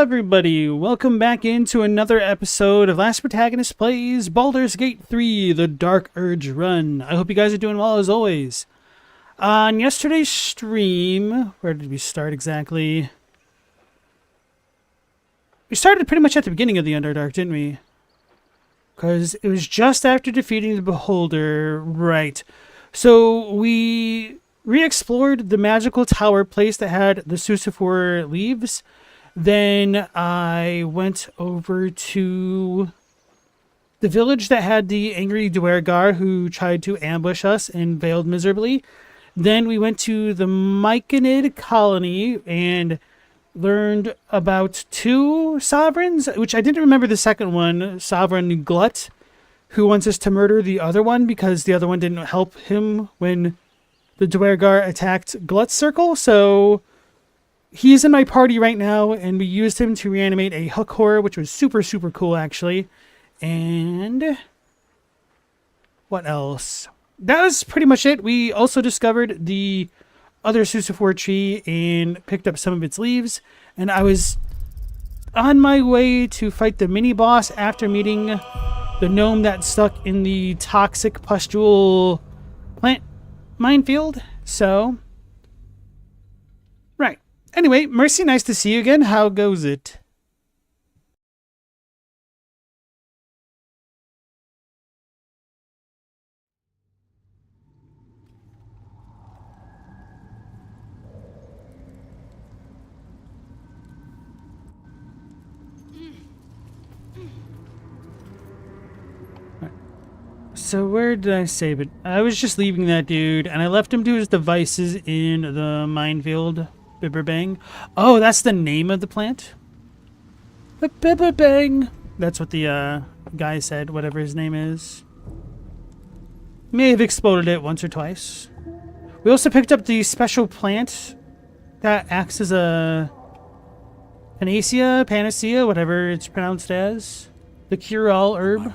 everybody, welcome back into another episode of Last Protagonist Plays Baldur's Gate 3, The Dark Urge Run. I hope you guys are doing well as always. On yesterday's stream, where did we start exactly? We started pretty much at the beginning of the Underdark, didn't we? Because it was just after defeating the Beholder, right. So we re-explored the magical tower place that had the Susifor leaves. Then I went over to the village that had the angry Duergar who tried to ambush us and failed miserably. Then we went to the Myconid colony and learned about two sovereigns, which I didn't remember the second one, Sovereign Glut, who wants us to murder the other one because the other one didn't help him when the Duergar attacked Glut's circle. So he's in my party right now, and we used him to reanimate a hook horror, which was super, super cool, actually. And what else? That was pretty much it. We also discovered the other Susifor tree and picked up some of its leaves. And I was on my way to fight the mini-boss after meeting the gnome that stuck in the toxic pustule plant minefield. So, right. Anyway, Mercy, nice to see you again. How goes it? So where did I save it? I was just leaving that dude, and I left him to his devices in the minefield. Bibberbang. Oh, that's the name of the plant? Bibberbang. That's what the guy said, whatever his name is. May have exploded it once or twice. We also picked up the special plant that acts as a panacea, whatever it's pronounced as. The cure-all herb.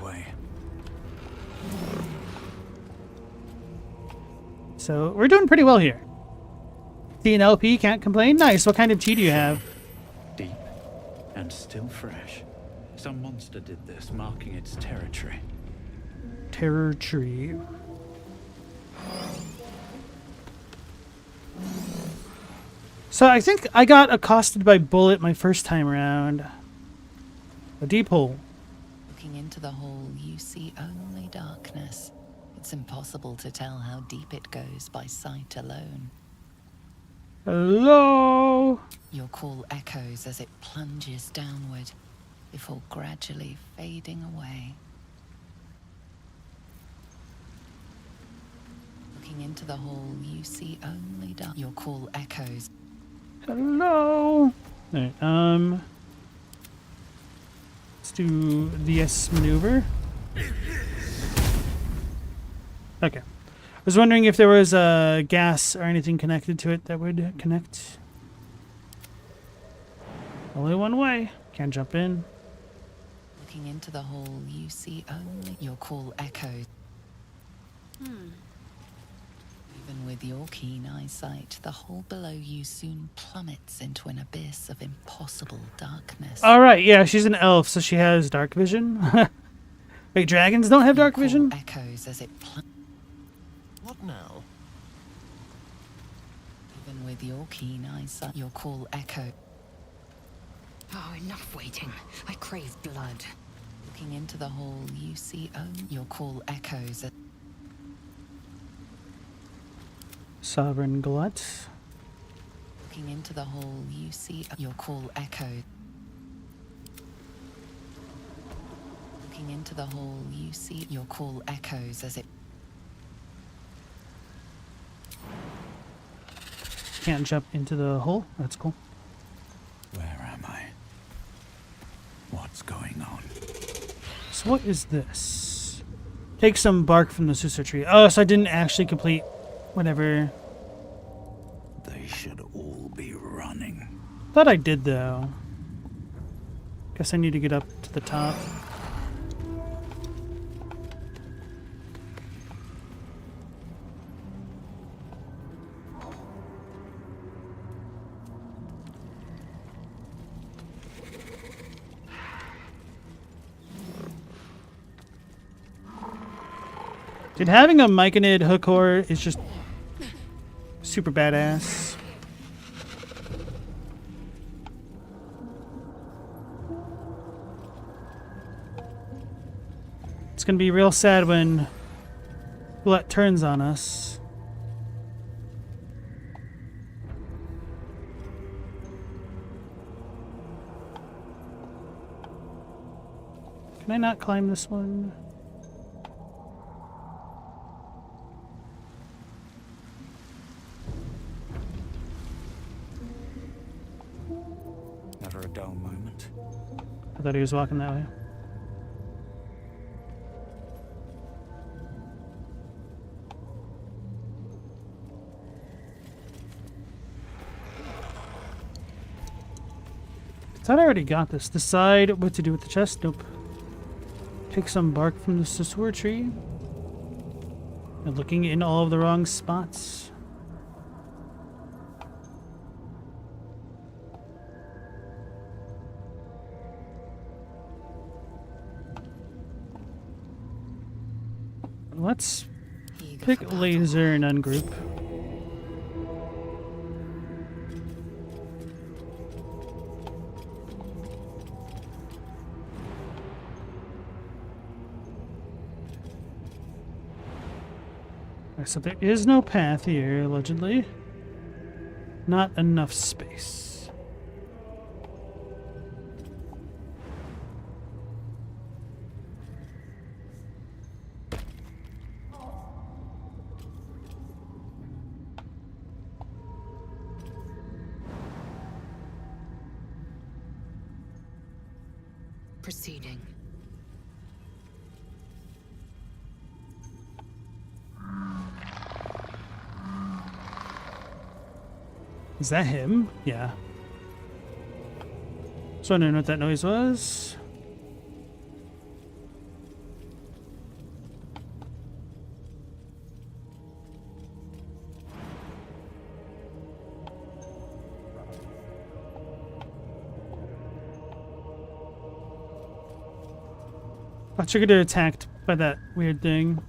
So we're doing pretty well here. TNLP, can't complain. Nice. What kind of tea do you have? Deep and still fresh. Some monster did this, marking its territory. Terror tree. So I think I got accosted by Bullet my first time around. A deep hole. Looking into the hole, you see only darkness. It's impossible to tell how deep it goes by sight alone. Hello? Your call echoes as it plunges downward, before gradually fading away. Looking into the hole, you see only dark. Your call echoes. Hello? Alright, let's do the S maneuver. Okay. I was wondering if there was a gas or anything connected to it that would connect. Only one way. Can't jump in. Looking into the hole, you see only your call echoes. Even with your keen eyesight, the hole below you soon plummets into an abyss of impossible darkness. Alright, yeah, she's an elf, so she has dark vision. Wait, dragons don't have dark vision? Echoes as it What now? Even with your keen eyesight, your call echo. Oh, enough waiting. I crave blood. Looking into the hole, you see only your call echoes. Sovereign Glut. Looking into the hole, you see your call echoes. Looking into the hole, you see your call echoes as it. Can't jump into the hole. That's cool. Where am I? What's going on? So what is this? Take some bark from the Susa tree. Oh, so I didn't actually complete whatever. They should all be running. Thought I did, though. Guess I need to get up to the top. Dude, having a Myconid hook core is just super badass. It's gonna be real sad when Bullet turns on us. Can I not climb this one? Never a dull moment. I thought he was walking that way. I thought I already got this. Decide what to do with the chest. Nope. Pick some bark from the Sasur tree. And looking in all of the wrong spots. Let's Eager pick for battle. laser and ungroup. So there is no path here, allegedly. Not enough space. Proceeding. Is that him? Yeah. Just wondering what that noise was. Thought you could get attacked by that weird thing.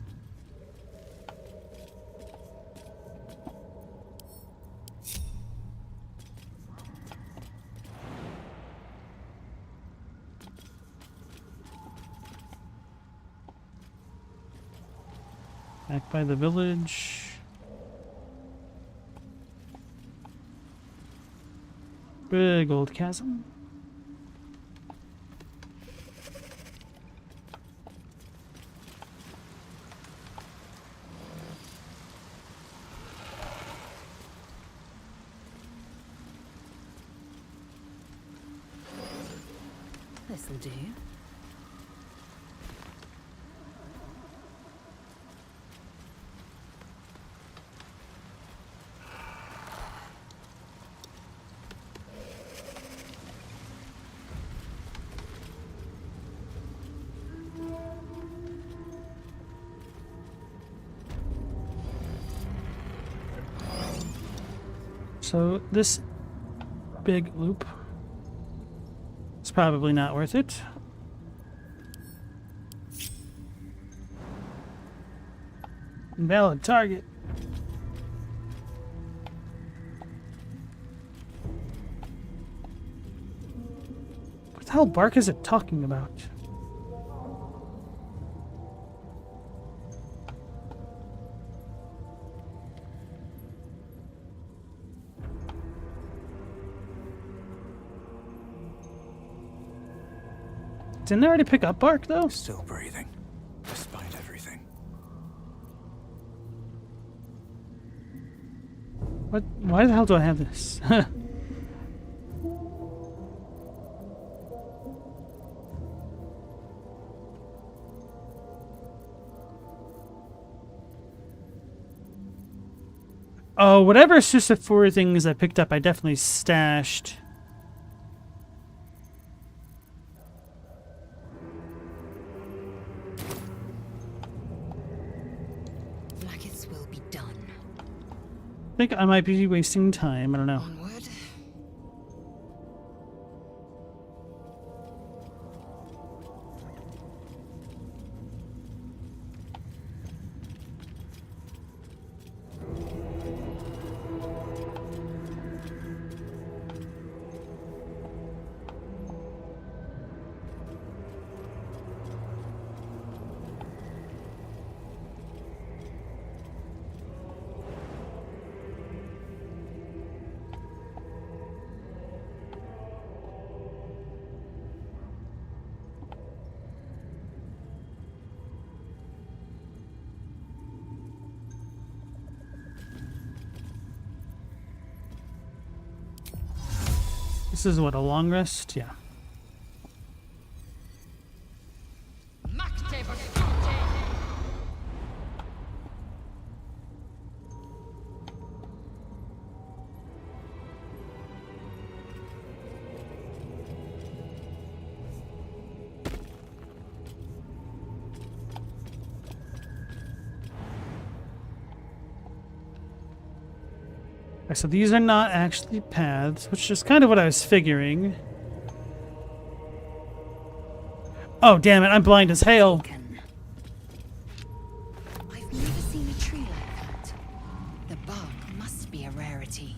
Back by the village. Big old chasm. This'll do. So this big loop is probably not worth it. Invalid target. What the hell bark is it talking about? Didn't I already pick up bark though? Still breathing, despite everything. What? Why the hell do I have this? Oh, whatever Sisyphore things I picked up, I definitely stashed. Blackets will be done. I think I might be wasting time. I don't know. Onward. This is what, a long rest? Yeah. Okay, so these are not actually paths, which is kind of what I was figuring. Oh, damn it, I'm blind as hell. I've never seen a tree like that. The bark must be a rarity.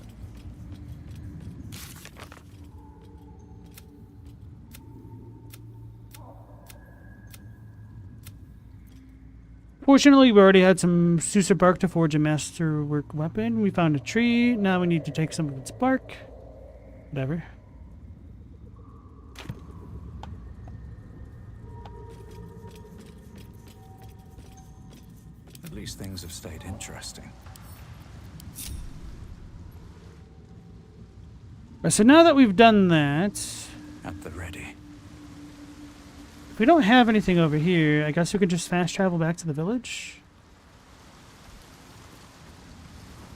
Fortunately, we already had some Sousa bark to forge a masterwork weapon. We found a tree. Now we need to take some of its bark. Whatever. At least things have stayed interesting. Right, so now that we've done that, At the ready. if we don't have anything over here, I guess we can just fast travel back to the village.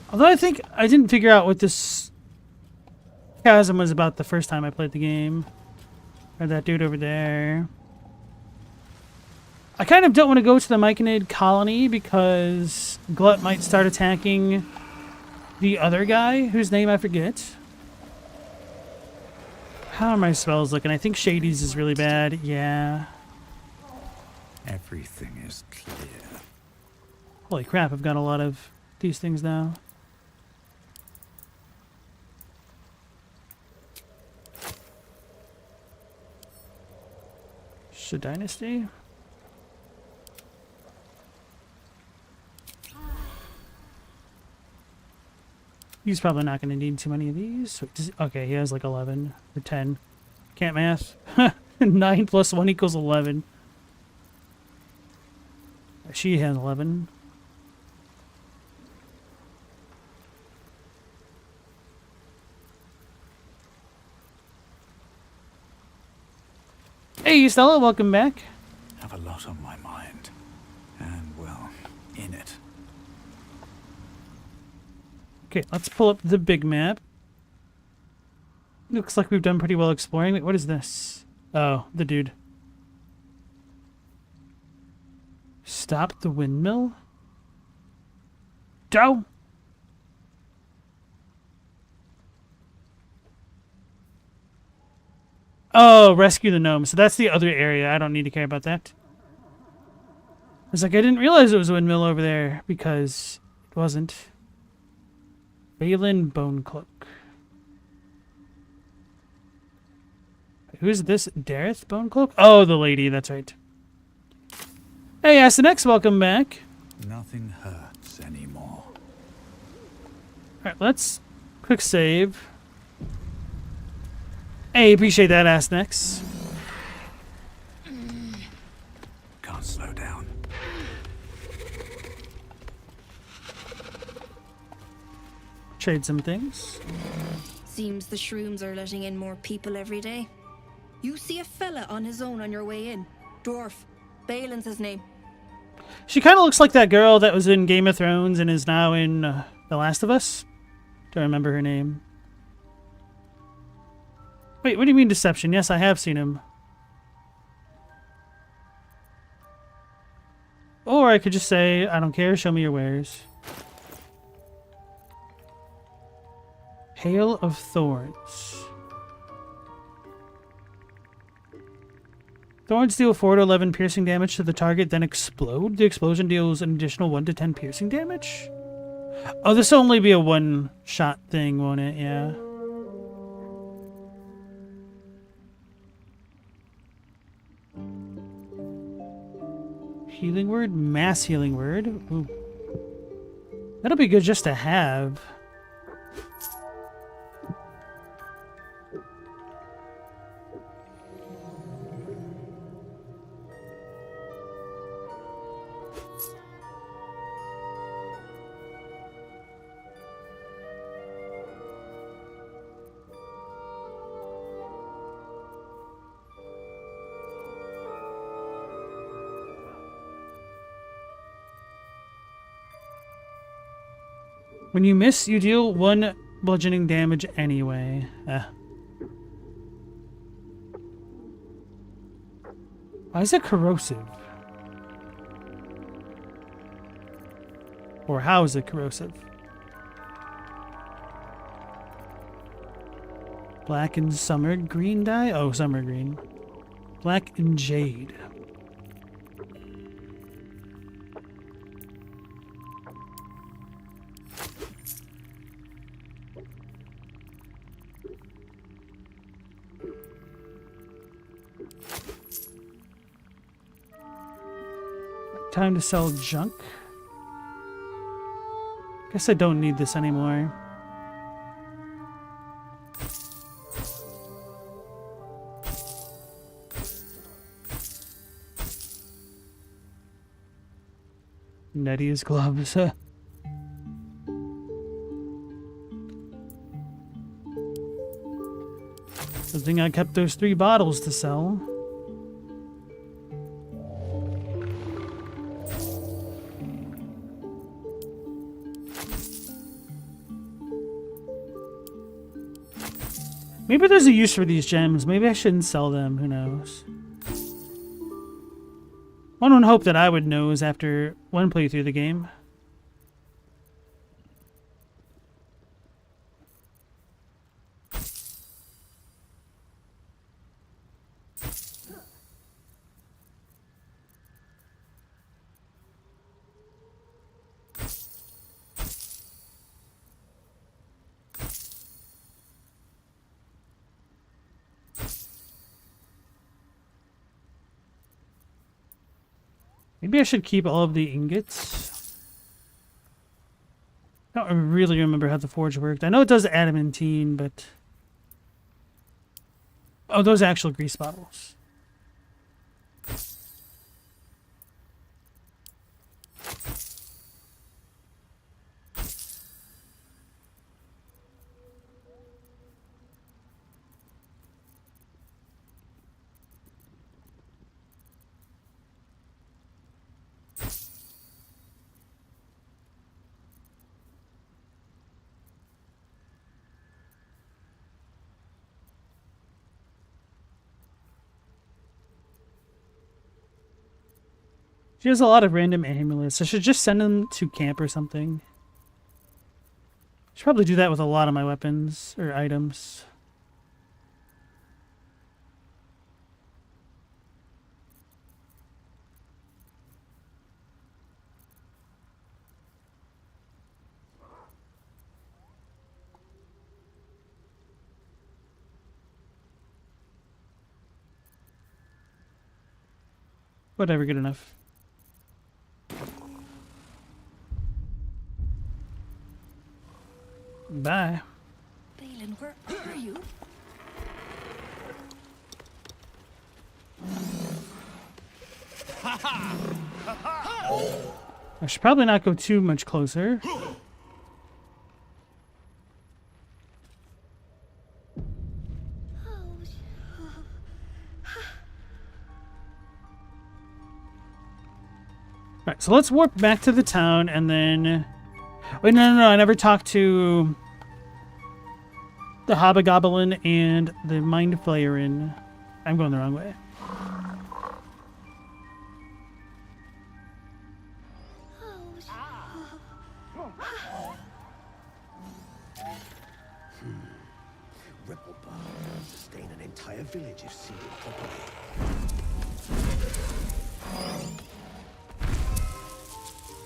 Although I think I didn't figure out what this chasm was about the first time I played the game. Or that dude over there. I kind of don't want to go to the Myconid colony because Glut might start attacking the other guy, whose name I forget. How are my spells looking? I think Shady's is really bad. Yeah. Everything is clear. Holy crap, I've got a lot of these things now. Dynasty. He's probably not going to need too many of these. Okay, he has like 11 or 10. Can't math. 9 plus 1 equals 11. She has 11. Hey, Stella, welcome back. Have a lot on my mind. And, well, in it. Okay, let's pull up the big map. Looks like we've done pretty well exploring. Wait, what is this? Oh, the dude. Stop the windmill? Dow! Oh, rescue the gnome. So that's the other area. I don't need to care about that. I was like, I didn't realize it was a windmill over there because it wasn't. Balin Bonecloak. Who's this? Dareth Bonecloak? Oh, the lady. That's right. Hey, Asenex, welcome back. Nothing hurts anymore. Alright, let's quick save. Hey, appreciate that, Asenex. Can't slow down. Trade some things. Seems the shrooms are letting in more people every day. You see a fella on his own on your way in. Dwarf. Balin's his name. She kind of looks like that girl that was in Game of Thrones and is now in The Last of Us. Don't remember her name. Wait, what do you mean deception? Yes, I have seen him. Or I could just say, I don't care, show me your wares. Hail of Thorns. Thorns deal 4 to 11 piercing damage to the target, then explode. The explosion deals an additional 1 to 10 piercing damage? Oh, this will only be a one-shot thing, won't it? Yeah. Healing word? Mass healing word? Ooh. That'll be good just to have. When you miss, you deal 1 bludgeoning damage anyway. Why is it corrosive? Or how is it corrosive? Black and summer green dye? Oh, summer green. Black and jade. Time to sell junk. Guess I don't need this anymore. Nettie's gloves. Good thing I kept those 3 bottles to sell. Maybe there's a use for these gems. Maybe I shouldn't sell them. Who knows? One would hope that I would know is after one playthrough of the game. Maybe I should keep all of the ingots. I don't really remember how the forge worked. I know it does adamantine, but... Oh, those are actual grease bottles. She has a lot of random amulets. I should just send them to camp or something. Should probably do that with a lot of my weapons or items. Whatever, good enough. Bye. Balin, where are you? I should probably not go too much closer. Alright, so let's warp back to the town and then... Wait, no, I never talked to the Hobgoblin and the Mind Flayerin. I'm going the wrong way. Ripple bar can sustain an entire village if sealed properly.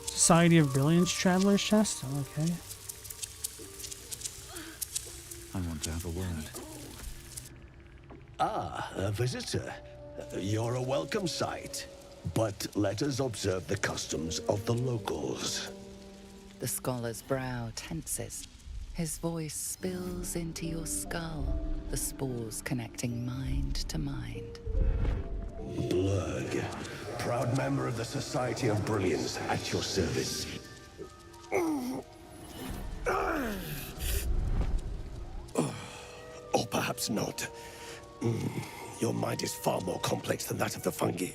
Society of Brilliance Traveler's Chest? Oh, okay. I want to have a word. Ah, a visitor. You're a welcome sight. But let us observe the customs of the locals. The scholar's brow tenses. His voice spills into your skull, the spores connecting mind to mind. Blurg, proud member of the Society of Brilliance, at your service. Or perhaps not. Your mind is far more complex than that of the fungi.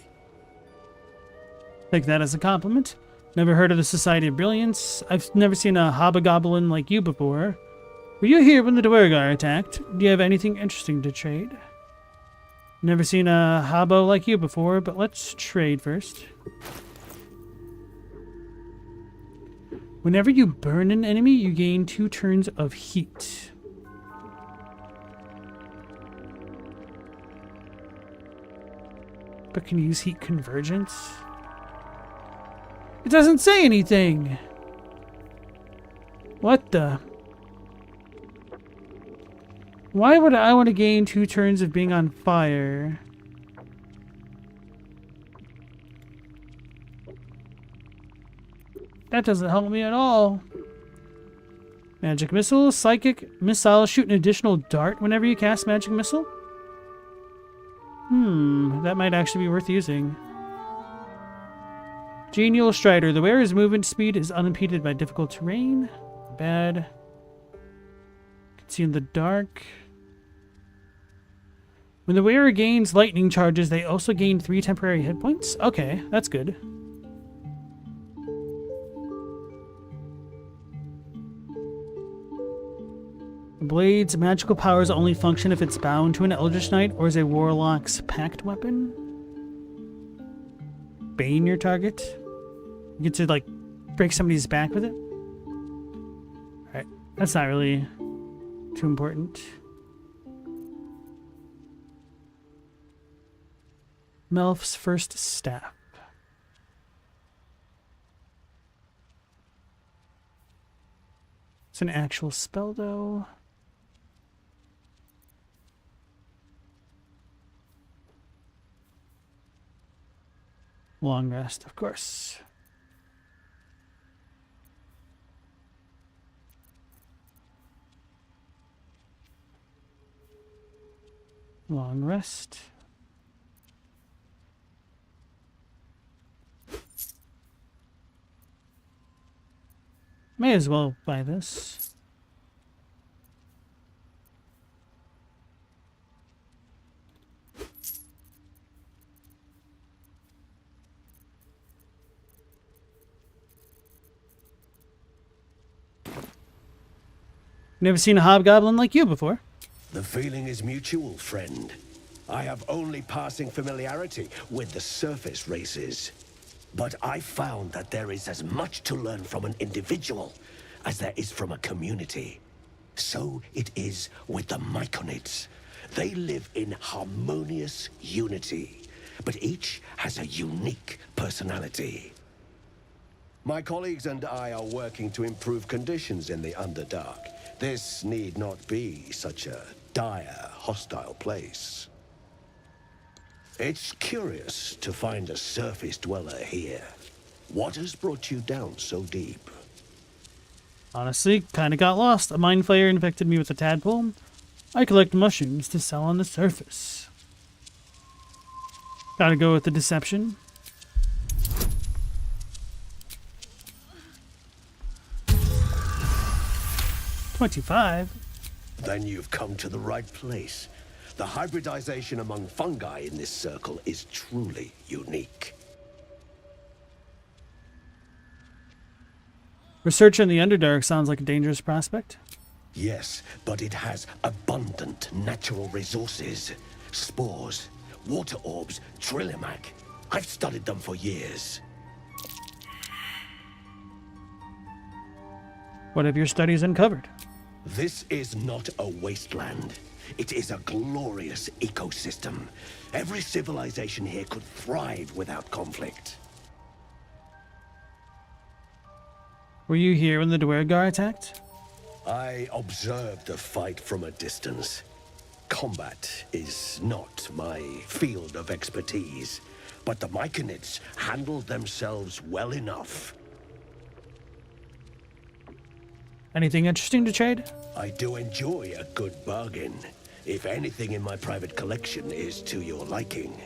Take that as a compliment. Never heard of the Society of Brilliance. I've never seen a hobgoblin like you before. Were you here when the Dwergar attacked? Do you have anything interesting to trade? Never seen a hobo like you before, but let's trade first. Whenever you burn an enemy, you gain 2 turns of heat. But can you use heat convergence? It doesn't say anything! What the? Why would I want to gain 2 turns of being on fire? That doesn't help me at all. Magic missile, psychic missile, shoot an additional dart whenever you cast magic missile? That might actually be worth using. Genial Strider. The wearer's movement speed is unimpeded by difficult terrain. Bad. Can see in the dark. When the wearer gains lightning charges, they also gain 3 temporary hit points. Okay, that's good. Blade's magical powers only function if it's bound to an Eldritch Knight or is a Warlock's pact weapon. Bane your target. You get to, like, break somebody's back with it. Alright, that's not really too important. Melf's first staff. It's an actual spell, though. Long rest, of course. Long rest. May as well buy this. Never seen a hobgoblin like you before. The feeling is mutual, friend. I have only passing familiarity with the surface races. But I found that there is as much to learn from an individual as there is from a community. So it is with the Myconids. They live in harmonious unity, but each has a unique personality. My colleagues and I are working to improve conditions in the Underdark. This need not be such a dire, hostile place. It's curious to find a surface dweller here. What has brought you down so deep? Honestly, kinda got lost. A mind flayer infected me with a tadpole. I collect mushrooms to sell on the surface. Gotta go with the deception. $25. Then you've come to the right place. The hybridization among fungi in this circle is truly unique. Research in the Underdark sounds like a dangerous prospect. Yes, but it has abundant natural resources. Spores, water orbs, trillimac. I've studied them for years. What have your studies uncovered? This is not a wasteland. It is a glorious ecosystem. Every civilization here could thrive without conflict. Were you here when the Dwergar attacked? I observed the fight from a distance. Combat is not my field of expertise, but the Myconids handled themselves well enough. Anything interesting to trade? I do enjoy a good bargain, if anything in my private collection is to your liking.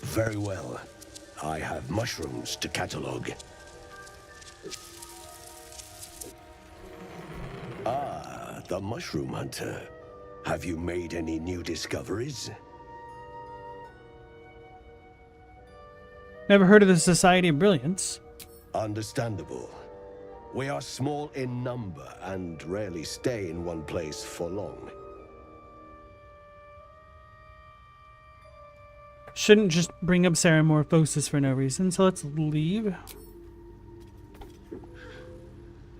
Very well. I have mushrooms to catalog. Ah, the Mushroom Hunter. Have you made any new discoveries? Never heard of the Society of Brilliance. Understandable. We are small in number and rarely stay in one place for long. Shouldn't just bring up Ceramorphosis for no reason, so let's leave.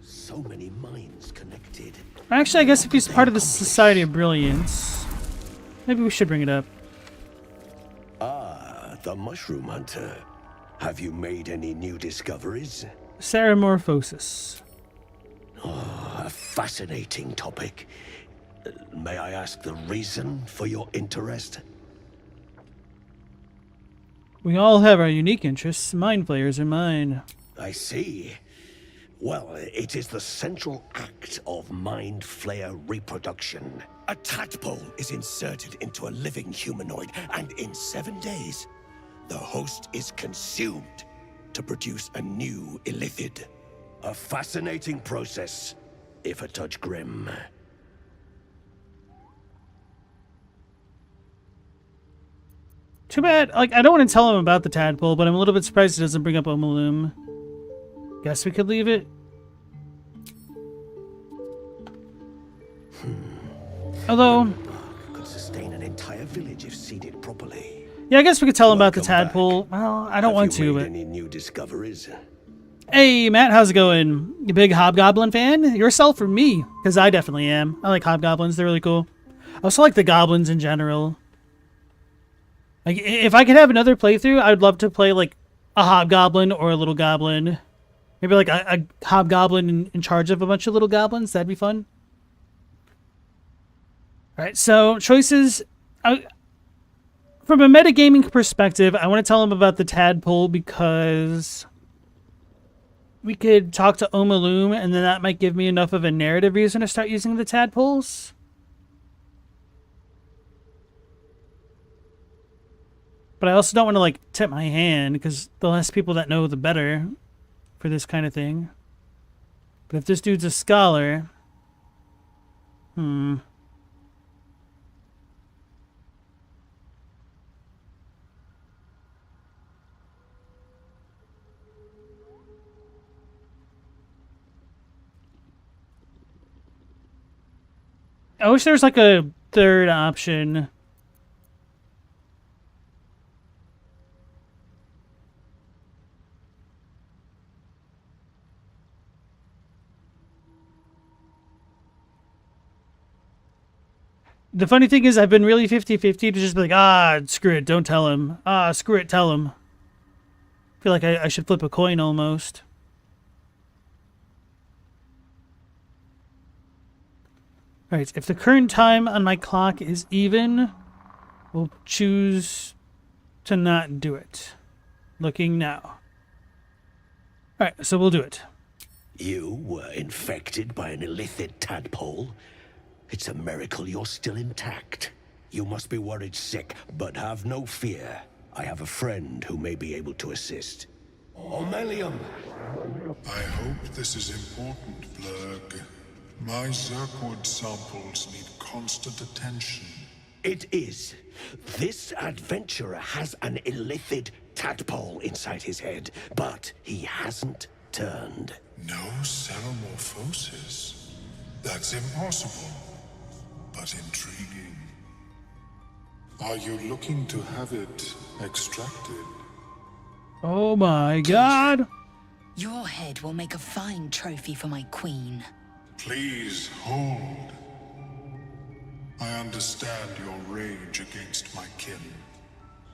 So many minds connected. Actually, I guess if he's part of the Society of Brilliance, maybe we should bring it up. Ah, the Mushroom Hunter. Have you made any new discoveries? Ceramorphosis. A fascinating topic. May I ask the reason for your interest? We all have our unique interests. Mind flayers are mine. I see. Well, it is the central act of Mind Flayer reproduction. A tadpole is inserted into a living humanoid, and in 7 days, the host is consumed to produce a new illithid. A fascinating process, if a touch grim. Too bad. Like, I don't want to tell him about the tadpole, but I'm a little bit surprised he doesn't bring up Omalum. Guess we could leave it. Although, Could sustain an entire village if seeded properly. yeah, I guess we could tell him about the Welcome back. tadpole. Well, I don't want Have you to, made but... any new discoveries? Hey, Matt, how's it going? You big Hobgoblin fan? Yourself or me? Because I definitely am. I like Hobgoblins. They're really cool. I also like the goblins in general. Like, if I could have another playthrough, I would love to play, like, a Hobgoblin or a Little Goblin. Maybe, like, a Hobgoblin in charge of a bunch of little goblins. That'd be fun. Alright, so, choices... from a metagaming perspective, I want to tell him about the tadpole because... we could talk to Omalum, and then that might give me enough of a narrative reason to start using the tadpoles. But I also don't want to, like, tip my hand, because the less people that know, the better for this kind of thing. But if this dude's a scholar... I wish there was, like, a third option. The funny thing is, I've been really 50-50 to just be like, ah, screw it, don't tell him. Ah, screw it, tell him. I feel like I should flip a coin almost. Alright, if the current time on my clock is even, we'll choose to not do it. Looking now. Alright, so we'll do it. You were infected by an illithid tadpole? It's a miracle you're still intact. You must be worried sick, but have no fear. I have a friend who may be able to assist. Omelium! I hope this is important, Blurg. My Zirkwood samples need constant attention. It is. This adventurer has an illithid tadpole inside his head, but he hasn't turned. No Ceramorphosis? That's impossible, but intriguing. Are you looking to have it extracted? Oh my god! Your head will make a fine trophy for my queen. Please hold. I understand your rage against my kin.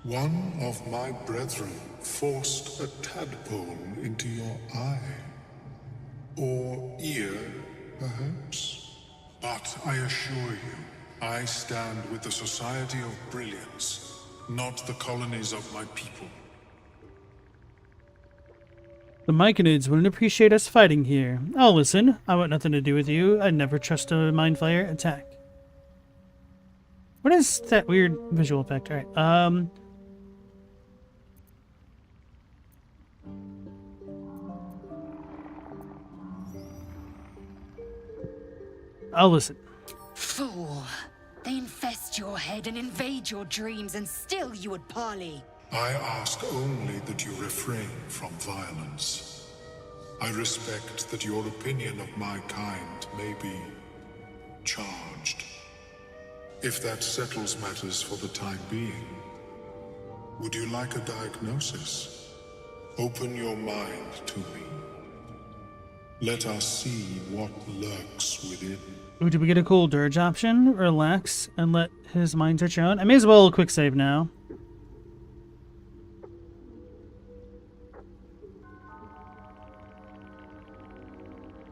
One of my brethren forced a tadpole into your eye. Or ear, perhaps? But I assure you, I stand with the Society of Brilliance, not the colonies of my people. The Myconids wouldn't appreciate us fighting here. Oh, listen, I want nothing to do with you. I'd never trust a Mind Flayer attack. What is that weird visual effect? Alright, I'll listen. Fool! They infest your head and invade your dreams, and still you would parley. I ask only that you refrain from violence. I respect that your opinion of my kind may be charged. If that settles matters for the time being, would you like a diagnosis? Open your mind to me. Let us see what lurks within. Ooh, did we get a cool Durge option? Relax and let his mind touch your own. I may as well quick save now.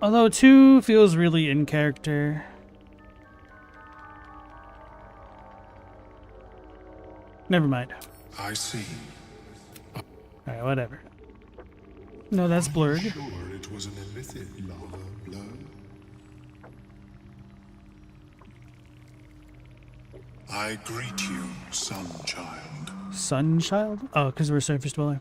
Although 2 feels really in character. Never mind. I see. Alright, whatever. No, that's blurred. Sure it was an illicit lava blow. I greet you, son-child. Sunchild? Oh, because we're a surface dweller.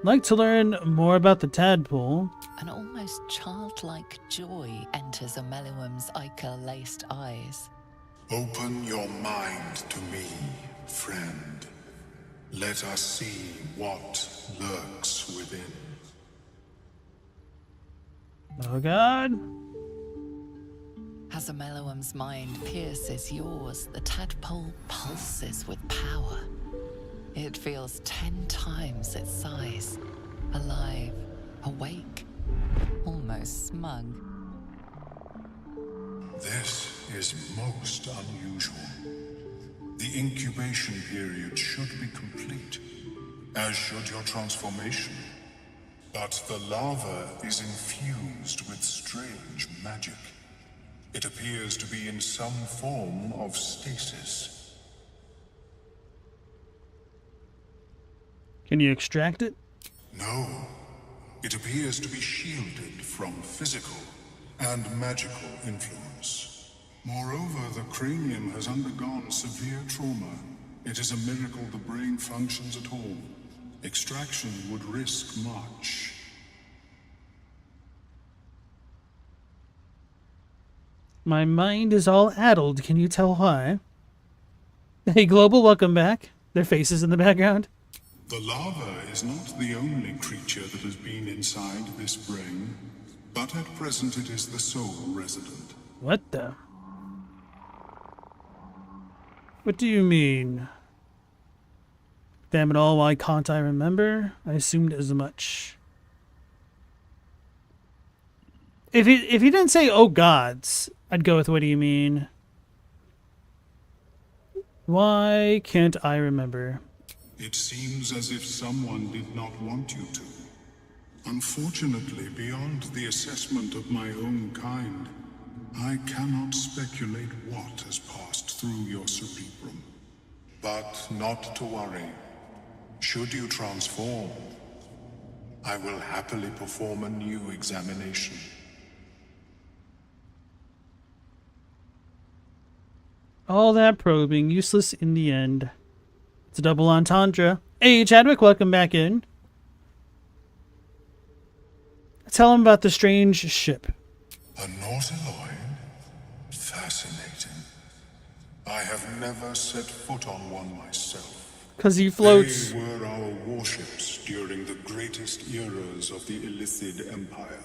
Like to learn more about the tadpole. An almost childlike joy enters Ameluum's ichor-laced eyes. Open your mind to me, friend. Let us see what lurks within. Oh god. As Ameluum's mind pierces yours, the tadpole pulses with power. It feels 10 times its size. Alive, awake, almost smug. This is most unusual. The incubation period should be complete, as should your transformation. But the larva is infused with strange magic. It appears to be in some form of stasis. Can you extract it? No. It appears to be shielded from physical and magical influence. Moreover, the cranium has undergone severe trauma. It is a miracle the brain functions at all. Extraction would risk much. My mind is all addled. Can you tell why? Hey, Global, welcome back. Their faces in the background. The larva is not the only creature that has been inside this brain, but at present it is the sole resident. What the? What do you mean? Damn it all, why can't I remember? I assumed as much. If he didn't say, oh gods, I'd go with what do you mean? Why can't I remember? It seems as if someone did not want you to. Unfortunately, beyond the assessment of my own kind, I cannot speculate what has passed through your cerebrum. But not to worry. Should you transform, I will happily perform a new examination. All that probing, useless in the end. It's a double entendre. Hey, Chadwick, welcome back in. Tell him about the strange ship. A nautiloid? Fascinating. I have never set foot on one myself. Because he floats. They were our warships during the greatest eras of the Illithid Empire.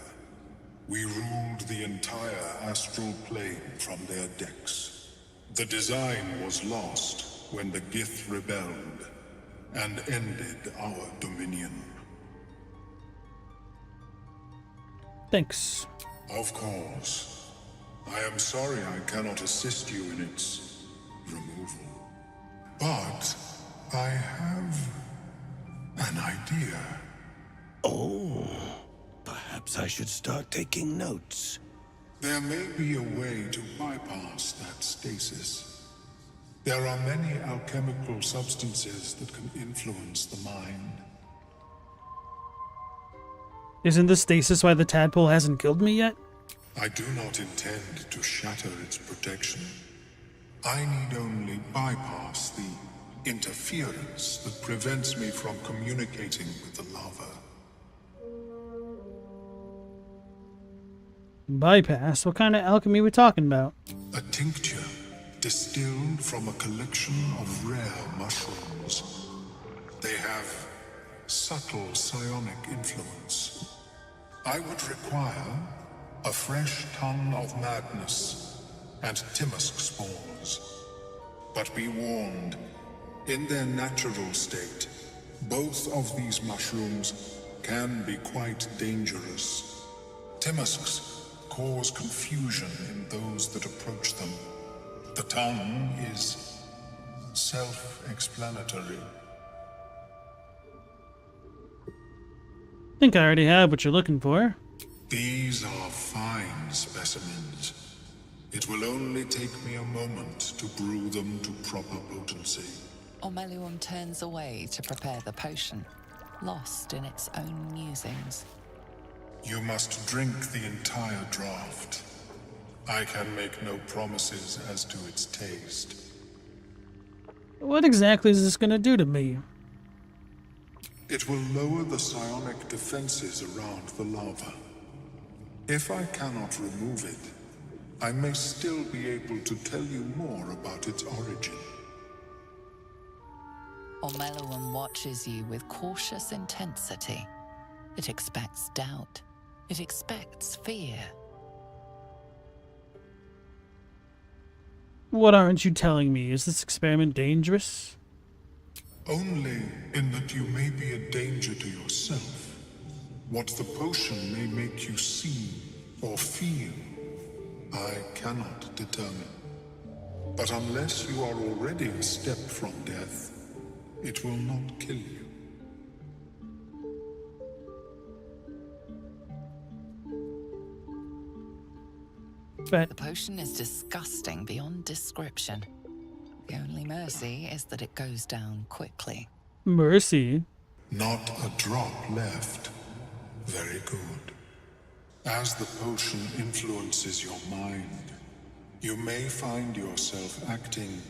We ruled the entire astral plane from their decks. The design was lost when the Gith rebelled and ended our dominion. Thanks. Of course. I am sorry I cannot assist you in its removal. But I have an idea. Oh, perhaps I should start taking notes. There may be a way to bypass that stasis. There are many alchemical substances that can influence the mind. Isn't the stasis why the tadpole hasn't killed me yet? I do not intend to shatter its protection. I need only bypass the interference that prevents me from communicating with the lava. Bypass? What kind of alchemy are we talking about? A tincture distilled from a collection of rare mushrooms. They have subtle psionic influence. I would require a fresh ton of madness and Timosk spores. But be warned, in their natural state, both of these mushrooms can be quite dangerous. Timusks cause confusion in those that approach them. The tongue is self-explanatory. I think I already have what you're looking for. These are fine specimens. It will only take me a moment to brew them to proper potency. Ormeluum turns away to prepare the potion, lost in its own musings. You must drink the entire draught. I can make no promises as to its taste. What exactly is this going to do to me? It will lower the psionic defenses around the lava. If I cannot remove it, I may still be able to tell you more about its origin. Ormeluum watches you with cautious intensity. It expects doubt. It expects fear. What aren't you telling me? Is this experiment dangerous? Only in that you may be a danger to yourself. What the potion may make you see or feel, I cannot determine. But unless you are already a step from death, it will not kill you. But The potion is disgusting beyond description. The only mercy is that it goes down quickly. mercy. Not a drop left. Very good. As the potion influences your mind, you may find yourself acting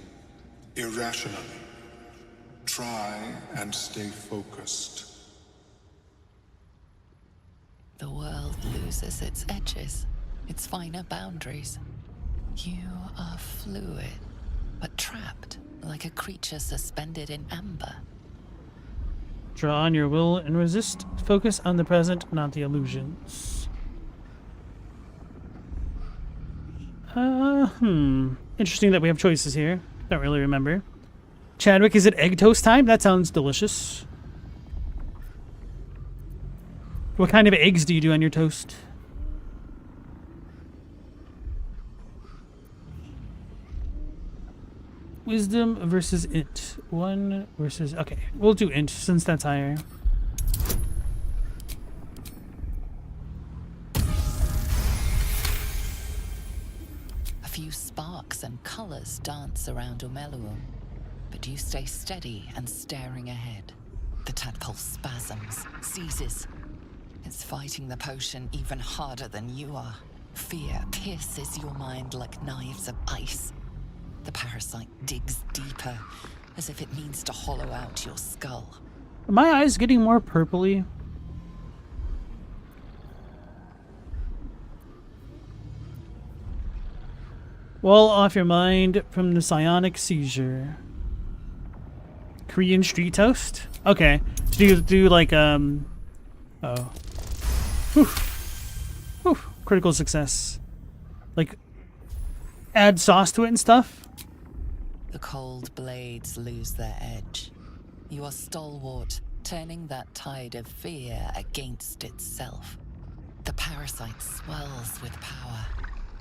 irrationally. Try and stay focused. The world loses its edges, its finer boundaries. You are fluid, but trapped like a creature suspended in amber. Draw on your will and resist. Focus on the present, not the illusions. Interesting that we have choices here. Don't really remember. Chadwick, is it egg toast time? That sounds delicious. What kind of eggs do you do on your toast? Wisdom versus int. One versus... Okay, we'll do int since that's higher. A few sparks and colors dance around Ormeluum, but you stay steady and staring ahead. The tadpole spasms, seizes. It's fighting the potion even harder than you are. Fear pierces your mind like knives of ice. The parasite digs deeper, as if it needs to hollow out your skull. Are my eyes getting more purpley? Wall off your mind from the psionic seizure. Korean street toast? Okay. Do like, oh. Whew. Whew. Critical success. Like, add sauce to it and stuff? The cold blades lose their edge. You are stalwart, turning that tide of fear against itself. The parasite swells with power.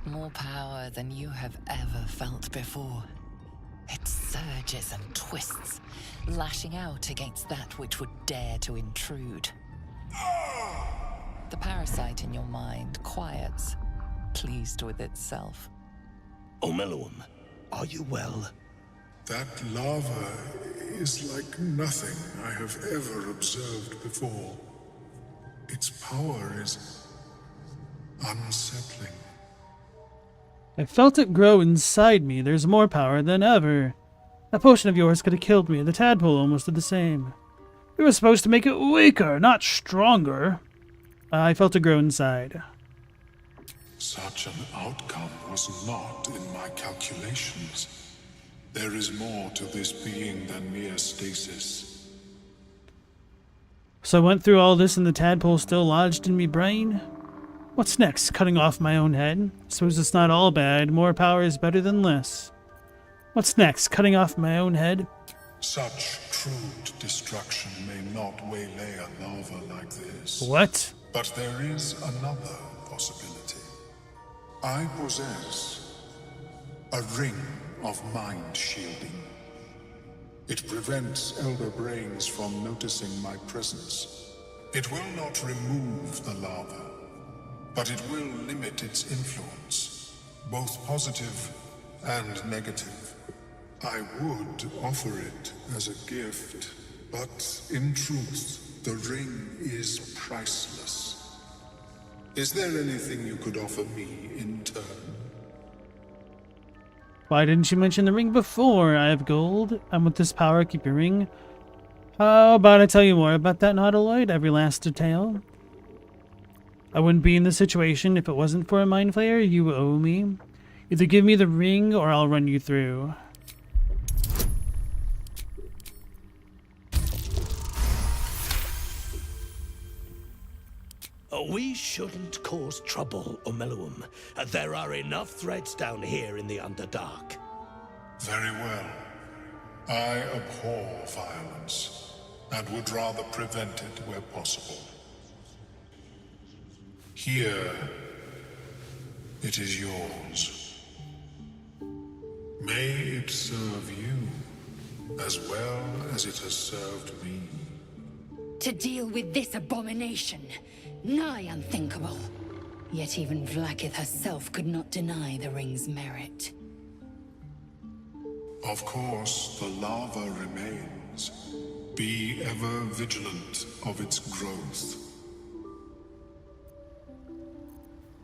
More power than you have ever felt before. It surges and twists, lashing out against that which would dare to intrude. The parasite in your mind quiets, pleased with itself. Ormeluum, are you well? That lava is like nothing I have ever observed before. Its power is unsettling. I felt it grow inside me. There's more power than ever. That potion of yours could have killed me. The tadpole almost did the same. We were supposed to make it weaker, not stronger. I felt it grow inside. Such an outcome was not in my calculations. There is more to this being than mere stasis. So I went through all this and the tadpole still lodged in me brain? What's next? Cutting off my own head? Suppose it's not all bad. More power is better than less. What's next? Cutting off my own head? Such crude destruction may not waylay a larva like this. What? But there is another possibility. I possess a ring of mind shielding. It prevents elder brains from noticing my presence. It will not remove the larva, but it will limit its influence, both positive and negative. I would offer it as a gift, but in truth, the ring is priceless. Is there anything you could offer me in turn? Why didn't you mention the ring before? I have gold. And with this power, keep your ring. How about I tell you more about that nautiloid, every last detail? I wouldn't be in this situation if it wasn't for a mind flayer you owe me. Either give me the ring or I'll run you through. We shouldn't cause trouble, Omeluum. There are enough threats down here in the Underdark. Very well. I abhor violence, and would rather prevent it where possible. Here, it is yours. May it serve you, as well as it has served me. To deal with this abomination, nigh unthinkable. Yet even Vlaakith herself could not deny the ring's merit. Of course, the larva remains. Be ever vigilant of its growth.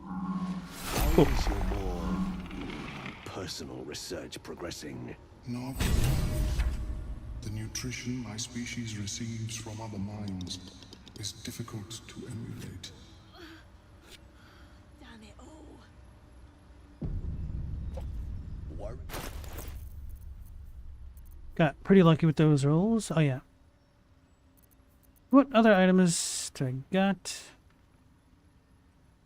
How is your more personal research progressing? Not the nutrition my species receives from other minds is difficult to emulate. Damn it all. Got pretty lucky with those rolls. Oh, yeah. What other items do I got?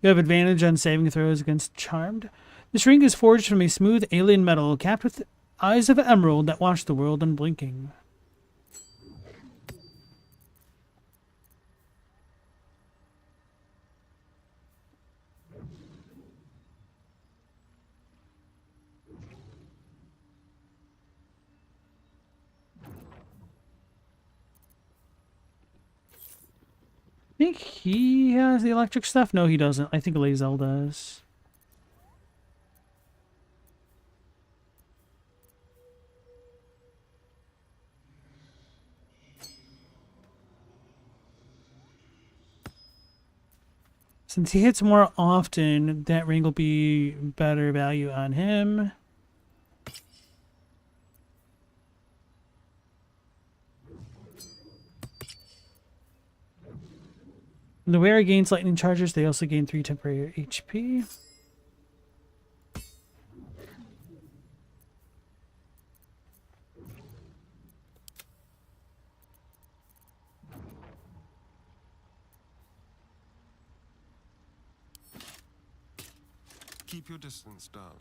You have advantage on saving throws against Charmed. This ring is forged from a smooth alien metal capped with eyes of emerald that watch the world unblinking. I think he has the electric stuff. No, he doesn't. I think lae'zel does. Since he hits more often, that ring will be better value on him. When the wearer gains lightning charges, they also gain 3 temporary HP. Keep your distance, darling.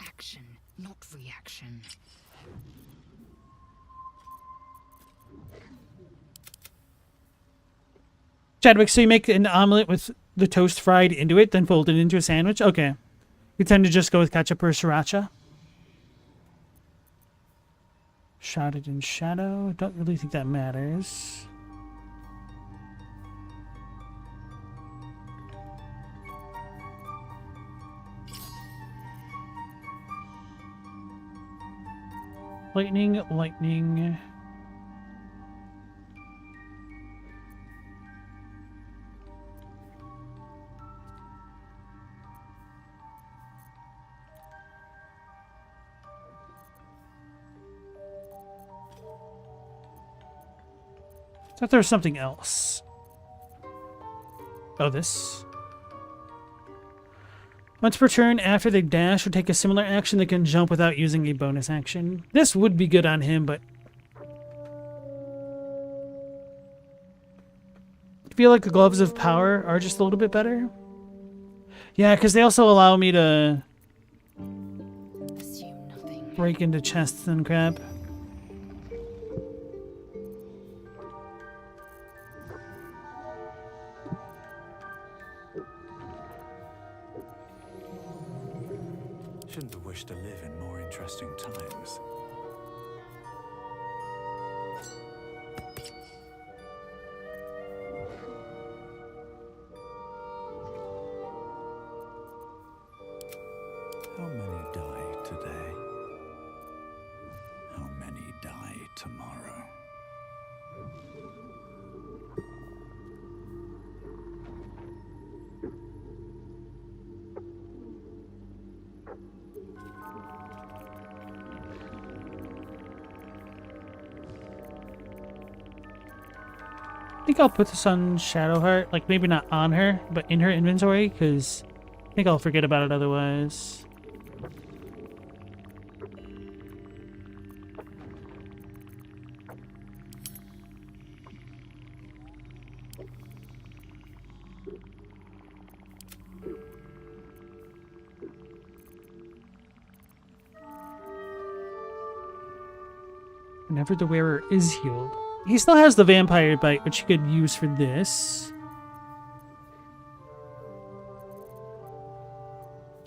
Action, not reaction. Chadwick, so you make an omelet with the toast fried into it, then fold it into a sandwich? Okay. You tend to just go with ketchup or sriracha? Shrouded in shadow. Don't really think that matters. Lightning, lightning. I thought there was something else. Oh, this. Once per turn, after they dash or take a similar action, they can jump without using a bonus action. This would be good on him, but I feel like the gloves of power are just a little bit better. Yeah, because they also allow me to Assume nothing. break into chests and crap. Shouldn't have wished to live in more interesting times. How many die today? How many die tomorrow? I think I'll put this on Shadowheart. Like, maybe not on her, but in her inventory, because I think I'll forget about it otherwise. Whenever the wearer is healed. He still has the vampire bite, which you could use for this.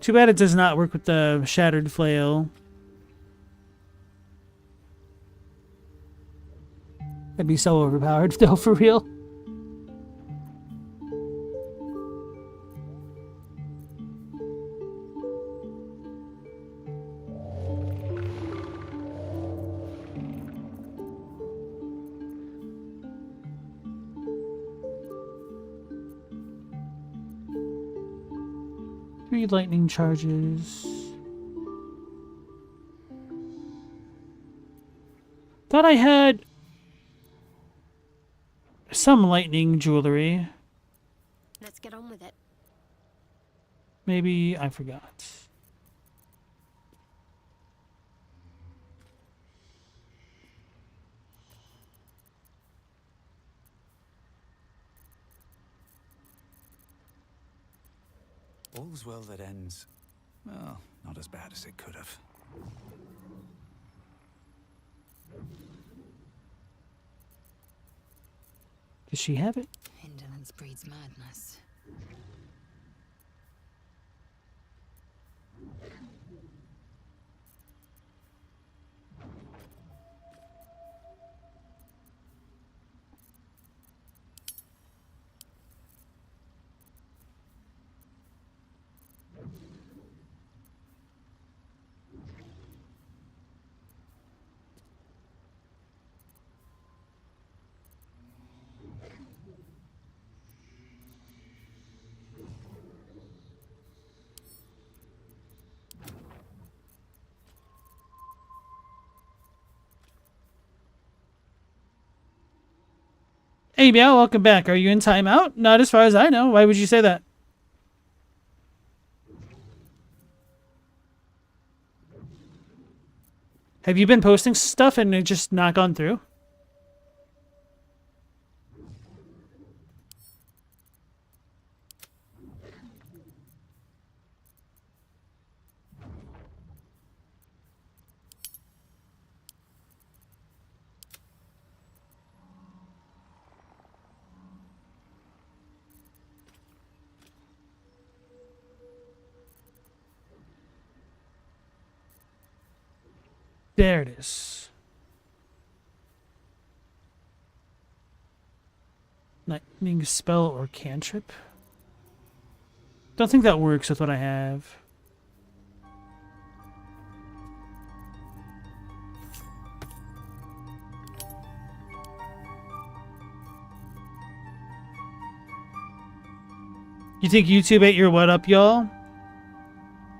Too bad it does not work with the shattered flail. That'd be so overpowered, though, for real. Three lightning charges. Thought I had some lightning jewelry. Let's get on with it. Maybe I forgot. All's well that ends, well, not as bad as it could have. Does she have it? Indolence breeds madness. Hey, Meow, welcome back. Are you in timeout? Not as far as I know. Why would you say that? Have you been posting stuff and it just not gone through? There it is. Lightning spell or cantrip? Don't think that works with what I have. You think YouTube ate your what up, y'all?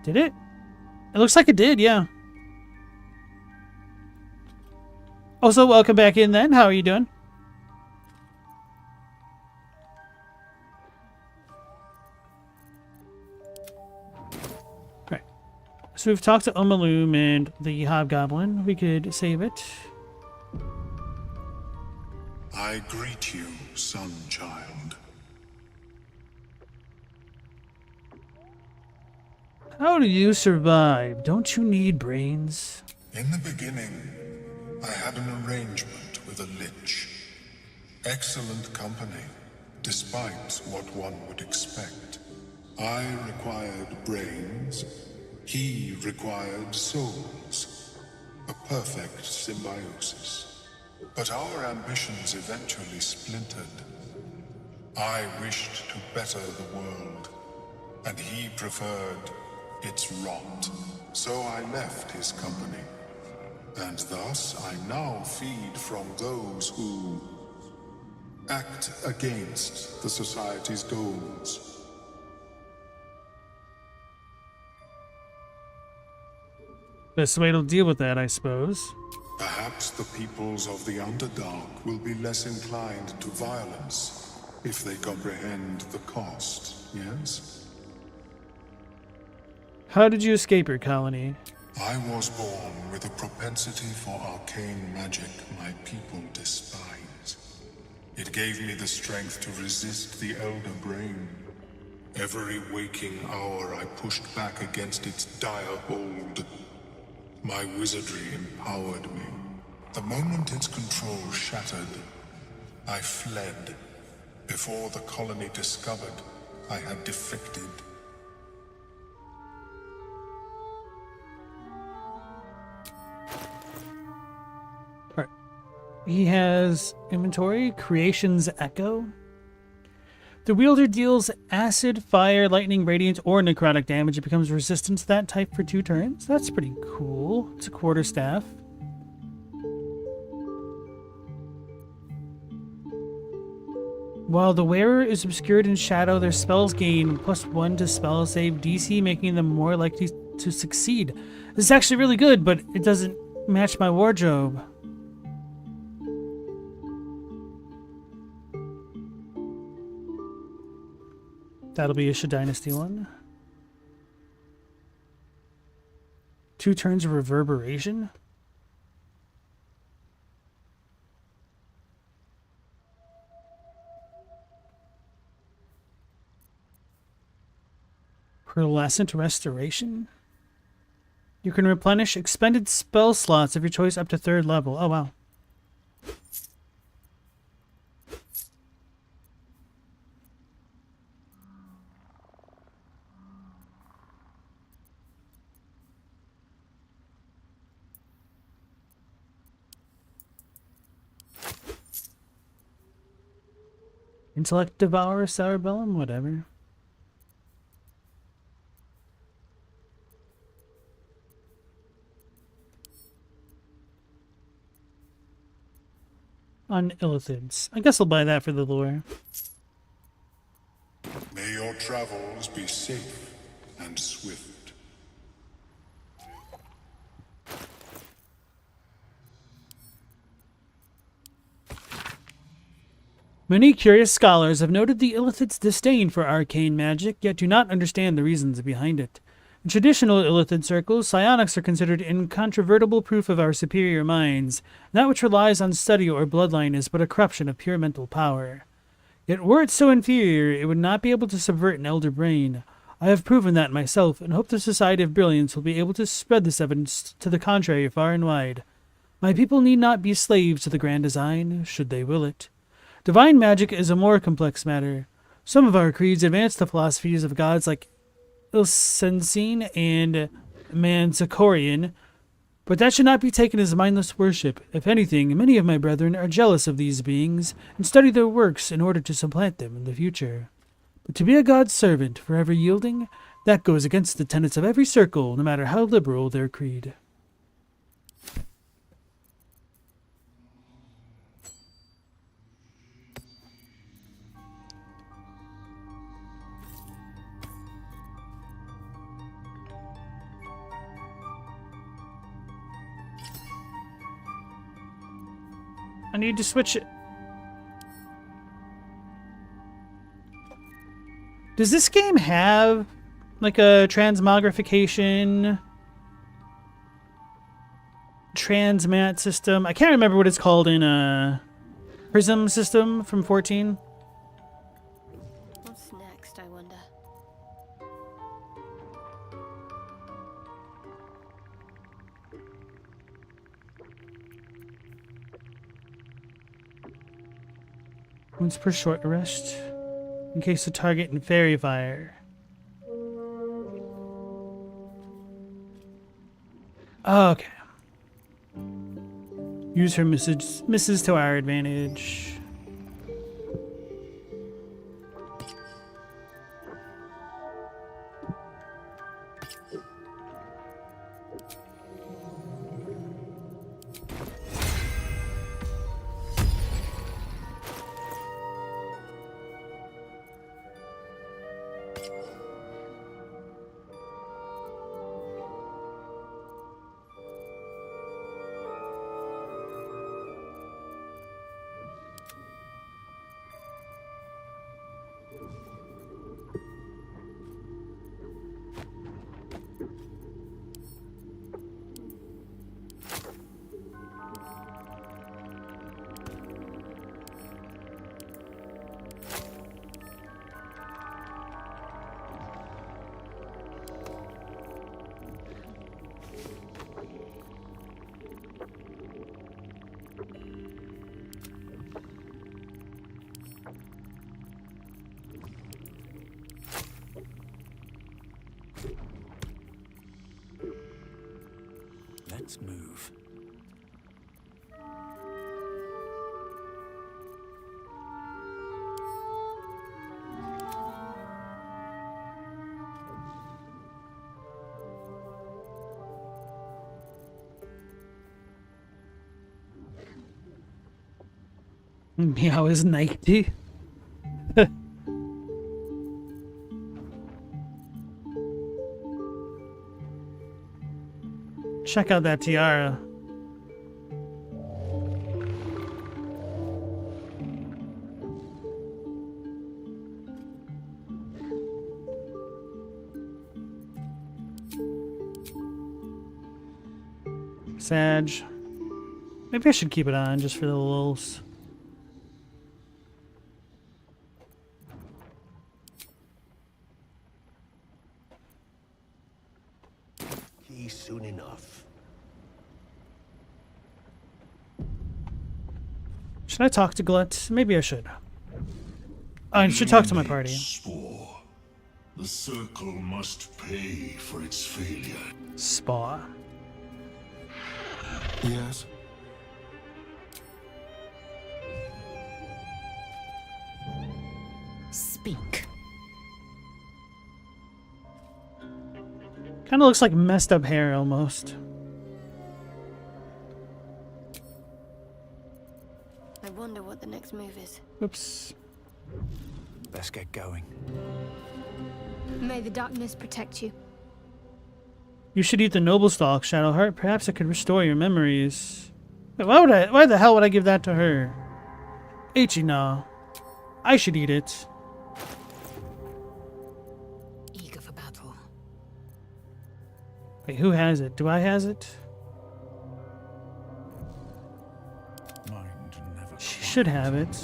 Did it? It looks like it did, yeah. Also, welcome back in then. How are you doing? So we've talked to Omaloom and the Hobgoblin. We could save it. I greet you, son child. How do you survive? Don't you need brains? In the beginning, I had an arrangement with a lich. Excellent company, despite what one would expect. I required brains, he required souls. A perfect symbiosis. But our ambitions eventually splintered. I wished to better the world, and he preferred its rot. So I left his company. And thus I now feed from those who act against the Society's goals. Best way to deal with that, I suppose. Perhaps the peoples of the Underdark will be less inclined to violence if they comprehend the cost, yes? How did you escape your colony? I was born with a propensity for arcane magic my people despise. It gave me the strength to resist the Elder Brain. Every waking hour I pushed back against its dire hold. My wizardry empowered me. The moment its control shattered, I fled. Before the colony discovered I had defected. He has inventory, creation's echo. The wielder deals acid, fire, lightning, radiant, or necrotic damage. It becomes resistant to that type for 2 turns. That's pretty cool. It's a quarterstaff. While the wearer is obscured in shadow, their spells gain +1 to spell save DC, making them more likely to succeed. This is actually really good, but it doesn't match my wardrobe. That'll be a Dynasty one. 2 turns of reverberation. Pearlescent restoration. You can replenish expended spell slots of your choice up to 3rd level. Oh wow. Intellect Devourer, Cerebellum, whatever. On Illithids. I guess I'll buy that for the lore. May your travels be safe and swift. Many curious scholars have noted the Illithid's disdain for arcane magic, yet do not understand the reasons behind it. In traditional Illithid circles, psionics are considered incontrovertible proof of our superior minds. That which relies on study or bloodline is but a corruption of pure mental power. Yet were it so inferior, it would not be able to subvert an elder brain. I have proven that myself, and hope the Society of Brilliance will be able to spread this evidence to the contrary far and wide. My people need not be slaves to the grand design, should they will it. Divine magic is a more complex matter. Some of our creeds advance the philosophies of gods like Ilsensine and Manzakorian, but that should not be taken as mindless worship. If anything, many of my brethren are jealous of these beings and study their works in order to supplant them in the future. But to be a god's servant, forever yielding, that goes against the tenets of every circle, no matter how liberal their creed. I need to switch it. Does this game have like a transmogrification transmat system. I can't remember what it's called in Prism system from 14. What's next, I wonder? Once per short rest. In case the target in fairy fire. Okay. Use her misses to our advantage. Let's move. Meow is 90. Check out that tiara. Sag. Maybe I should keep it on just for the lulz. He's soon enough. Should I talk to Glut? Maybe I should. I should talk to my party. Spore. The circle must pay for its failure. Spa. Yes? Speak. Kind of looks like messed up hair almost. I wonder what the next move is. Oops. Let's get going. May the darkness protect you. You should eat the noble stalk, Shadowheart. Perhaps it could restore your memories. Wait, why the hell would I give that to her? Ichi, no. I should eat it. Eager for battle. Wait, who has it? Do I has it? Mind never She should have it.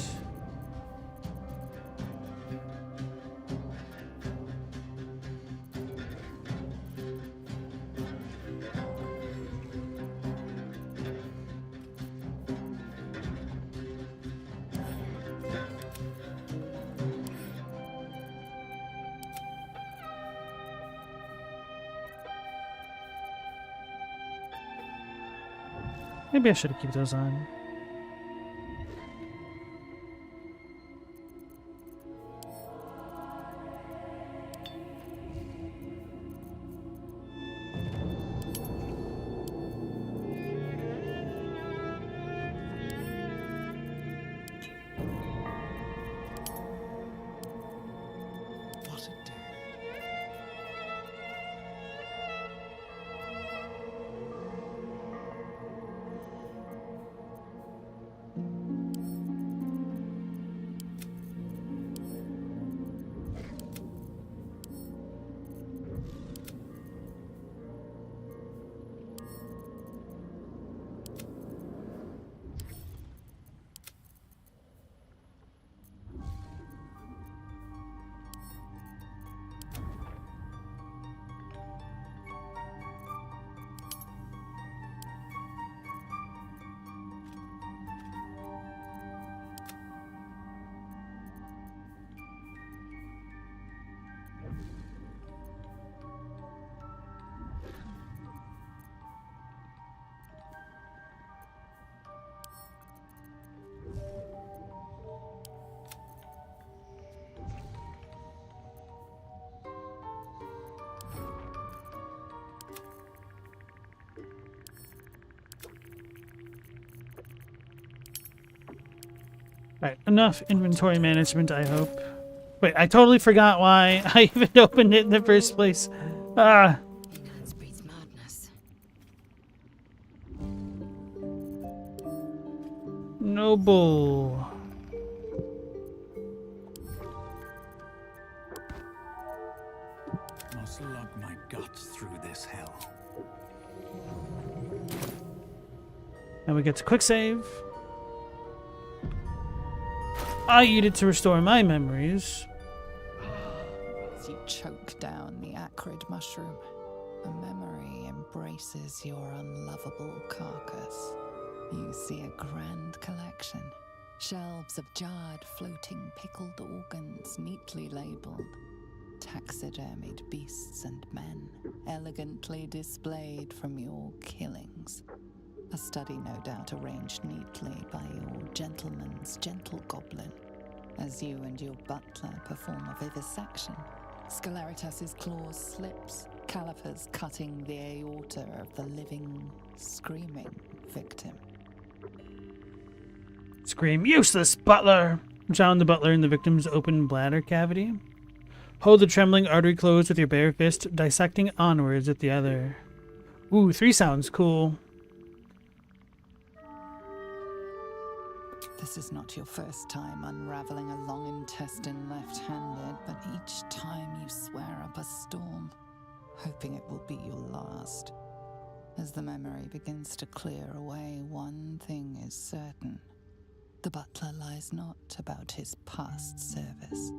Maybe I should have kept those on. What's it do? Right, enough inventory management, I hope. Wait, I totally forgot why I even opened it in the first place. Ah. Ignorance breeds madness. Noble. Must lug my guts through this hell. And we get to quick save. I eat it to restore my memories. As you choke down the acrid mushroom, a memory embraces your unlovable carcass. You see a grand collection. Shelves of jarred, floating, pickled organs neatly labeled. Taxidermied beasts and men, elegantly displayed from your killings. A study, no doubt, arranged neatly by your gentleman's gentle goblin, as you and your butler perform a vivisection. Scelaritas's claws slips, calipers cutting the aorta of the living, screaming victim. Scream, useless, butler! Drown the butler in the victim's open bladder cavity. Hold the trembling artery closed with your bare fist, dissecting onwards with the other. Ooh, 3 sounds cool. This is not your first time unraveling a long intestine left-handed, but each time you swear up a storm, hoping it will be your last. As the memory begins to clear away, one thing is certain. The butler lies not about his past service.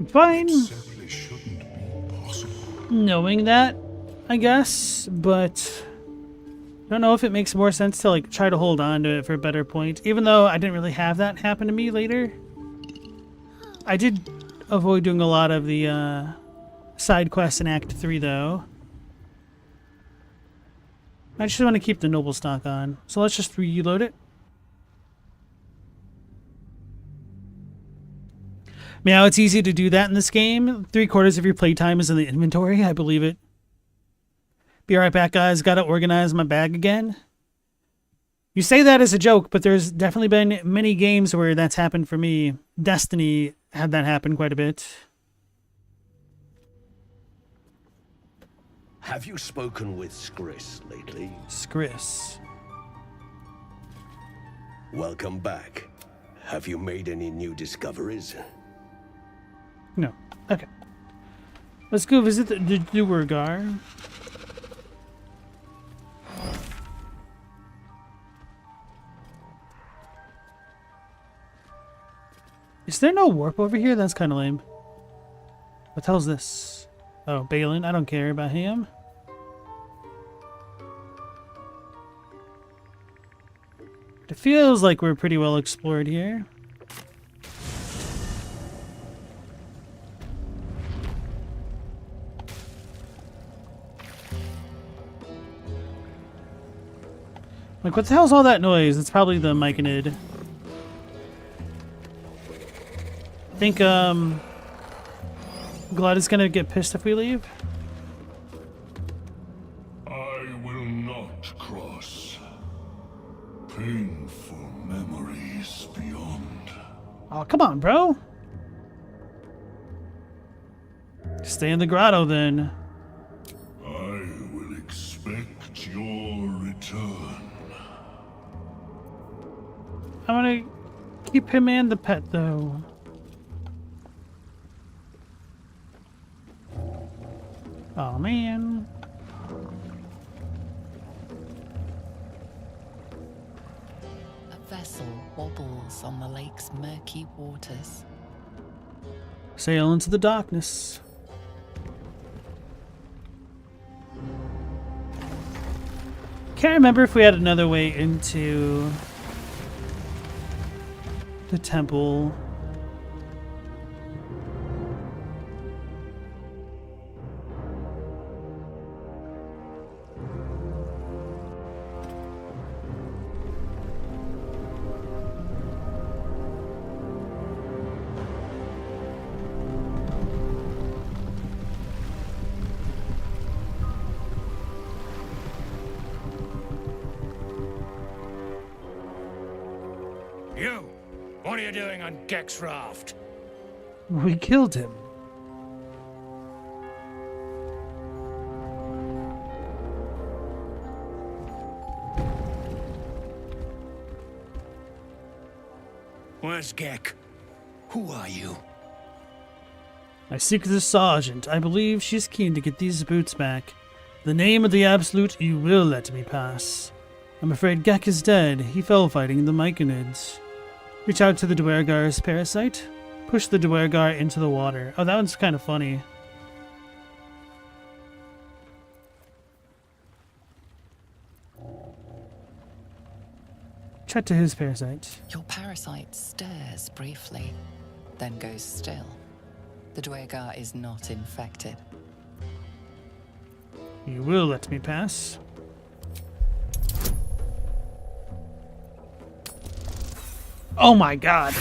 Fine. Simply shouldn't be possible. Knowing that, I guess, but I don't know if it makes more sense to like try to hold on to it for a better point, even though I didn't really have that happen to me later. I did avoid doing a lot of the side quests in Act 3 though. I just want to keep the noble stock on, so let's just reload it. Now it's easy to do that in this game. 3/4 of your playtime is in the inventory. I believe it. Be right back, guys. Gotta organize my bag again. You say that as a joke, but there's definitely been many games where that's happened for me. Destiny had that happen quite a bit. Have you spoken with Skris lately? Skris. Welcome back. Have you made any new discoveries? No. Okay. Let's go visit the Durge. Is there no warp over here? That's kind of lame. What the hell's this? Oh, Balin. I don't care about him. It feels like we're pretty well explored here. Like, what the hell's all that noise? It's probably the Myconid. I think, Glad is gonna get pissed if we leave. I will not cross. Painful memories beyond. Oh, come on, bro. Stay in the grotto, then. I will expect your return. I want to keep him and the pet, though. Oh, man. A vessel wobbles on the lake's murky waters. Sail into the darkness. Can't remember if we had another way into the temple. What are you doing on Gek's raft? We killed him. Where's Gek? Who are you? I seek the sergeant. I believe she's keen to get these boots back. The name of the Absolute, you will let me pass. I'm afraid Gek is dead. He fell fighting the Myconids. Reach out to the Duergar's parasite. Push the Duergar into the water. Oh, that one's kind of funny. Chat to his parasite. Your parasite stirs briefly, then goes still. The Duergar is not infected. You will let me pass. Oh my god.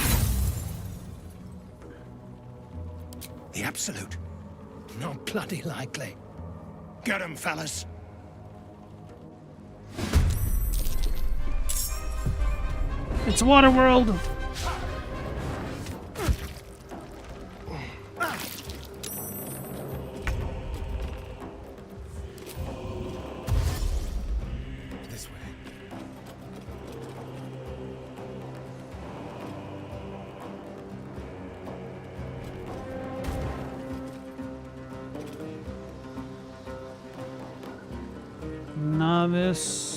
The Absolute? Not bloody likely. Get him, fellas. It's Waterworld. This way. Novice.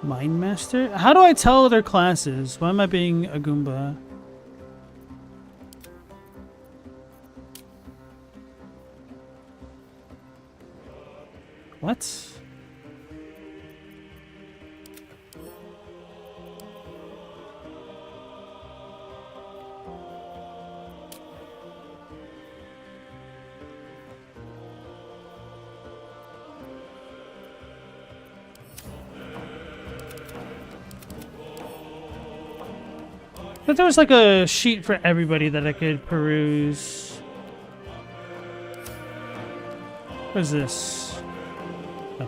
Mind Master? How do I tell their classes? Why am I being a Goomba? What? But there was like a sheet for everybody that I could peruse. What is this? Oh.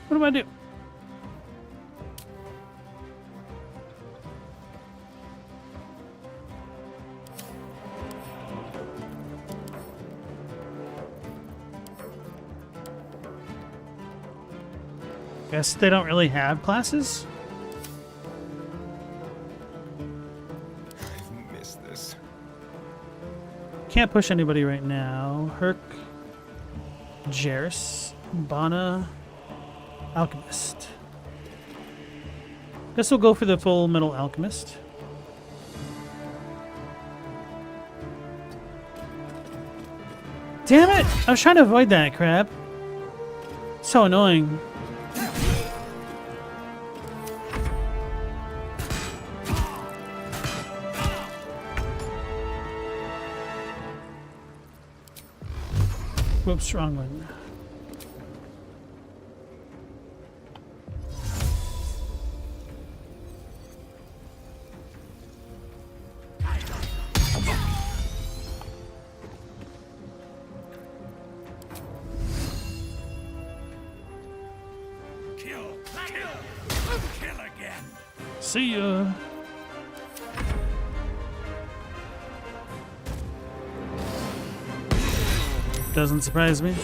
What do I do? Guess they don't really have classes? I've missed this. Can't push anybody right now. Herc, Jairus, Bana, Alchemist. Guess we'll go for the full metal Alchemist. Damn it! I was trying to avoid that crap. So annoying. Whoops, wrong one. Kill again. See ya. Doesn't surprise me.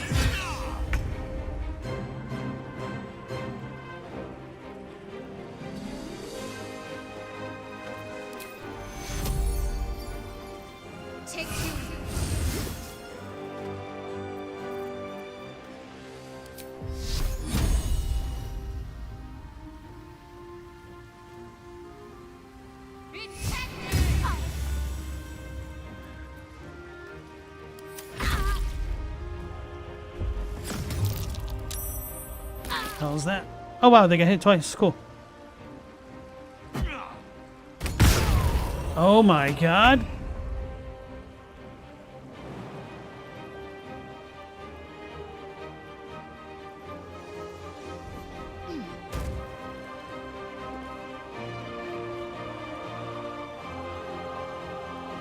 How's that? Oh wow, they got hit twice. Cool. Oh my god.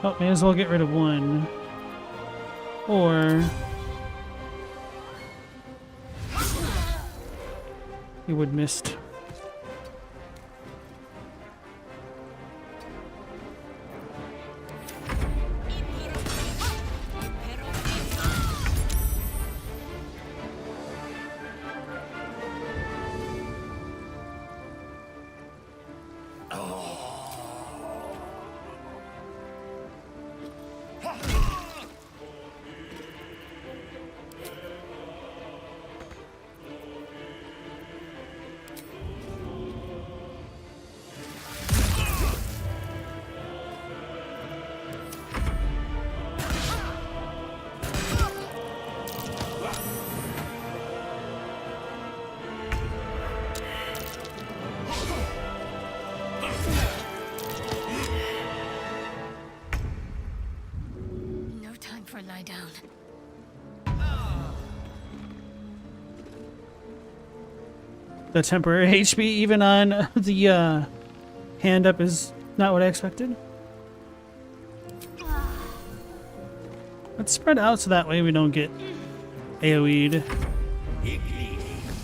Oh, may as well get rid of one. Or he would missed. No time for a lie down. The temporary HP even on the hand up is not what I expected. Let's spread out so that way we don't get AoE'd.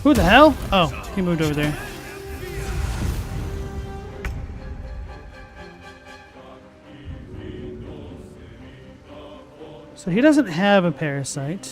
Who the hell? Oh, he moved over there. So he doesn't have a parasite.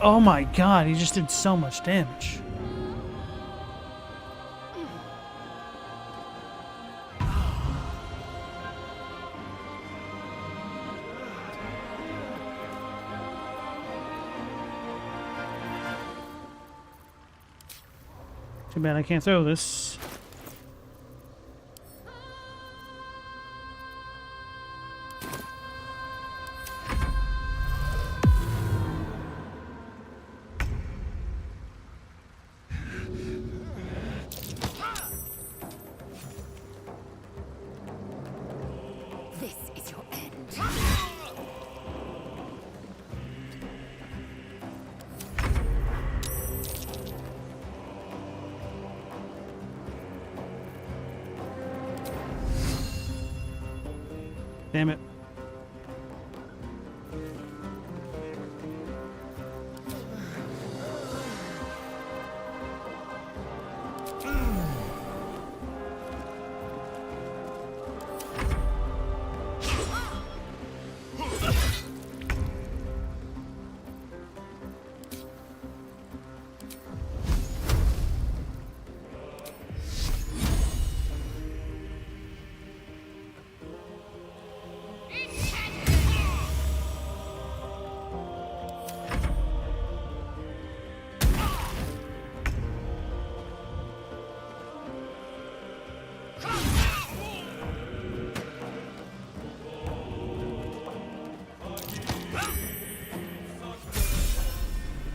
Oh my god, he just did so much damage. Too bad I can't throw this. This is your end. Damn it.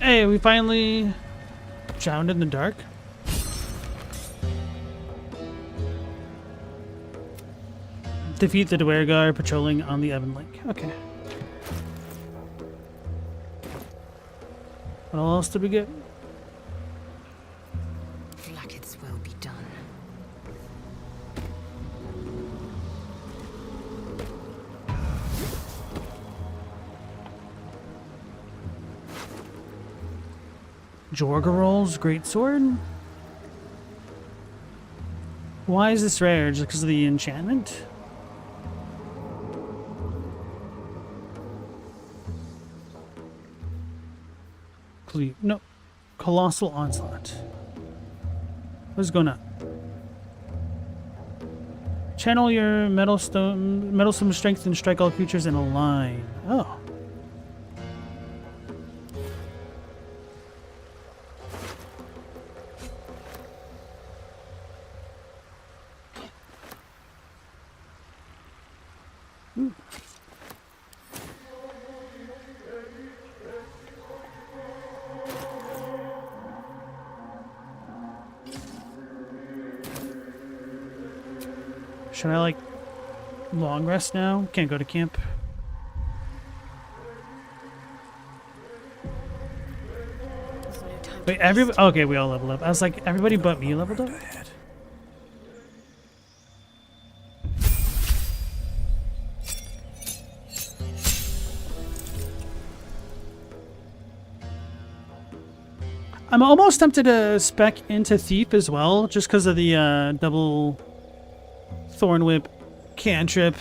Hey, we finally drowned in the dark. Defeat the Duergar patrolling on the Ebon Lake. Okay. What else did we get? Blacket's will be done. Jorgarol's greatsword? Why is this rare? Just because of the enchantment? No. Colossal Onslaught. What's going on? Channel your meddlesome strength and strike all creatures in a line. Oh. Should I, like, long rest now? Can't go to camp. Wait, okay, we all leveled up. I was like, everybody but me leveled up? I'm almost tempted to spec into Thief as well, just because of the double Thorn Whip cantrip.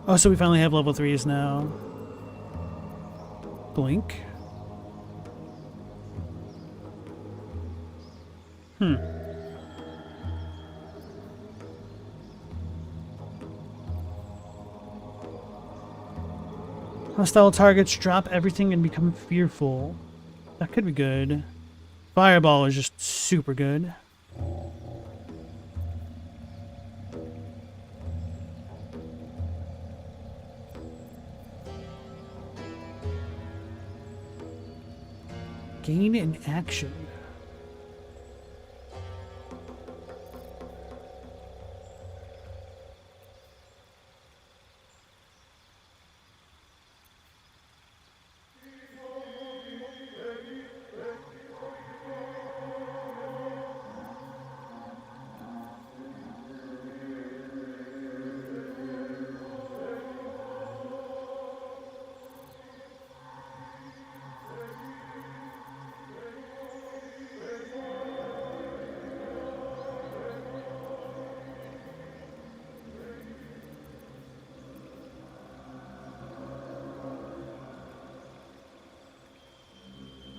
Oh, so we finally have level 3s now. Blink. Hostile targets drop everything and become fearful. That could be good. Fireball is just super good. Gain in action.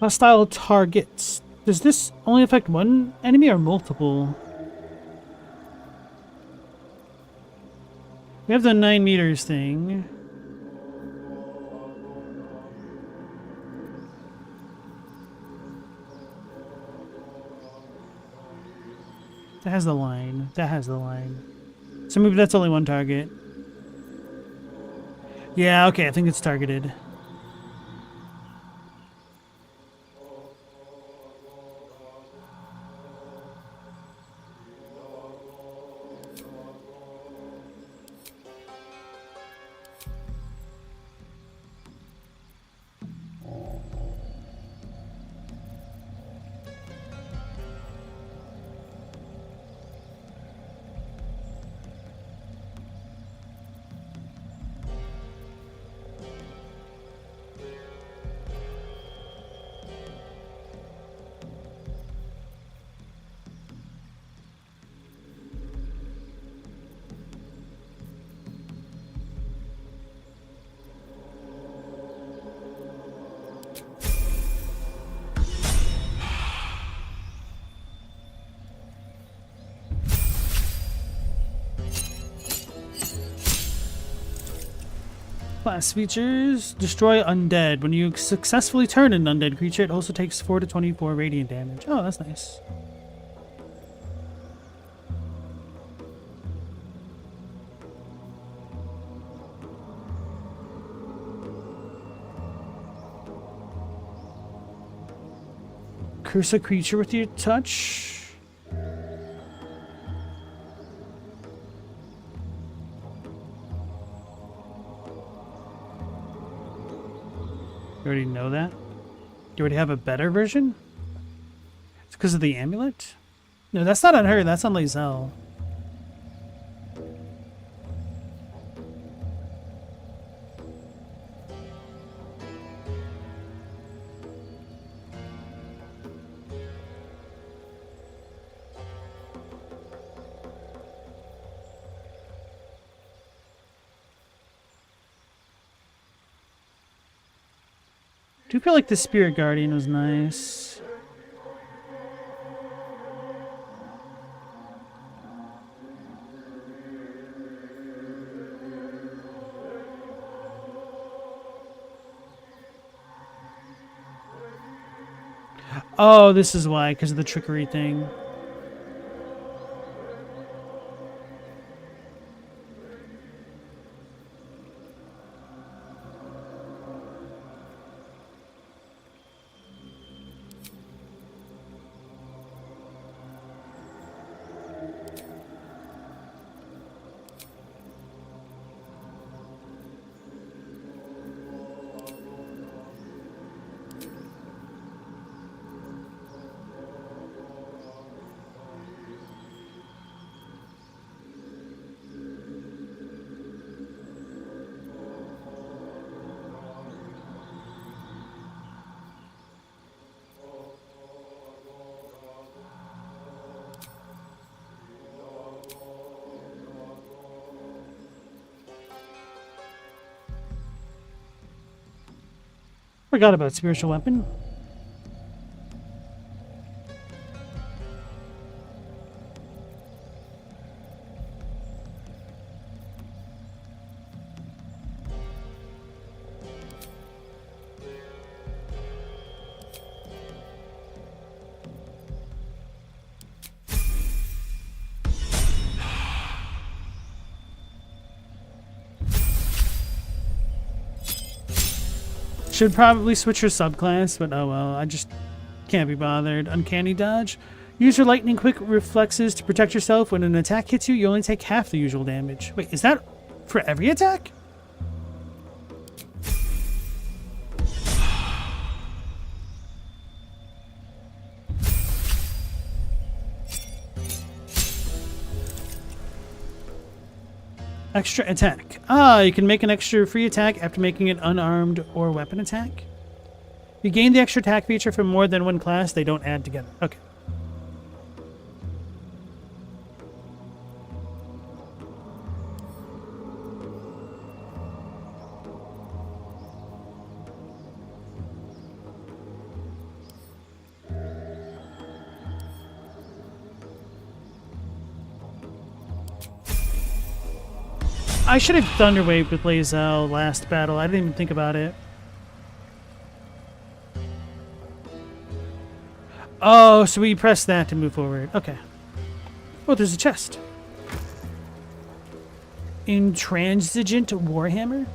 Hostile targets. Does this only affect one enemy or multiple? We have the 9 meters thing. That has the line. That has the line. So maybe that's only one target. Yeah, okay, I think it's targeted. Class features: destroy undead. When you successfully turn an undead creature, it also takes 4 to 24 radiant damage. Oh, that's nice. Curse a creature with your touch. You already know that? You already have a better version? It's because of the amulet? No, that's not on her. That's on lae'zel. do feel like the Spirit Guardian was nice. Oh, this is why, because of the trickery thing. Forgot about spiritual weapon. Should probably switch your subclass, but oh well, I just can't be bothered. Uncanny dodge. Use your lightning quick reflexes to protect yourself. When an attack hits you, you only take half the usual damage. Wait, is that for every attack? Extra attack. Ah, you can make an extra free attack after making an unarmed or weapon attack. You gain the extra attack feature from more than one class. They don't add together. Okay. I should have Thunderwaved with lae'zel last battle. I didn't even think about it. Oh, so we press that to move forward. Okay. Oh, there's a chest. Intransigent Warhammer.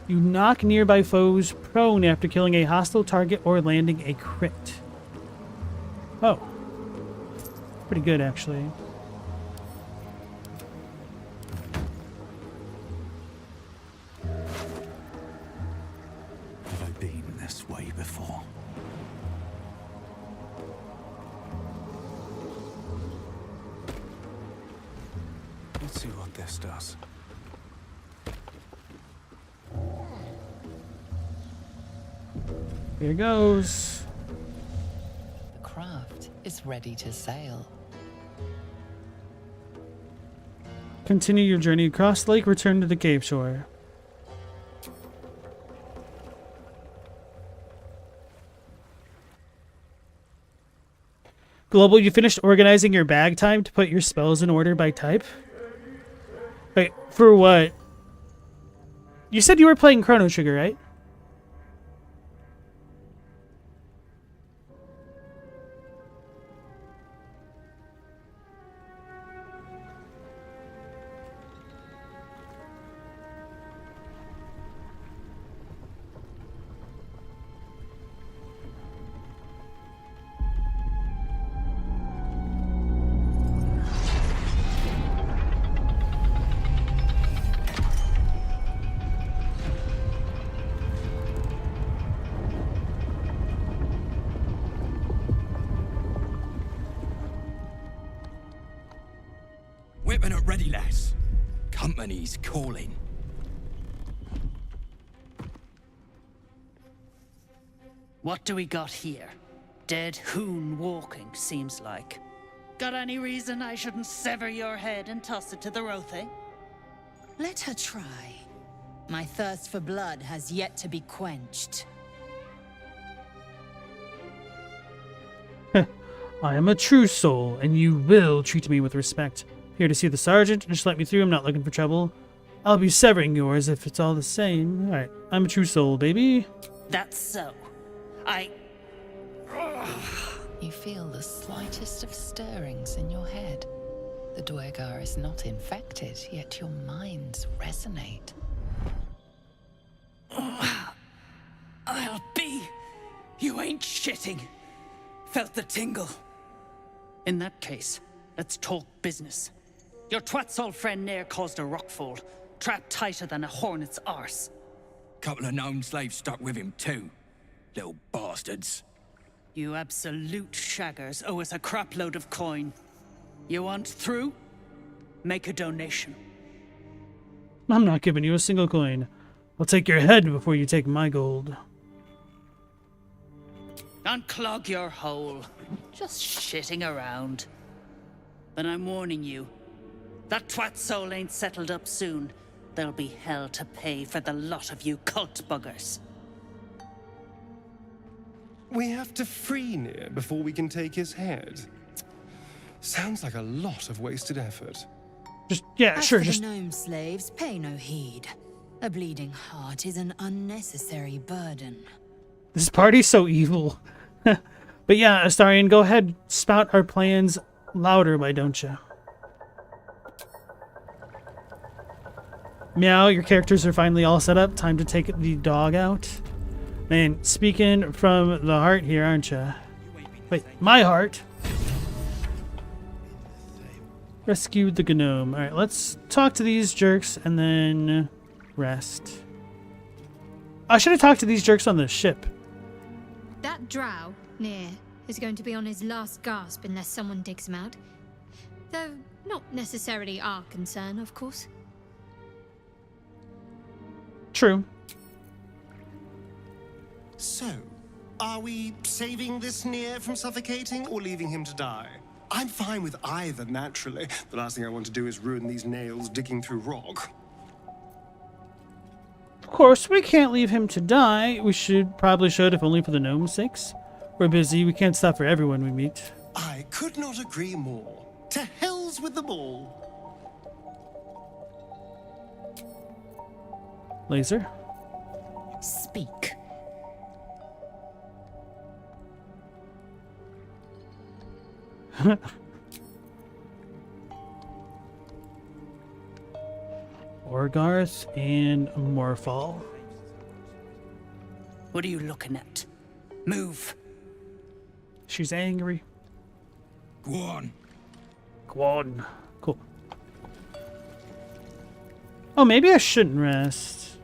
You knock nearby foes prone after killing a hostile target or landing a crit. Oh. Pretty good, actually. Way before. Let's see what this does. Here goes. The craft is ready to sail. Continue your journey across the lake. Return to the cave shore. Global, you finished organizing your bag time to put your spells in order by type? Wait, for what? You said you were playing Chrono Trigger, right? Weapon at ready, lass. Company's calling. What do we got here? Dead hoon walking, seems like. Got any reason I shouldn't sever your head and toss it to the Rothe? Let her try. My thirst for blood has yet to be quenched. I am a true soul, and you will treat me with respect. Here to see the sergeant. Just let me through. I'm not looking for trouble. I'll be severing yours if it's all the same. Alright, I'm a true soul, baby. That's so. You feel the slightest of stirrings in your head. The Duergar is not infected, yet your minds resonate. I'll be. You ain't shitting. Felt the tingle. In that case, let's talk business. Your twat's old friend Nair caused a rockfall, trapped tighter than a hornet's arse. Couple of known slaves stuck with him too. Little bastards. You absolute shaggers owe us a crapload of coin. You want through? Make a donation. I'm not giving you a single coin. I'll take your head before you take my gold. Unclog your hole. Just shitting around. But I'm warning you, that twat soul ain't settled up soon. There'll be hell to pay for the lot of you cult buggers. We have to free Nier before we can take his head. Sounds like a lot of wasted effort. Just, yeah, As sure, for just... the gnome slaves, pay no heed. A bleeding heart is an unnecessary burden. This party's so evil. But yeah, Astarion, go ahead, spout our plans louder, why don't you? Meow, your characters are finally all set up. Time to take the dog out. Man, speaking from the heart here, aren't you? Wait, my heart. Rescued the gnome. Alright, let's talk to these jerks and then rest. I should have talked to these jerks on the ship. That drow, Nier, is going to be on his last gasp unless someone digs him out. Though not necessarily our concern, of course. True. So, are we saving this Nier from suffocating or leaving him to die? I'm fine with either, naturally. The last thing I want to do is ruin these nails digging through rock. Of course, we can't leave him to die. We probably should, if only for the gnome's sakes. We're busy. We can't stop for everyone we meet. I could not agree more. To hells with them all. Laser. Speak. Orgarth and Morphal. What are you looking at? Move. She's angry. Go on. Go on. Cool. Oh, maybe I shouldn't rest.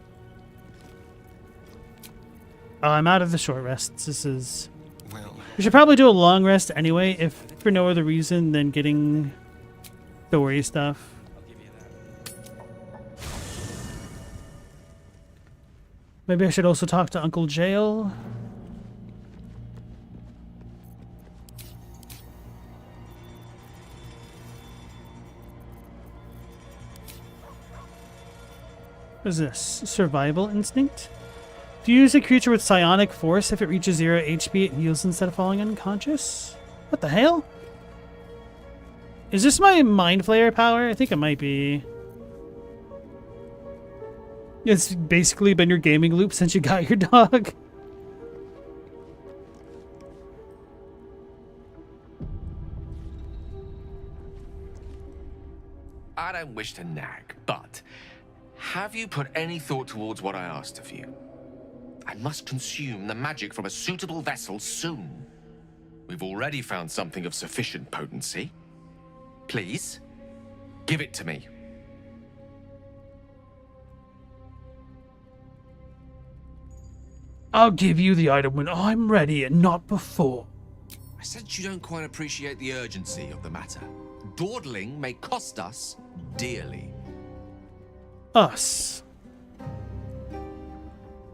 Oh, I'm out of the short rests. This is... Well, we should probably do a long rest anyway, if for no other reason than getting story stuff. Maybe I should also talk to Uncle Jail. What is this? Survival instinct? Do you use a creature with psionic force? If it reaches 0 HP, it heals instead of falling unconscious? What the hell? Is this my Mind Flayer power? I think it might be. It's basically been your gaming loop since you got your dog. I don't wish to nag, but have you put any thought towards what I asked of you? I must consume the magic from a suitable vessel soon. We've already found something of sufficient potency. Please, give it to me. I'll give you the item when I'm ready and not before. I sense you don't quite appreciate the urgency of the matter. Dawdling may cost us dearly. Us.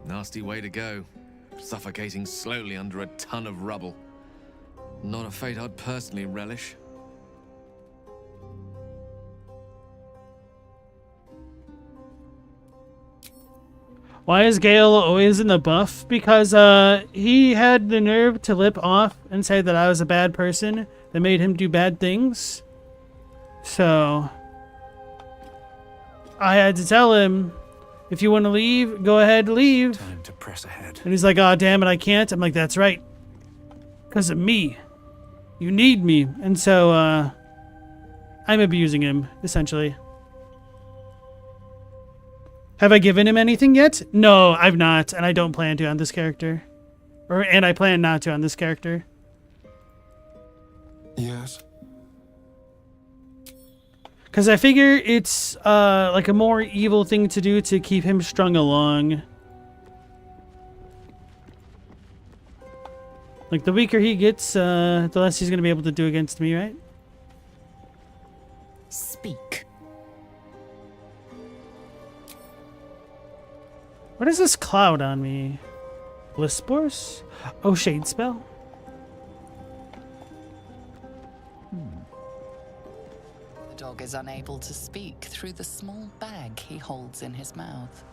Nasty way to go. Suffocating slowly under a ton of rubble. Not a fate I'd personally relish. Why is Gale always in the buff? Because he had the nerve to lip off and say that I was a bad person that made him do bad things. So I had to tell him, if you want to leave, go ahead, leave. Time to press ahead. And he's like, oh, damn it, I can't. I'm like, that's right. Because of me. You need me. And so I'm abusing him, essentially. Have I given him anything yet? No, I've not, and I don't plan to on this character. And I plan not to on this character. Yes. Because I figure it's like a more evil thing to do to keep him strung along. Like, the weaker he gets, the less he's going to be able to do against me, right? Speak. What is this cloud on me? Bliss spores? Oh, shade spell? The dog is unable to speak through the small bag he holds in his mouth.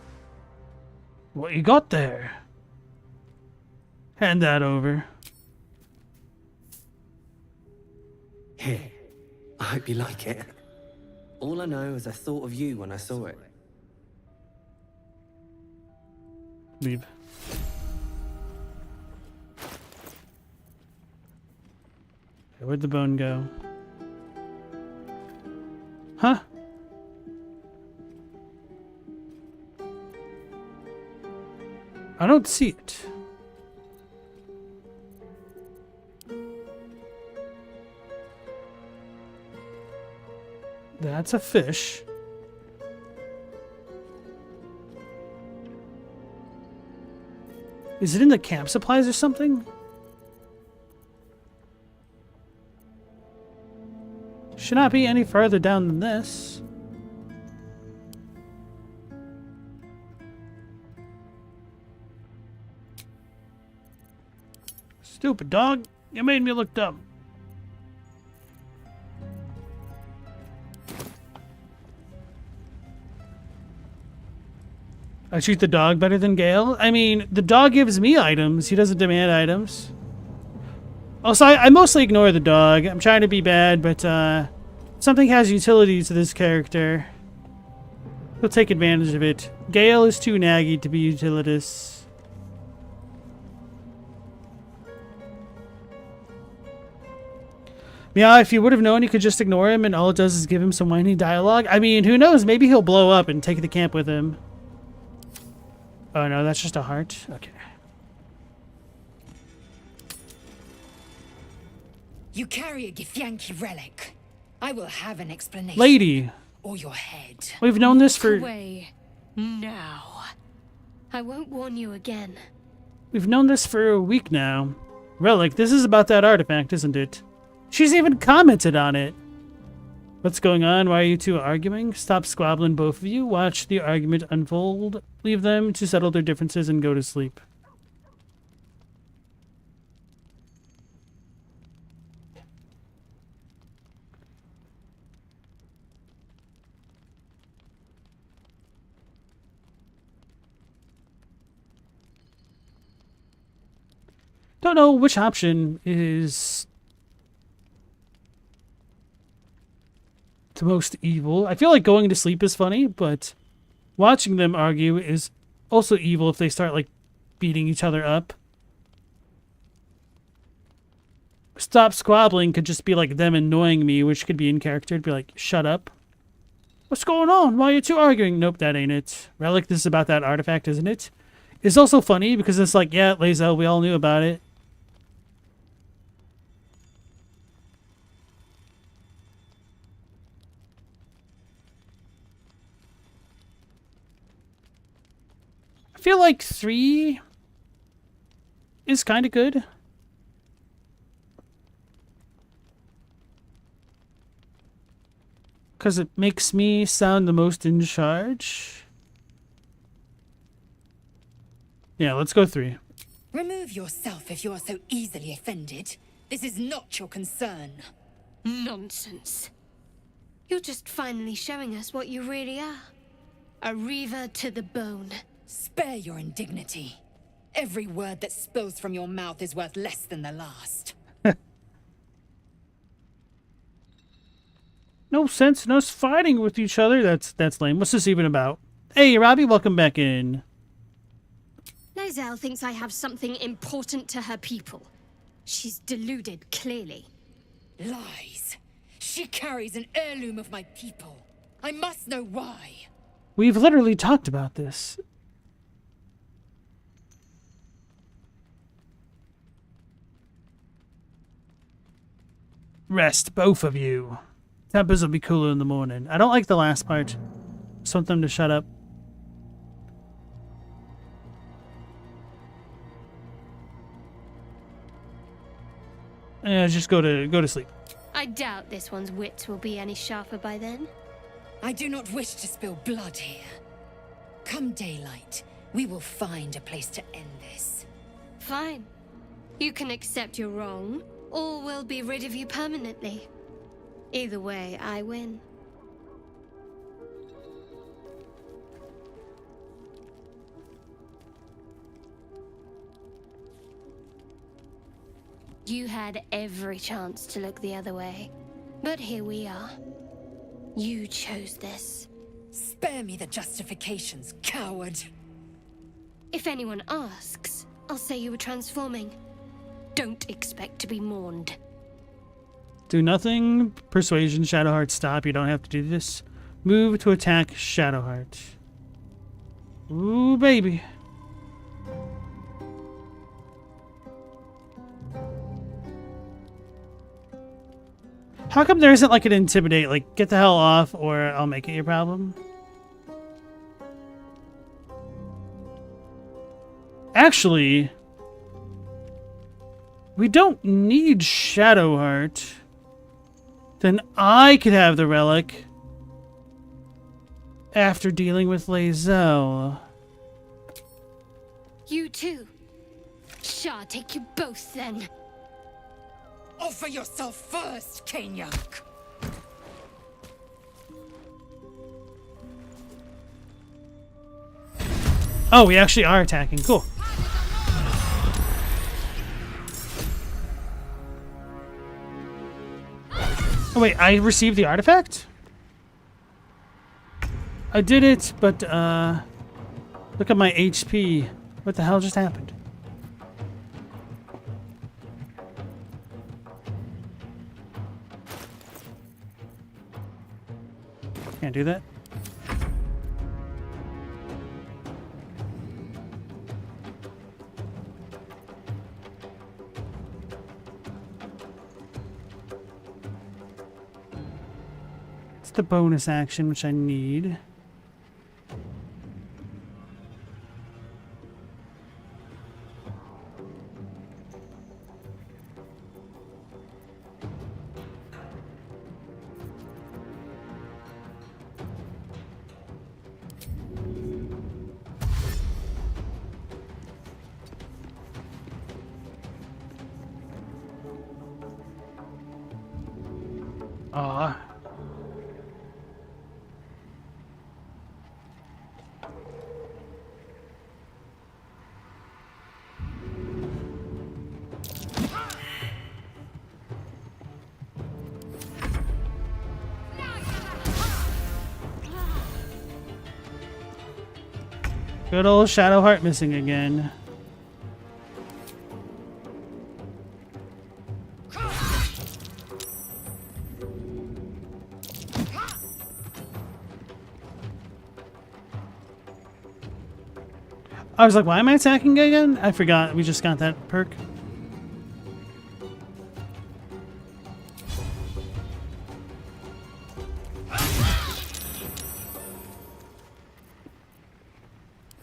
What you got there? Hand that over. Here. I hope you like it. All I know is I thought of you when I saw it. Leave. Okay, where'd the bone go? Huh? I don't see it. That's a fish. Is it in the camp supplies or something? Should not be any further down than this. Stupid dog. You made me look dumb. I treat the dog better than Gale? I mean, the dog gives me items. He doesn't demand items. Also, I mostly ignore the dog. I'm trying to be bad, but something has utility to this character. He'll take advantage of it. Gale is too naggy to be utilitous. Yeah, if you would have known, you could just ignore him and all it does is give him some whiny dialogue. I mean, who knows? Maybe he'll blow up and take the camp with him. Oh no, that's just a heart? Okay. You carry a Githyanki relic. I will have an explanation. Lady! Or your head. We've known this for... Away. Now. I won't warn you again. We've known this for a week now. Relic, this is about that artifact, isn't it? She's even commented on it. What's going on? Why are you two arguing? Stop squabbling, both of you. Watch the argument unfold. Leave them to settle their differences and go to sleep. Don't know which option is the most evil. I feel like going to sleep is funny, but watching them argue is also evil if they start, like, beating each other up. Stop squabbling could just be, like, them annoying me, which could be in character. It'd be like, shut up. What's going on? Why are you two arguing? Nope, that ain't it. Relic, this is about that artifact, isn't it? It's also funny because it's like, yeah, lae'zel, we all knew about it. I feel like 3 is kind of good. Because it makes me sound the most in charge. Yeah, let's go 3. Remove yourself if you are so easily offended. This is not your concern. Nonsense. You're just finally showing us what you really are. A reaver to the bone. Spare your indignity. Every word that spills from your mouth is worth less than the last. No sense in us fighting with each other. That's lame. What's this even about? Hey, Robbie, welcome back in. lae'zel thinks I have something important to her people. She's deluded, clearly. Lies. She carries an heirloom of my people. I must know why. We've literally talked about this. Rest, both of you. Tempers will be cooler in the morning. I don't like the last part. Just want them to shut up. Yeah, just go to sleep. I doubt this one's wits will be any sharper by then. I do not wish to spill blood here. Come daylight, we will find a place to end this. Fine. You can accept you're wrong, or we'll be rid of you permanently. Either way, I win. You had every chance to look the other way, but here we are. You chose this. Spare me the justifications, coward. If anyone asks, I'll say you were transforming. Don't expect to be mourned. Do nothing. Persuasion, Shadowheart, stop. You don't have to do this. Move to attack Shadowheart. Ooh, baby. How come there isn't like an intimidate? Like, get the hell off or I'll make it your problem? Actually, we don't need Shadowheart. Then I could have the relic after dealing with lae'zel. You too. Shall take you both then. Offer yourself first, Kanyak. Oh, we actually are attacking. Cool. Oh wait, I received the artifact? I did it, but look at my HP. What the hell just happened? Can't do that. It's the bonus action, which I need. Aw. Good old Shadowheart missing again. I was like, why am I attacking again? I forgot. We just got that perk.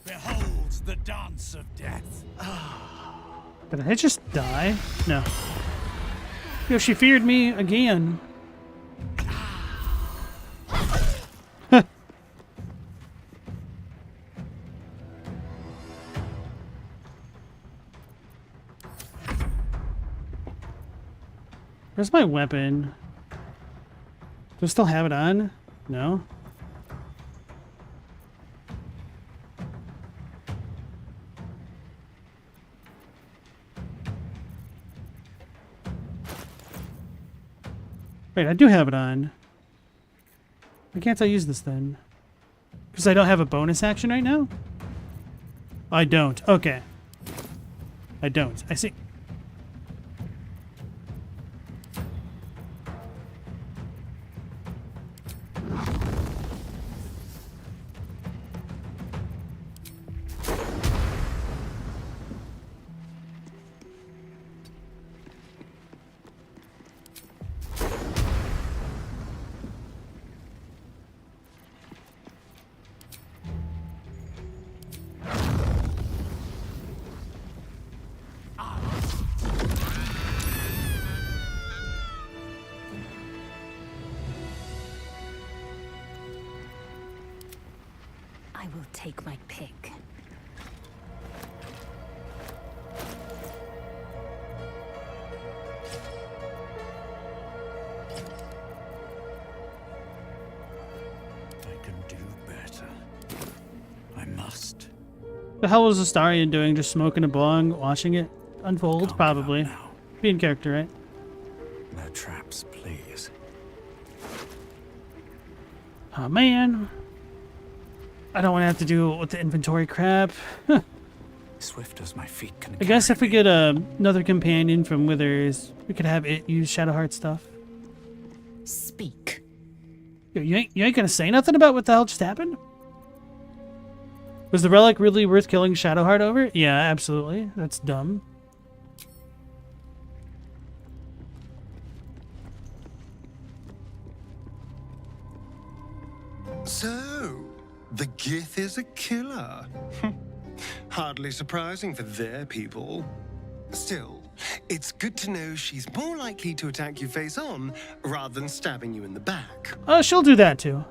Behold the dance of death. Did I just die? No. Yo, she feared me again. Where's my weapon? Do I still have it on? No? Wait, I do have it on. Why can't I use this then? Because I don't have a bonus action right now? I don't. Okay. I don't. I see. I will take my pick. I can do better. I must. The hell was Astarion doing? Just smoking a bong, watching it unfold? Probably. Being character, right? No traps, please. Oh man. I don't want to have to do with the inventory crap. Swift as my feet can I guess if we get another companion from Withers, we could have it use Shadowheart stuff. Speak. Yo, you ain't gonna say nothing about what the hell just happened? Was the relic really worth killing Shadowheart over? Yeah, absolutely. That's dumb. So, the Gith is a killer. Hardly surprising for their people. Still, it's good to know she's more likely to attack you face on rather than stabbing you in the back. Oh, she'll do that too.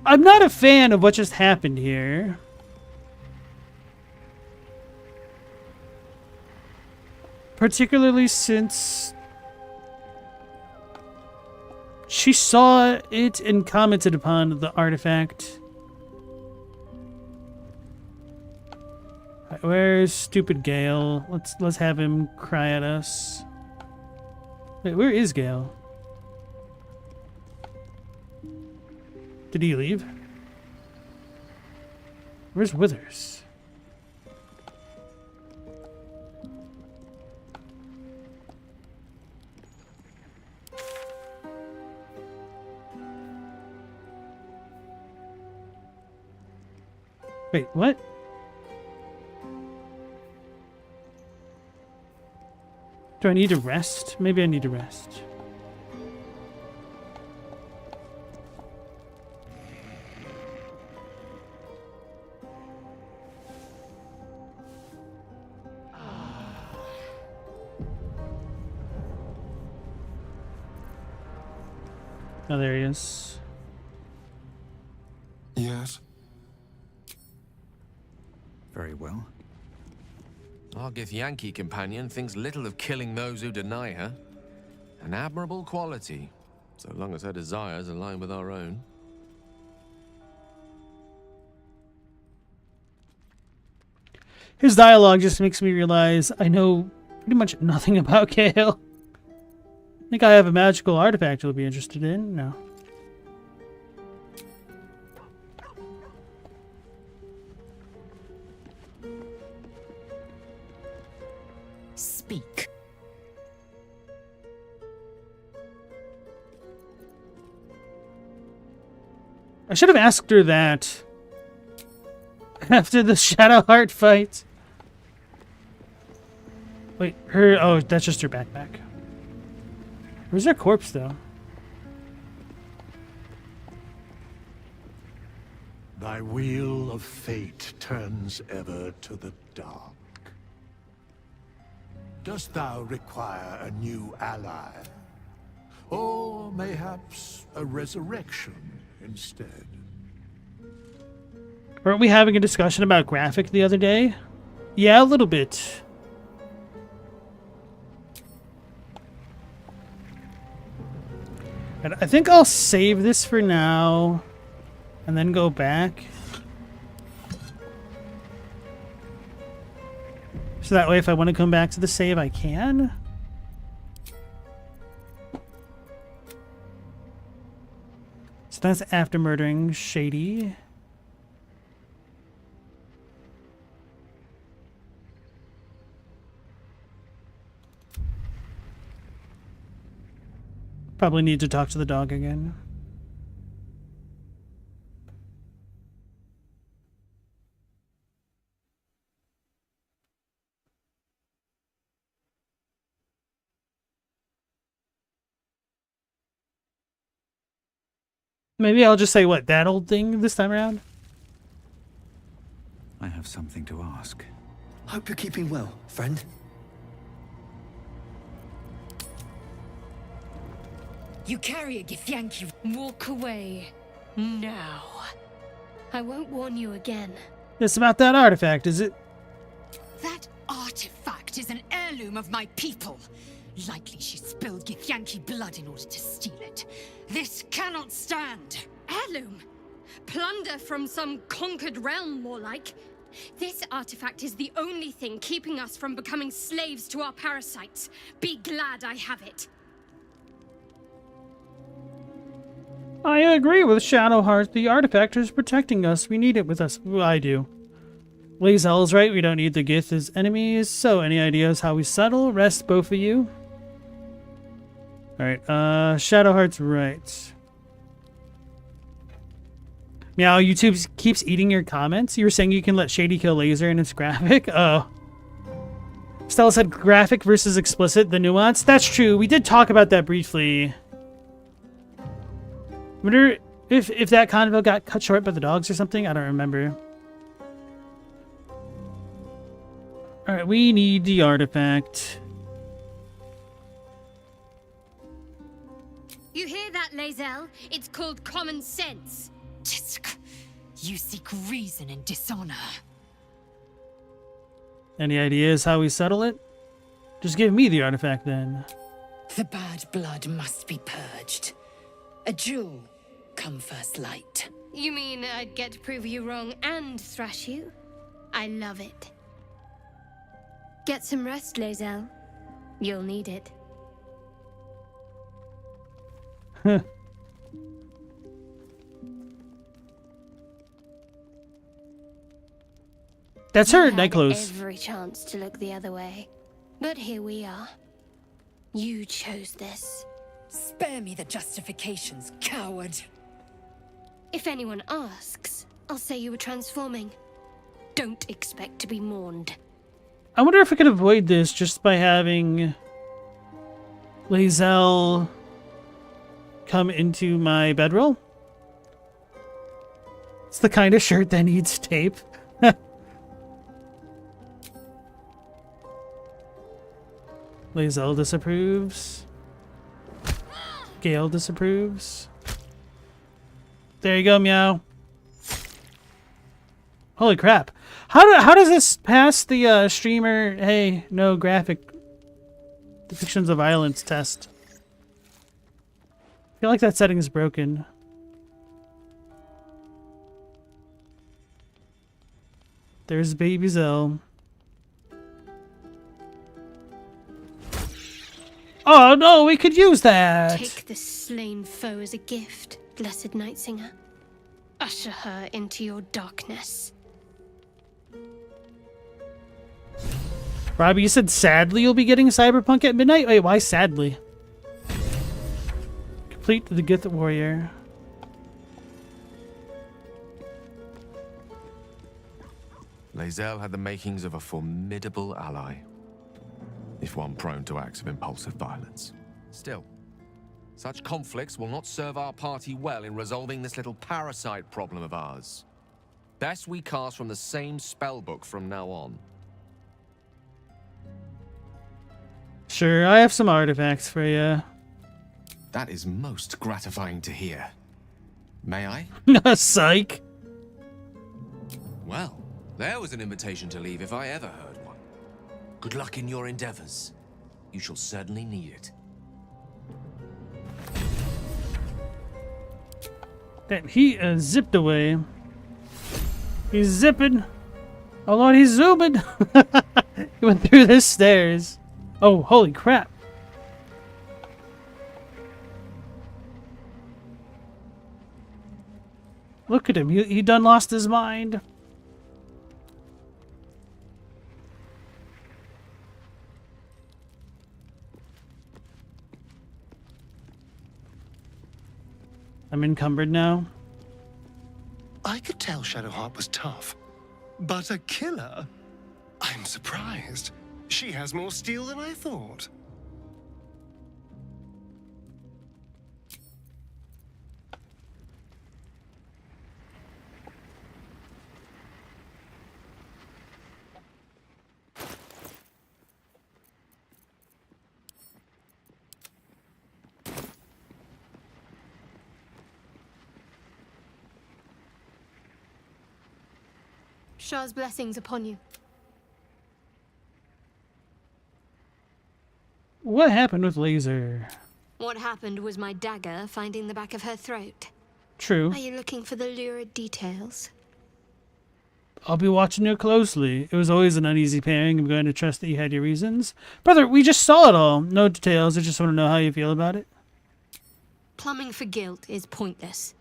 I'm not a fan of what just happened here. Particularly since she saw it and commented upon the artifact. Right, where's stupid Gale? Let's have him cry at us. Wait, where is Gale? Did he leave? Where's Withers? Wait, what? Do I need to rest? Maybe I need to rest. Oh, there he is. Yes. Very well. Our Githyanki companion thinks little of killing those who deny her. An admirable quality, so long as her desires align with our own. His dialogue just makes me realize I know pretty much nothing about Gale. I think I have a magical artifact you'll be interested in. No. Speak. I should have asked her that after the Shadowheart fight. Wait, her... Oh, that's just her backpack. Where's her corpse, though? Thy wheel of fate turns ever to the dark. Dost thou require a new ally? Or mayhaps a resurrection instead? Weren't we having a discussion about graphic the other day? Yeah, a little bit. And I think I'll save this for now and then go back. So that way if I want to come back to the save, I can. So that's after murdering Shady. Probably need to talk to the dog again. Maybe I'll just say, what, that old thing this time around? I have something to ask. Hope you're keeping well, friend. You carry a Githyanki. Walk away. Now. I won't warn you again. It's about that artifact, is it? That artifact is an heirloom of my people. Likely she spilled Githyanki blood in order to steal it. This cannot stand. Heirloom? Plunder from some conquered realm, more like. This artifact is the only thing keeping us from becoming slaves to our parasites. Be glad I have it. I agree with Shadowheart. The artifact is protecting us. We need it with us. Well, I do. lae'zel is right. We don't need the Gith as enemies. So, any ideas how we settle? Rest, both of you. Alright, Shadowheart's right. Meow, YouTube keeps eating your comments. You were saying you can let Shady kill laser and it's graphic? Oh. Stella said graphic versus explicit, the nuance. That's true. We did talk about that briefly. Wonder if that convo got cut short by the dogs or something. I don't remember. Alright, we need the artifact. You hear that, lae'zel? It's called common sense. Tisk. You seek reason and dishonor. Any ideas how we settle it? Just give me the artifact then. The bad blood must be purged. A jewel come first light. You mean I'd get to prove you wrong and thrash you? I love it. Get some rest, lae'zel. You'll need it. That's her You had nightclothes. every chance to look the other way, but here we are. You chose this. Spare me the justifications, coward. If anyone asks, I'll say you were transforming. Don't expect to be mourned. I wonder if I could avoid this just by having lae'zel come into my bedroll. It's the kind of shirt that needs tape. lae'zel disapproves. Gale disapproves. There you go, meow. Holy crap. How does this pass the streamer, hey, no graphic depictions of violence test? I feel like that setting is broken. There's baby Zell. Oh no, we could use that! Take this slain foe as a gift, blessed Nightsinger. Usher her into your darkness. Robbie, you said sadly you'll be getting Cyberpunk at midnight? Wait, why sadly? Complete the Gith Warrior. lae'zel had the makings of a formidable ally, if one prone to acts of impulsive violence. Still, such conflicts will not serve our party well in resolving this little parasite problem of ours. Best we cast from the same spellbook from now on. Sure, I have some artifacts for you. That is most gratifying to hear. May I? Psych. Well, there was an invitation to leave if I ever heard one. Good luck in your endeavors. You shall certainly need it. Then he zipped away. He's zipping. Oh lord, he's zooming. He went through the stairs. Oh, holy crap. Look at him. He done lost his mind. I'm encumbered now. I could tell Shadowheart was tough, but a killer? I'm surprised. She has more steel than I thought. Shah's blessings upon you. What happened with lae'zel? What happened was my dagger finding the back of her throat. True. Are you looking for the lurid details? I'll be watching you closely. It was always an uneasy pairing. I'm going to trust that you had your reasons. Brother, we just saw it all. No details. I just want to know how you feel about it. Plumbing for guilt is pointless.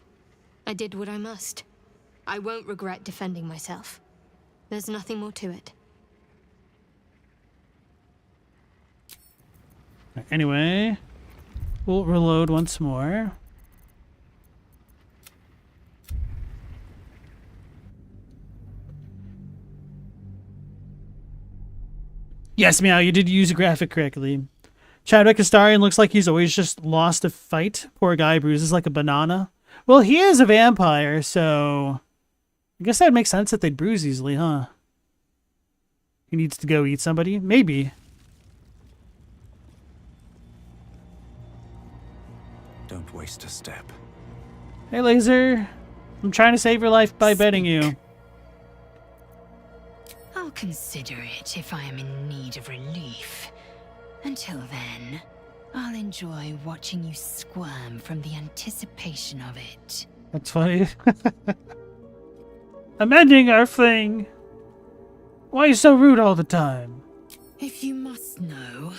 I did what I must. I won't regret defending myself. There's nothing more to it. Anyway, we'll reload once more. Yes, Meow, you did use a graphic correctly. Chadwick Astarion looks like he's always just lost a fight. Poor guy bruises like a banana. Well, he is a vampire, so I guess that makes sense that they'd bruise easily, huh? He needs to go eat somebody? Maybe. Don't waste a step. Hey, lae'zel. I'm trying to save your life by betting you. I'll consider it if I am in need of relief. Until then, I'll enjoy watching you squirm from the anticipation of it. That's funny. I'm ending our fling. Why are you so rude all the time? If you must know,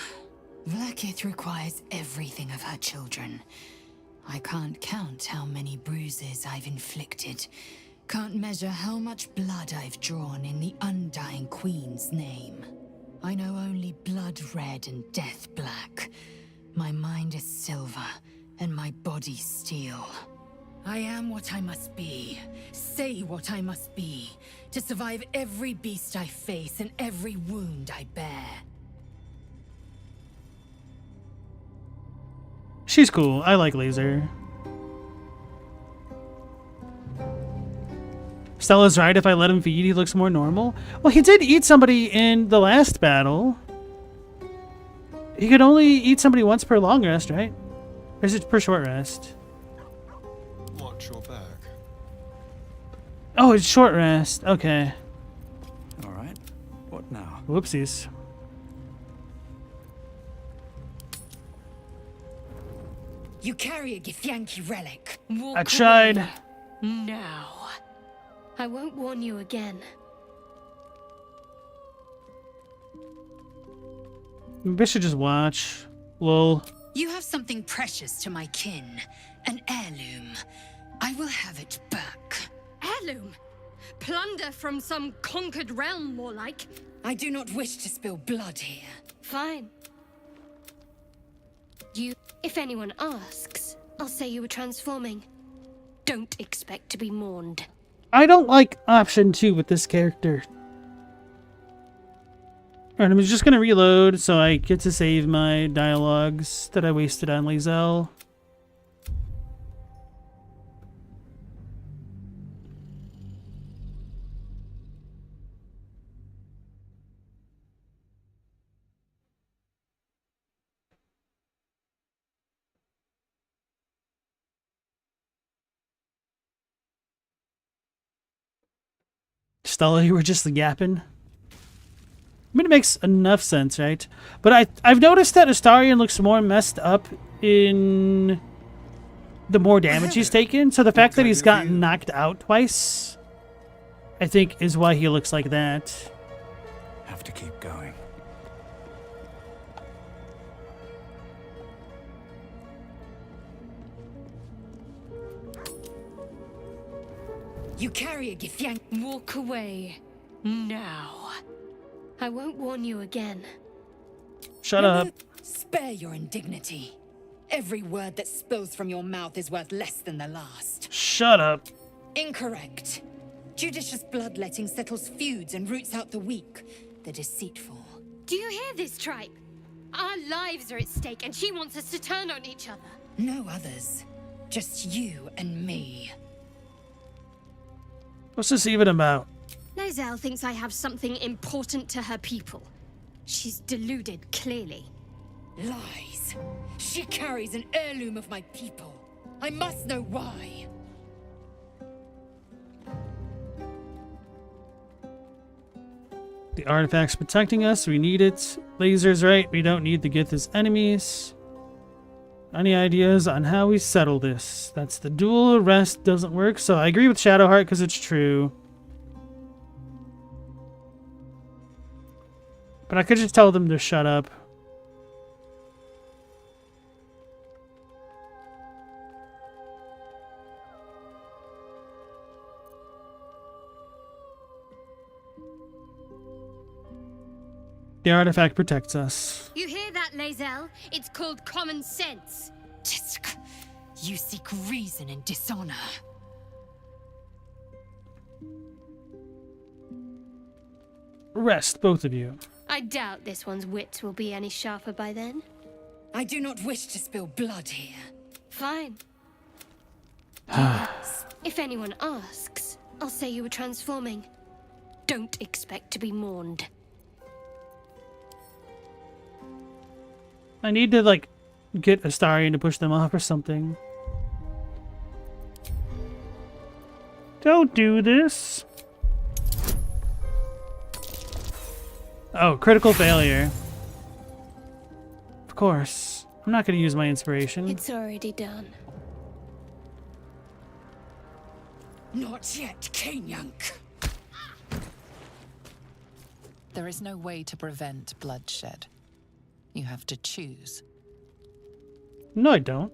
Vlaakith requires everything of her children. I can't count how many bruises I've inflicted. Can't measure how much blood I've drawn in the Undying Queen's name. I know only blood red and death black. My mind is silver, and my body steel. I am what I must be, say what I must be, to survive every beast I face and every wound I bear. She's cool. I like lae'zel. Stella's right. If I let him feed, he looks more normal. Well, he did eat somebody in the last battle. He could only eat somebody once per long rest, right? Or is it per short rest? Watch your back. Oh, it's short rest. Okay. All right. What now? Whoopsies. You carry a Githyanki relic. Walk I tried. away. Now. I won't warn you again. Maybe I should just watch. Lol. You have something precious to my kin. An heirloom. I will have it back. Heirloom? Plunder from some conquered realm, more like. I do not wish to spill blood here. Fine. If anyone asks, I'll say you were transforming. Don't expect to be mourned. I don't like option 2 with this character. Alright, I'm just gonna reload so I get to save my dialogues that I wasted on lae'zel. Stella, you were just yapping. I mean, it makes enough sense, right? But I've noticed that Astarion looks more messed up in the more damage he's taken. So the fact that he's gotten knocked out twice, I think, is why he looks like that. Have to keep going. You carry a Githyank. Walk away. Now. I won't warn you again. Shut up. Spare your indignity. Every word that spills from your mouth is worth less than the last. Shut up. Incorrect. Judicious bloodletting settles feuds and roots out the weak, the deceitful. Do you hear this, tribe? Our lives are at stake, and she wants us to turn on each other. No others. Just you and me. What's this even about? lae'zel thinks I have something important to her people. She's deluded, clearly. Lies. She carries an heirloom of my people. I must know why. The artifact's protecting us. We need it. Laser's right. We don't need the Gith as enemies. Any ideas on how we settle this? That's the dual arrest doesn't work. So I agree with Shadowheart because it's true. But I could just tell them to shut up. The artifact protects us. You hear that, lae'zel? It's called common sense. Tisk. You seek reason and dishonor. Rest, both of you. I doubt this one's wits will be any sharper by then. I do not wish to spill blood here. Fine. If anyone asks, I'll say you were transforming. Don't expect to be mourned. I need to, like, get Astarion to push them off or something. Don't do this. Oh, critical failure. Of course. I'm not going to use my inspiration. It's already done. Not yet, Kanyank. There is no way to prevent bloodshed. You have to choose. No, I don't.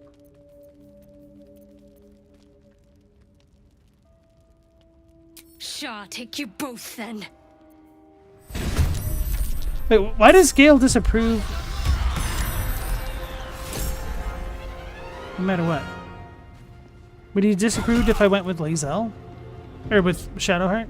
Sure, take you both then. Wait, why does Gale disapprove? No matter what. Would he disapprove if I went with lae'zel? Or with Shadowheart?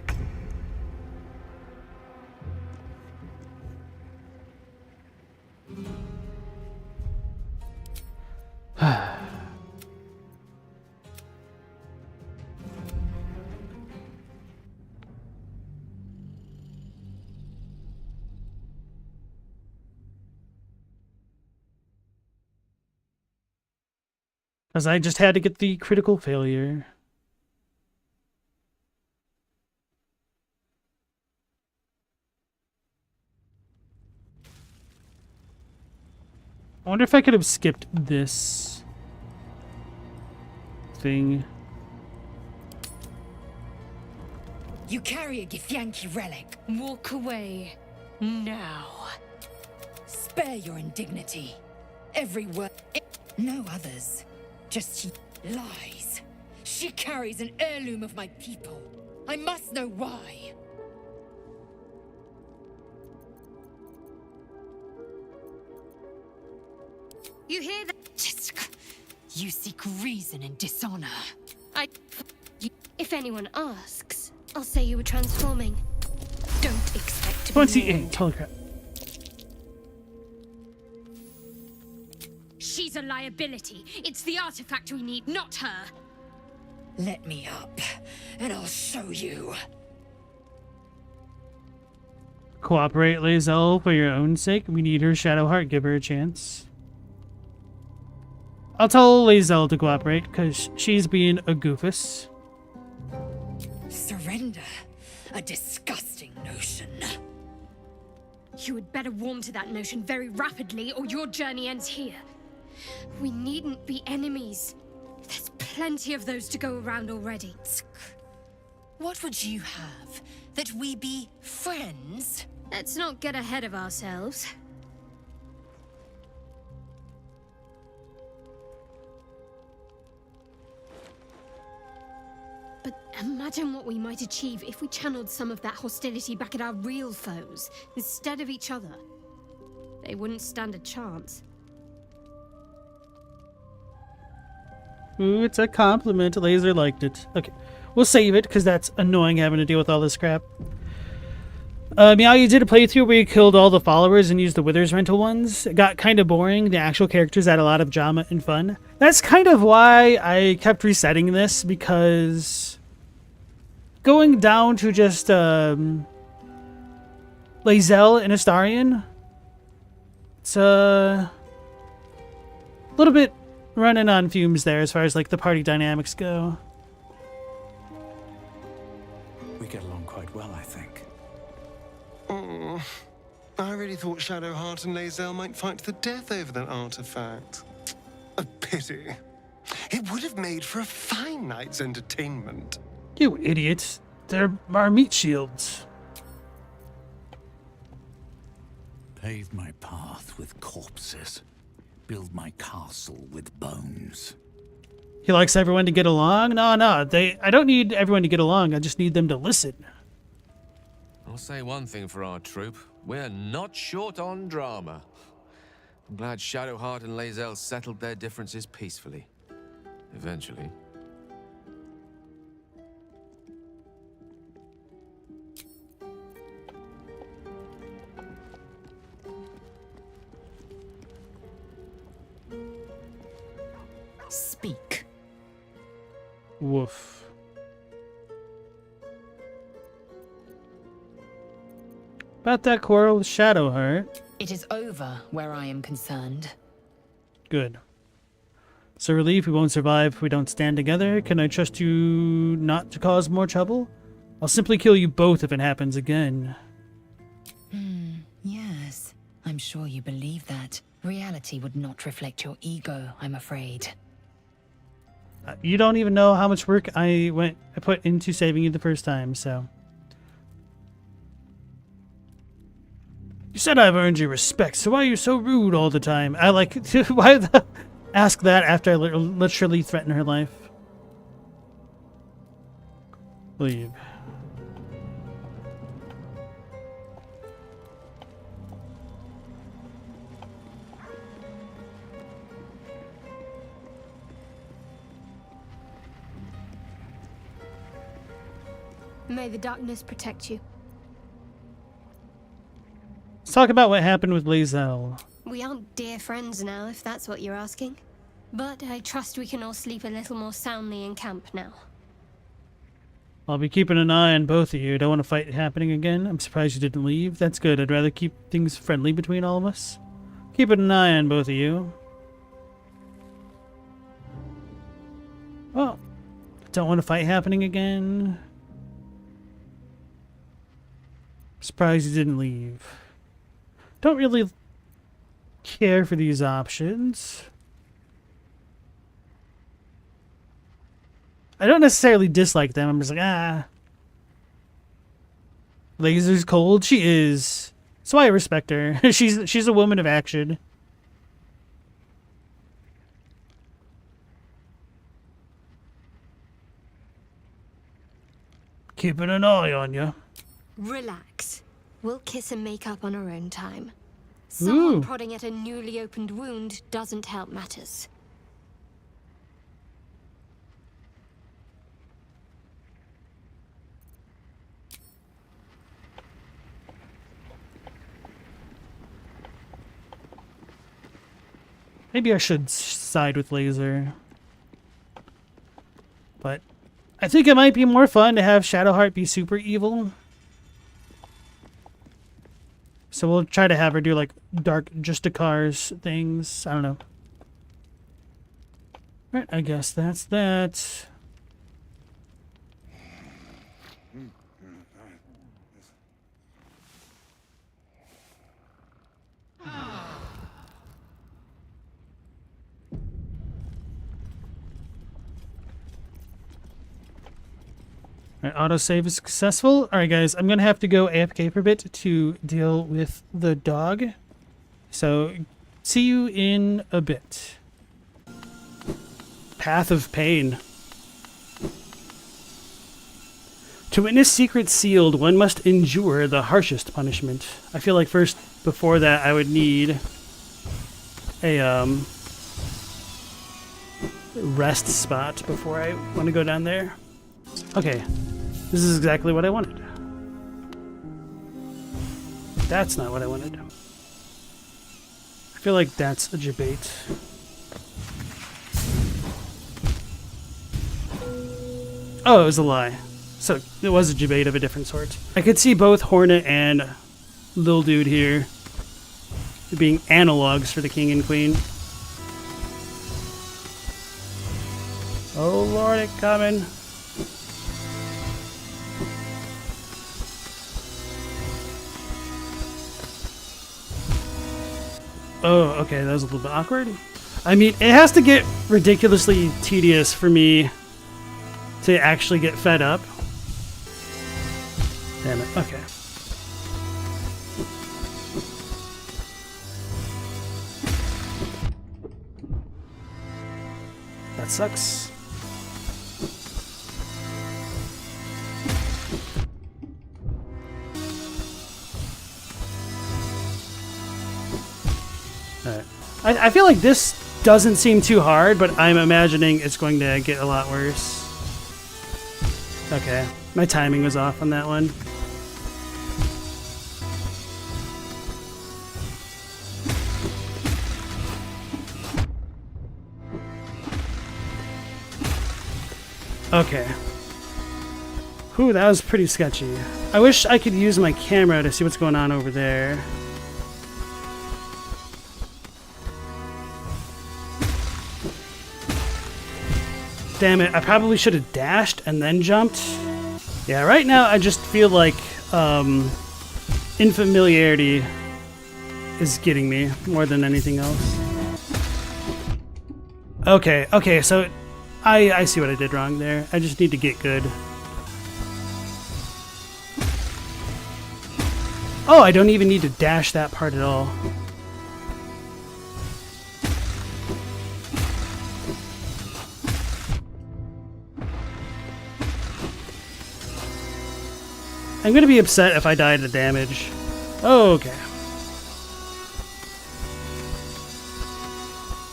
Because I just had to get the critical failure. I wonder if I could have skipped this thing. You carry a Githyanki relic. Walk away. Now. Spare your indignity. Every word. No others. Just lies. She carries an heirloom of my people. I must know why. You hear that? You seek reason and dishonor. If anyone asks, I'll say you were transforming. Don't expect to be 28. Holy crap. She's a liability. It's the artifact we need, not her. Let me up, and I'll show you. Cooperate, lae'zel, for your own sake. We need her, Shadowheart. Give her a chance. I'll tell lae'zel to cooperate, because she's being a goofus. Surrender? A disgusting notion. You had better warm to that notion very rapidly, or your journey ends here. We needn't be enemies. There's plenty of those to go around already. What would you have? That we be friends? Let's not get ahead of ourselves. But imagine what we might achieve if we channeled some of that hostility back at our real foes, instead of each other. They wouldn't stand a chance. Ooh, it's a compliment. Laser liked it. Okay, we'll save it, because that's annoying having to deal with all this crap. Meow, you did a playthrough where you killed all the followers and used the Withers rental ones. It got kind of boring. The actual characters had a lot of drama and fun. That's kind of why I kept resetting this, because going down to just lae'zel and Astarion, it's a little bit running on fumes there as far as like the party dynamics go. We get along quite well, I think. Oh, I really thought Shadowheart and lae'zel might fight to the death over that artifact. A pity. It would have made for a fine night's entertainment. You idiots. They're our meat shields. Pave my path with corpses. Build my castle with bones. He likes everyone to get along? No, I don't need everyone to get along. I just need them to listen. I'll say one thing for our troop. We're not short on drama. I'm glad Shadowheart and lae'zel settled their differences peacefully. Eventually. Speak. Woof. About that quarrel with Shadowheart. It is over where I am concerned. Good. So relief, we won't survive if we don't stand together. Can I trust you not to cause more trouble? I'll simply kill you both if it happens again. Yes. I'm sure you believe that. Reality would not reflect your ego, I'm afraid. You don't even know how much work I put into saving you the first time, so. You said I've earned your respect, so why are you so rude all the time? I like to ask that after I literally threaten her life. Leave. May the darkness protect you. Let's talk about what happened with lae'zel. We aren't dear friends now, if that's what you're asking. But I trust we can all sleep a little more soundly in camp now. I'll be keeping an eye on both of you. Don't want a fight happening again. I'm surprised you didn't leave. That's good. I'd rather keep things friendly between all of us. Keeping an eye on both of you. Well, don't want a fight happening again. Surprised you didn't leave. Don't really care for these options. I don't necessarily dislike them. I'm just like, ah. Laser's cold. She is. That's why I respect her. She's a woman of action. Keeping an eye on you. Relax. We'll kiss and make up on our own time. Someone Ooh. prodding at a newly opened wound doesn't help matters. Maybe I should side with Laser. But I think it might be more fun to have Shadowheart be super evil. So we'll try to have her do like dark Justicars things. I don't know. Right, I guess that's that. Alright, autosave is successful. Alright guys, I'm gonna have to go AFK for a bit to deal with the dog. So, see you in a bit. Path of Pain. To witness secrets sealed, one must endure the harshest punishment. I feel like first, before that, I would need a rest spot before I want to go down there. Okay, this is exactly what I wanted. That's not what I wanted. I feel like that's a debate. Oh, it was a lie. So it was a debate of a different sort. I could see both Hornet and Lil Dude here being analogs for the king and queen. Oh Lord, it coming. Oh, okay, that was a little bit awkward. I mean, it has to get ridiculously tedious for me to actually get fed up. Damn it, okay. That sucks. Alright. I feel like this doesn't seem too hard, but I'm imagining it's going to get a lot worse. Okay, my timing was off on that one. Okay. Whew, that was pretty sketchy. I wish I could use my camera to see what's going on over there. Damn it, I probably should have dashed and then jumped. Yeah, right now I just feel like unfamiliarity is getting me more than anything else. Okay, so I see what I did wrong there. I just need to get good. Oh, I don't even need to dash that part at all. I'm gonna be upset if I die to damage. Oh, okay.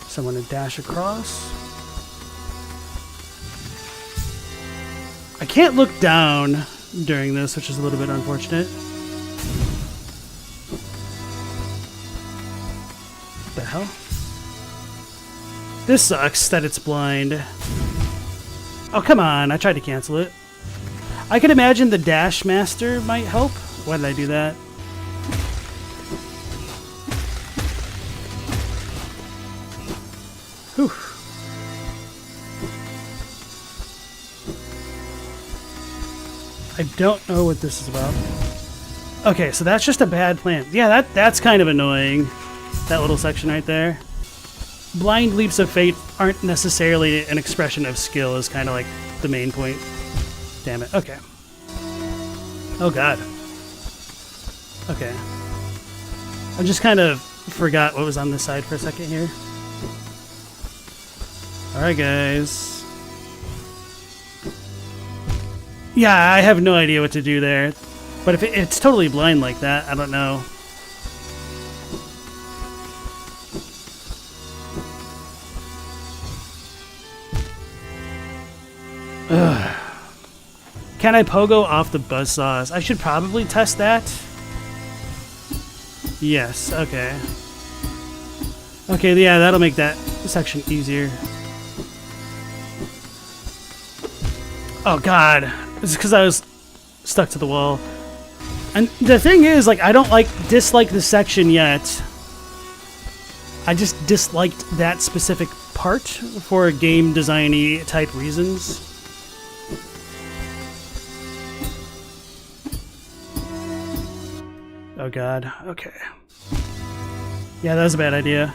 Someone to dash across. I can't look down during this, which is a little bit unfortunate. What the hell? This sucks that it's blind. Oh, come on. I tried to cancel it. I could imagine the Dash Master might help. Why did I do that? Whew. I don't know what this is about. Okay, so that's just a bad plan. Yeah, that's kind of annoying. That little section right there. Blind leaps of fate aren't necessarily an expression of skill, is kind of like the main point. Damn it. Okay. Oh god. Okay. I just kind of forgot what was on this side for a second here. Alright, guys. Yeah, I have no idea what to do there. But if it's totally blind like that, I don't know. Ugh. Can I pogo off the buzzsaws? I should probably test that. Yes, okay. Okay, yeah, that'll make that section easier. Oh god. It's because I was stuck to the wall. And the thing is, like, I don't dislike the section yet. I just disliked that specific part for game designy type reasons. Oh god, okay. Yeah, that was a bad idea.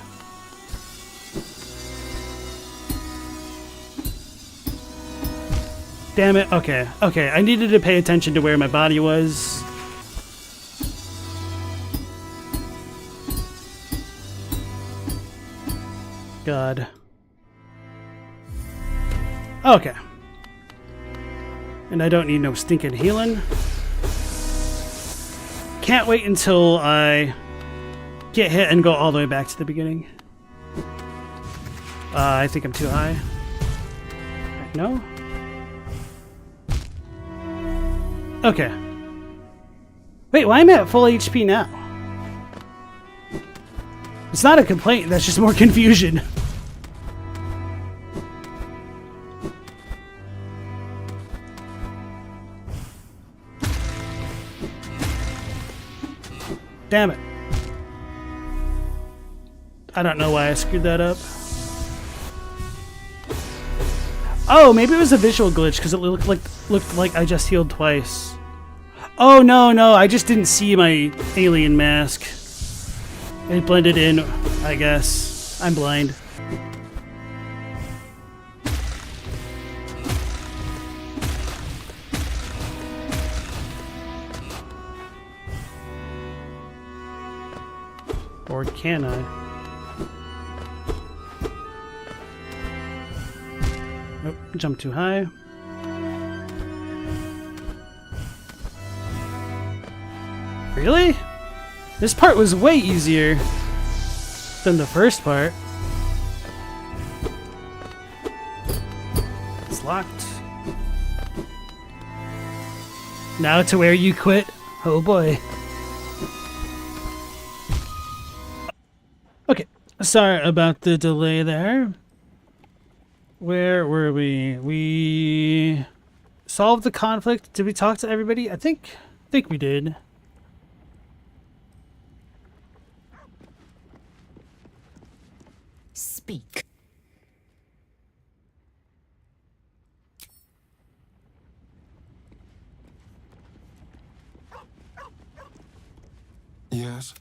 Damn it, okay, okay. I needed to pay attention to where my body was. God. Okay. And I don't need no stinking healing. Can't wait until I get hit and go all the way back to the beginning. I think I'm too high. No? Okay. Wait, why am I at full HP now? It's not a complaint, that's just more confusion. Damn it. I don't know why I screwed that up. Oh, maybe it was a visual glitch because it looked like I just healed twice. Oh no, I just didn't see my alien mask. It blended in, I guess. I'm blind. Or can I? Nope, jump too high. Really? This part was way easier than the first part. It's locked. Now to where you quit. Oh boy. Okay, sorry about the delay there. Where were we? We solved the conflict. Did we talk to everybody? I think we did. Speak. Yes?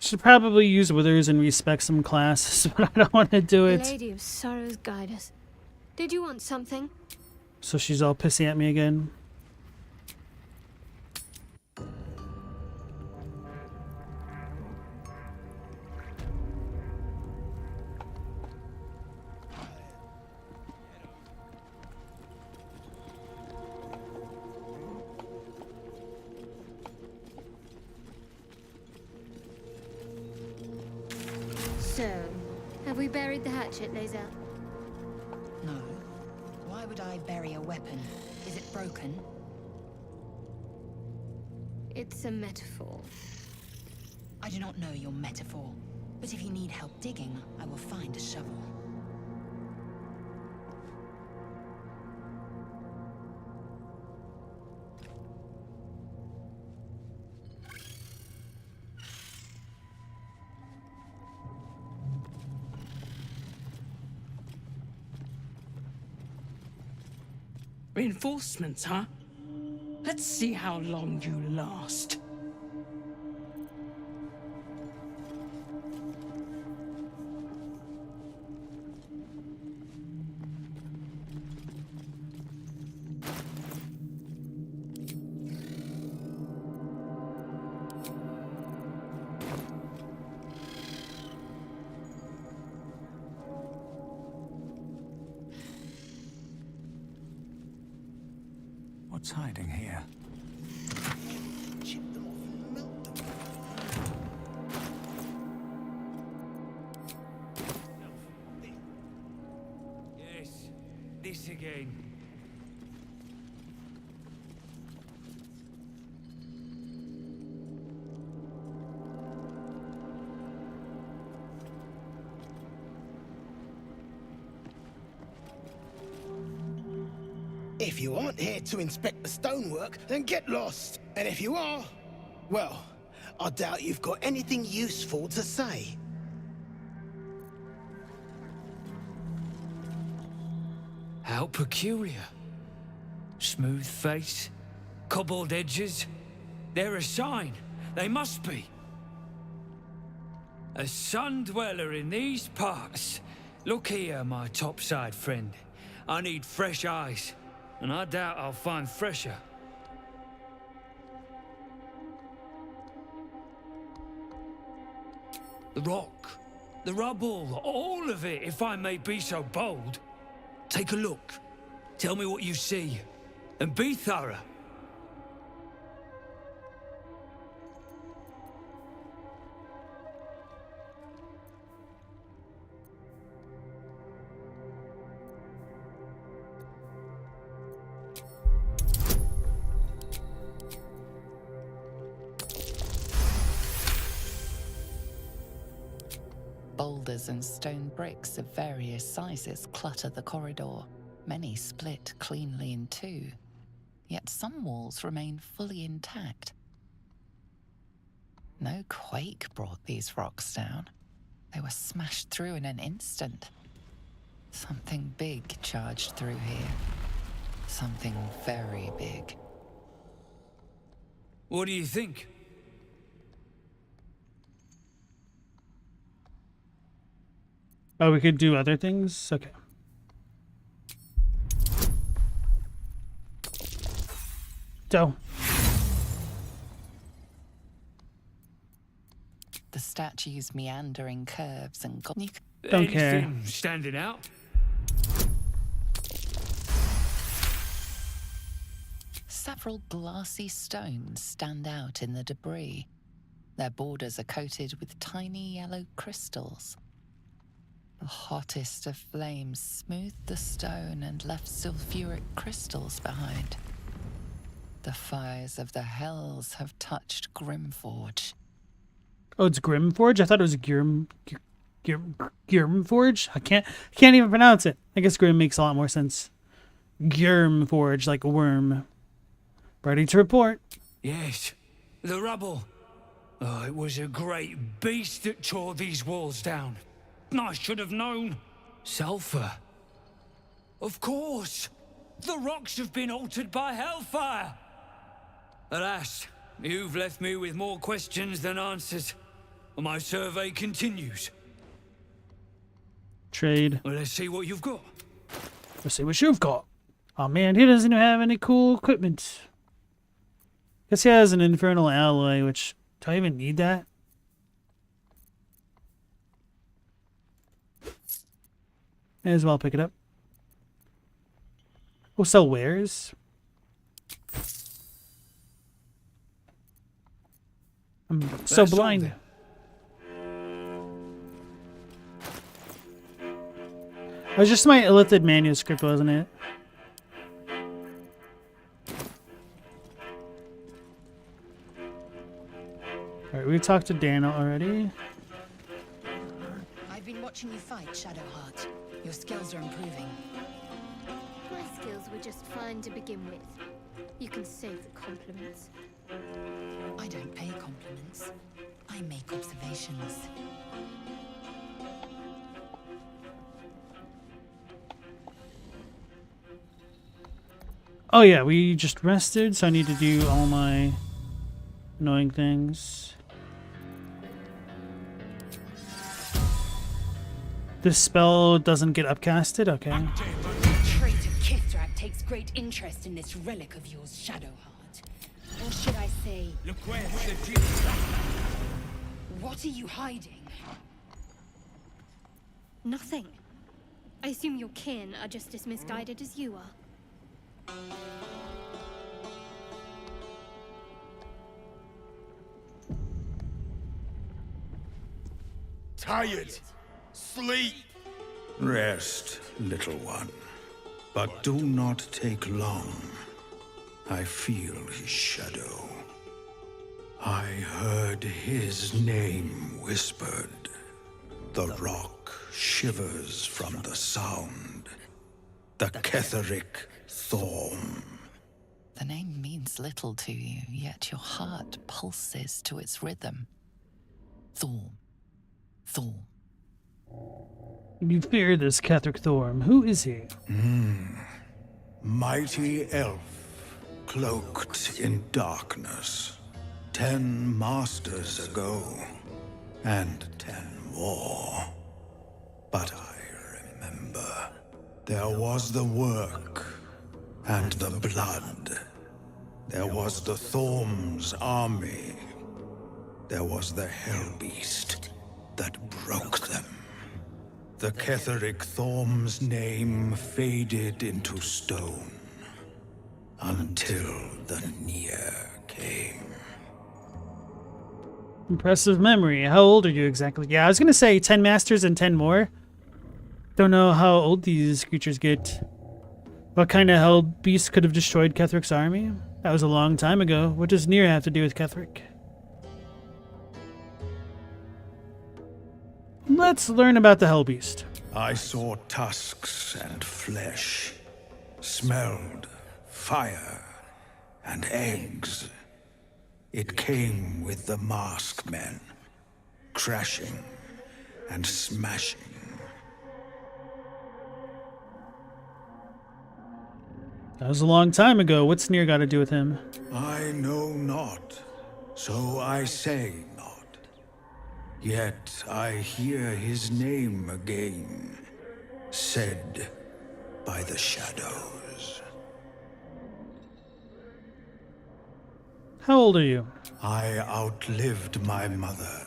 Should probably use withers and respec some classes, but I don't want to do it. Lady of Sorrows, guide us. Did you want something? So she's all pissy at me again. So, have we buried the hatchet, lae'zel? No. Why would I bury a weapon? Is it broken? It's a metaphor. I do not know your metaphor, but if you need help digging, I will find a shovel. Reinforcements, huh? Let's see how long you last. What's hiding here? Yes, this again. If you aren't here to inspect the stonework, then get lost. And if you are, well, I doubt you've got anything useful to say. How peculiar. Smooth face, cobbled edges. They're a sign. They must be. A sun dweller in these parts. Look here, my topside friend. I need fresh eyes. And I doubt I'll find fresher. The rock, the rubble, all of it, if I may be so bold. Take a look. Tell me what you see. And be thorough. Boulders and stone bricks of various sizes clutter the corridor. Many split cleanly in two, yet some walls remain fully intact. No quake brought these rocks down. They were smashed through in an instant. Something big charged through here. Something very big. What do you think? Oh, we could do other things? Okay. So. The statue's meandering curves and Don't care. Anything standing out? Several glassy stones stand out in the debris. Their borders are coated with tiny yellow crystals. The hottest of flames smoothed the stone and left sulfuric crystals behind. The fires of the hells have touched Grimforge. Oh, it's Grimforge? I thought it was Grimforge? I can't even pronounce it. I guess Grim makes a lot more sense. Grimforge, like a worm. Ready to report. Yes, the rubble. Oh, it was a great beast that tore these walls down. I should have known. Sulfur. Of course. The rocks have been altered by hellfire. Alas, you've left me with more questions than answers. My survey continues. Trade. Well, let's see what you've got. Let's see what you've got. Oh man, he doesn't have any cool equipment. Guess he has an infernal alloy, which, do I even need that? May as well pick it up. We'll sell wares. I'm so That's all blind. then. It was just my illithid manuscript, wasn't it? Alright, we talked to Daniel already. I've been watching you fight, Shadowheart. Your skills are improving. My skills were just fine to begin with. You can save the compliments. I don't pay compliments. I make observations. Oh yeah, we just rested, so I need to do all my annoying things. This spell doesn't get upcasted? Okay. Traitor Kithrak takes great interest in this relic of yours, Shadowheart. Or should I say... Look where the What are you hiding? Nothing. I assume your kin are just as misguided as you are. Tired. Sleep. Rest, little one. But do not take long. I feel his shadow. I heard his name whispered. The rock shivers from the sound. The Ketheric Thorm. The name means little to you, yet your heart pulses to its rhythm. Thorm. Thorm. You fear this Ketheric Thorm. Who is he? Mighty elf, cloaked in darkness. 10 masters ago, and 10 more. But I remember. There was the work, and the blood. There was the Thorm's army. There was the Hell Beast, that broke them. The Ketheric Thorm's name faded into stone until the Near came. Impressive memory. How old are you exactly? Yeah, I was gonna say 10 masters and 10 more. Don't know how old these creatures get. What kind of hell beast could have destroyed Ketheric's army? That was a long time ago. What does Nier have to do with Ketheric? Let's learn about the hell beast. I saw tusks and flesh, smelled fire and eggs. It came with the mask men, crashing and smashing. That was a long time ago. What's Nier got to do with him? I know not, so I say not. Yet I hear his name again, said by the shadows. How old are you? I outlived my mother,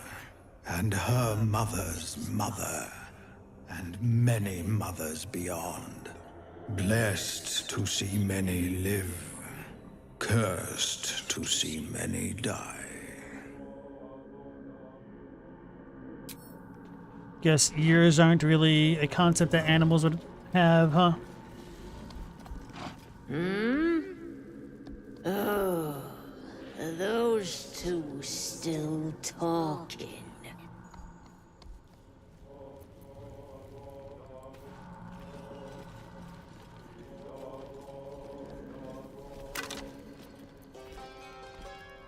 and her mother's mother, and many mothers beyond. Blessed to see many live, cursed to see many die. Guess ears aren't really a concept that animals would have, huh? Oh, are those two still talking?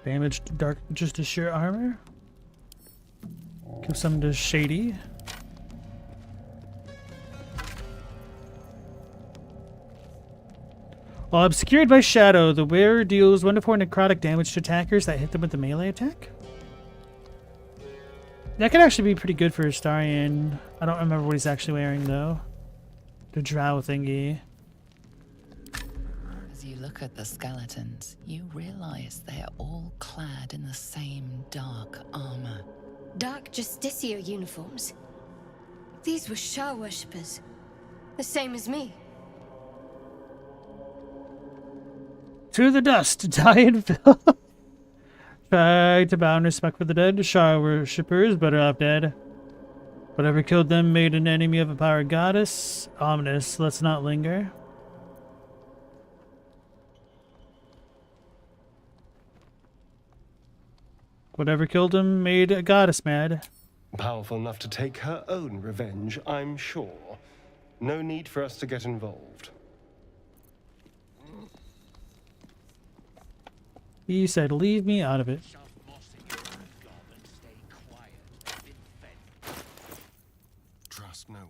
Damaged dark just to sheer armor. Give some to Shady. While obscured by shadow, the wearer deals 1 to 4 necrotic damage to attackers that hit them with the melee attack. That could actually be pretty good for Astarion. I don't remember what he's actually wearing though. The drow thingy. As you look at the skeletons, you realize they are all clad in the same dark armor. Dark Justicia uniforms. These were Shah worshippers. The same as me. To the dust, die in fill. Try to bound respect for the dead. Shah worshippers better off dead. Whatever killed them made an enemy of a power goddess. Ominous, let's not linger. Whatever killed him made a goddess mad. Powerful enough to take her own revenge, I'm sure. No need for us to get involved. He said, leave me out of it. Trust no one.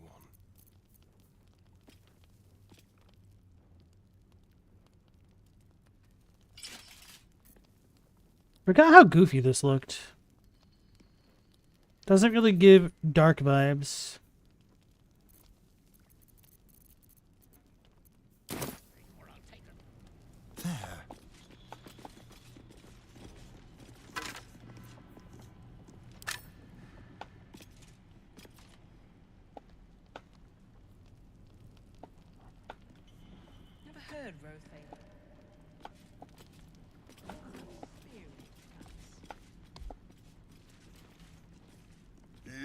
Forgot how goofy this looked. Doesn't really give dark vibes.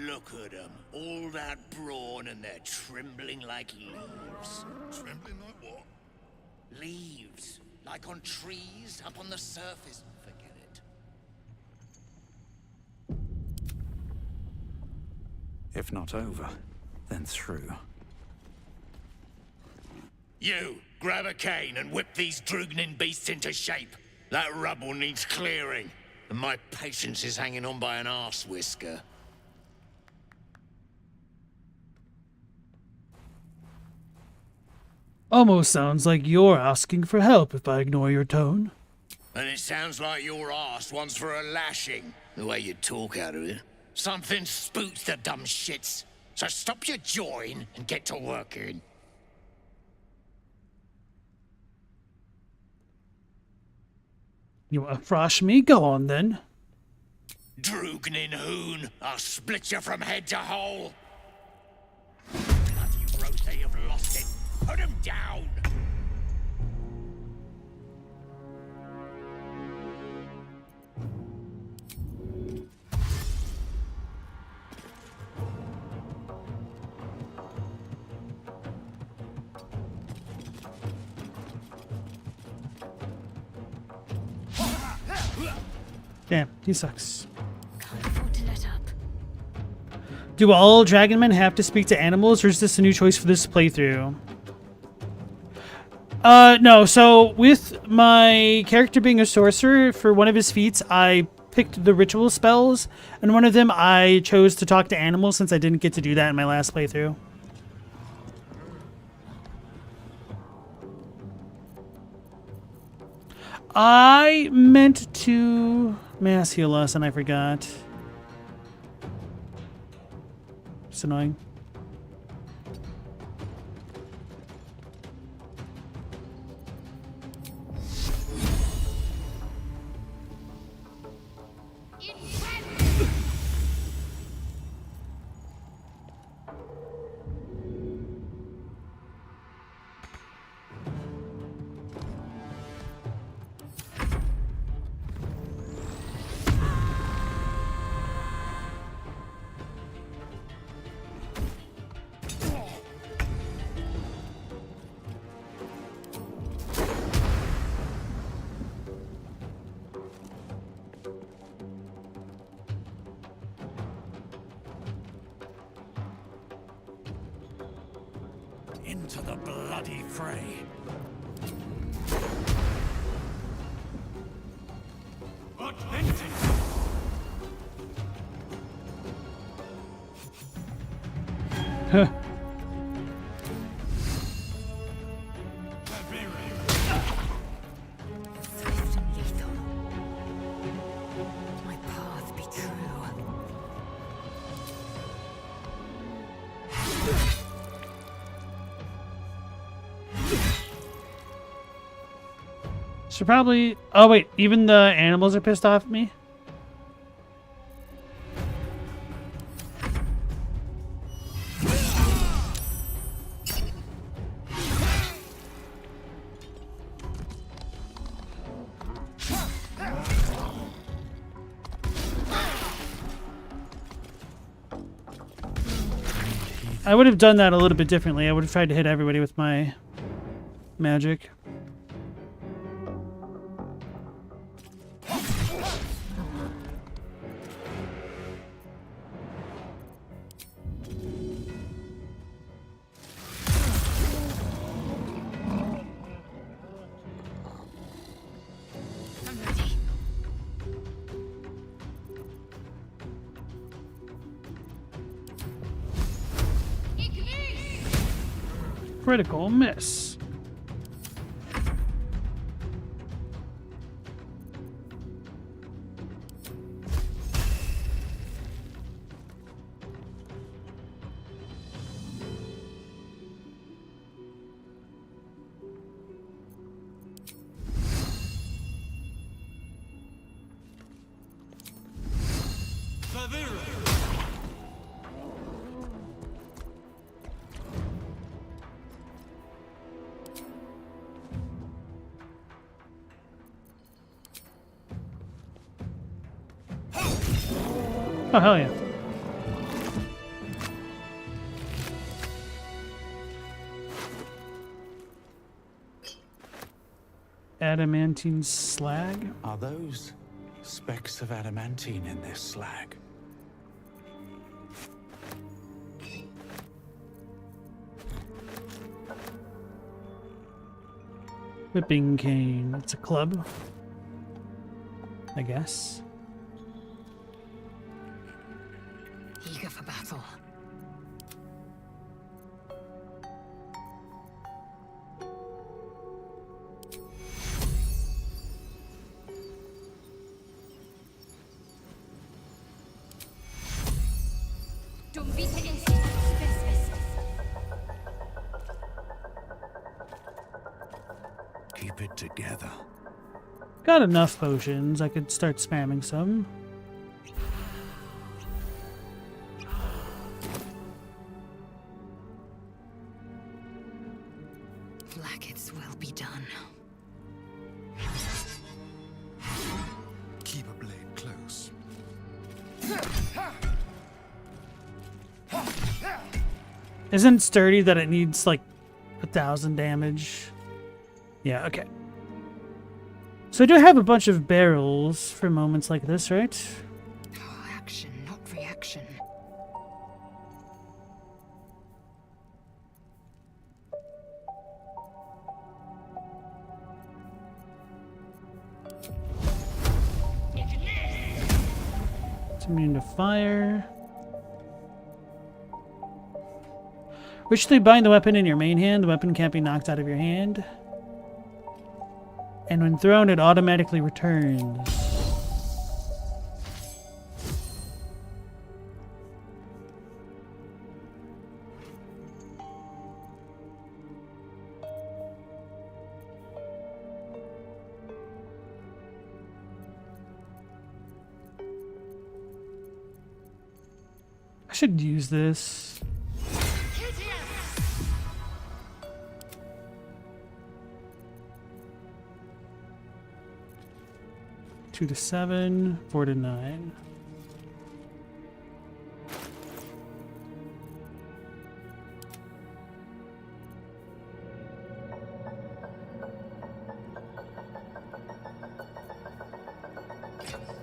Look at them, all that brawn and they're trembling like leaves. Trembling like what? Leaves, like on trees up on the surface. Forget it. If not over, then through. You, grab a cane and whip these Drugnin beasts into shape. That rubble needs clearing, and my patience is hanging on by an arse whisker. Almost sounds like you're asking for help if I ignore your tone. And it sounds like your arse wants for a lashing, the way you talk out of it. Something spooks the dumb shits. So stop your jawing and get to working. You want to thrash me? Go on then. Drugnin hoon, I'll split you from head to hole. Bloody Rose, you've lost it. Put him down. Damn, he sucks. Can't afford to let up. Do all dragonmen have to speak to animals, or is this a new choice for this playthrough? No. So with my character being a sorcerer, for one of his feats, I picked the ritual spells, and one of them I chose to talk to animals since I didn't get to do that in my last playthrough. I meant to mass heal us, and I forgot. It's annoying. Into the bloody fray. Huh. Swift and lethal. My path be true. Should probably... Oh, wait. Even the animals are pissed off at me? I would have done that a little bit differently. I would have tried to hit everybody with my magic. Critical miss. Oh, hell yeah. Adamantine slag? Are those specks of adamantine in this slag? Whipping cane. It's a club, I guess. Eager for battle. Keep it together. Got enough potions. I could start spamming some. Blackets will be done. Keep a blade close. Isn't sturdy that it needs like 1,000 damage? Yeah, okay. So I do have a bunch of barrels for moments like this, right? Action, not reaction. It's immune to fire. Ritually bind the weapon in your main hand. The weapon can't be knocked out of your hand. And when thrown, it automatically returns. I should use this. Two to 7, 4 to 9.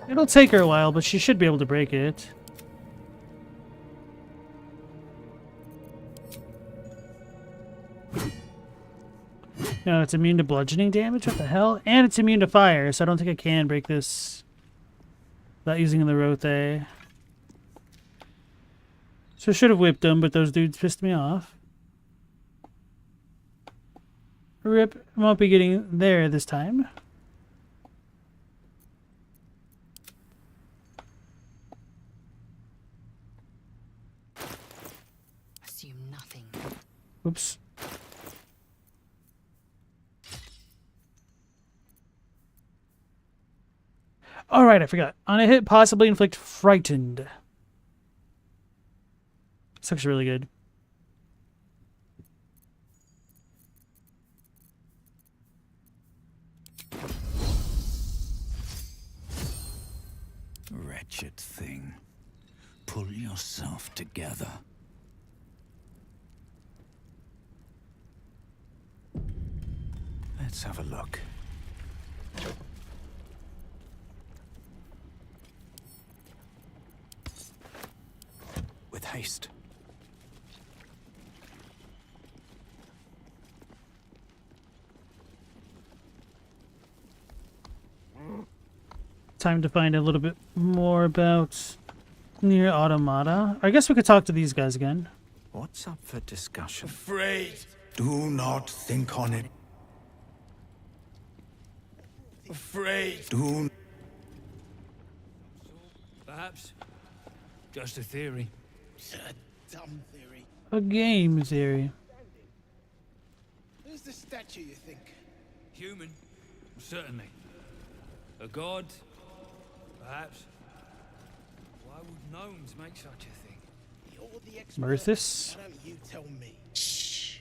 It'll take her a while, but she should be able to break it. No, it's immune to bludgeoning damage? What the hell? And it's immune to fire, so I don't think I can break this without using the Rothe. So I should have whipped them, but those dudes pissed me off. Rip, I won't be getting there this time. Assume nothing. Oops. Alright, I forgot. On a hit, possibly inflict frightened. This looks really good. Wretched thing. Pull yourself together. Let's have a look. With haste. Time to find a little bit more about Near Automata. I guess we could talk to these guys again. What's up for discussion? Afraid. Do not think on it. Afraid. Do. Perhaps. Just a theory. A dumb theory. A game theory. Who's the statue, you think? Human, certainly. A god, perhaps. Why would gnomes make such a thing? You're the expert. Mirthus? Why don't you tell me? Shh.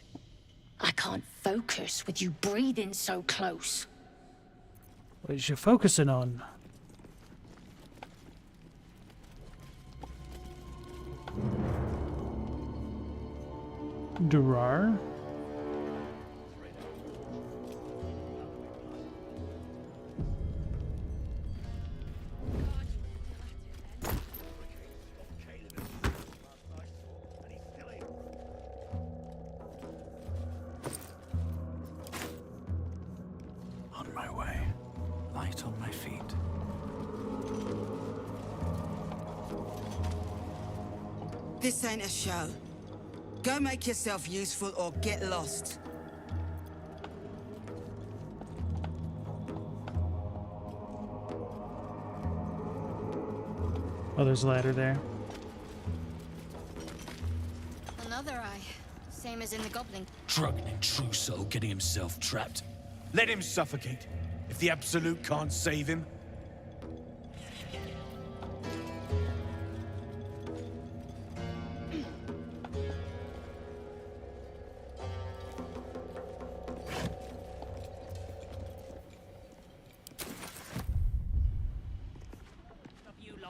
I can't focus with you breathing so close. What is you focusing on? Durar? On my way. Light on my feet. This ain't a show. Go make yourself useful or get lost. Oh, there's a ladder there. Another eye. Same as in the goblin. Drunken trousseau getting himself trapped. Let him suffocate. If the Absolute can't save him.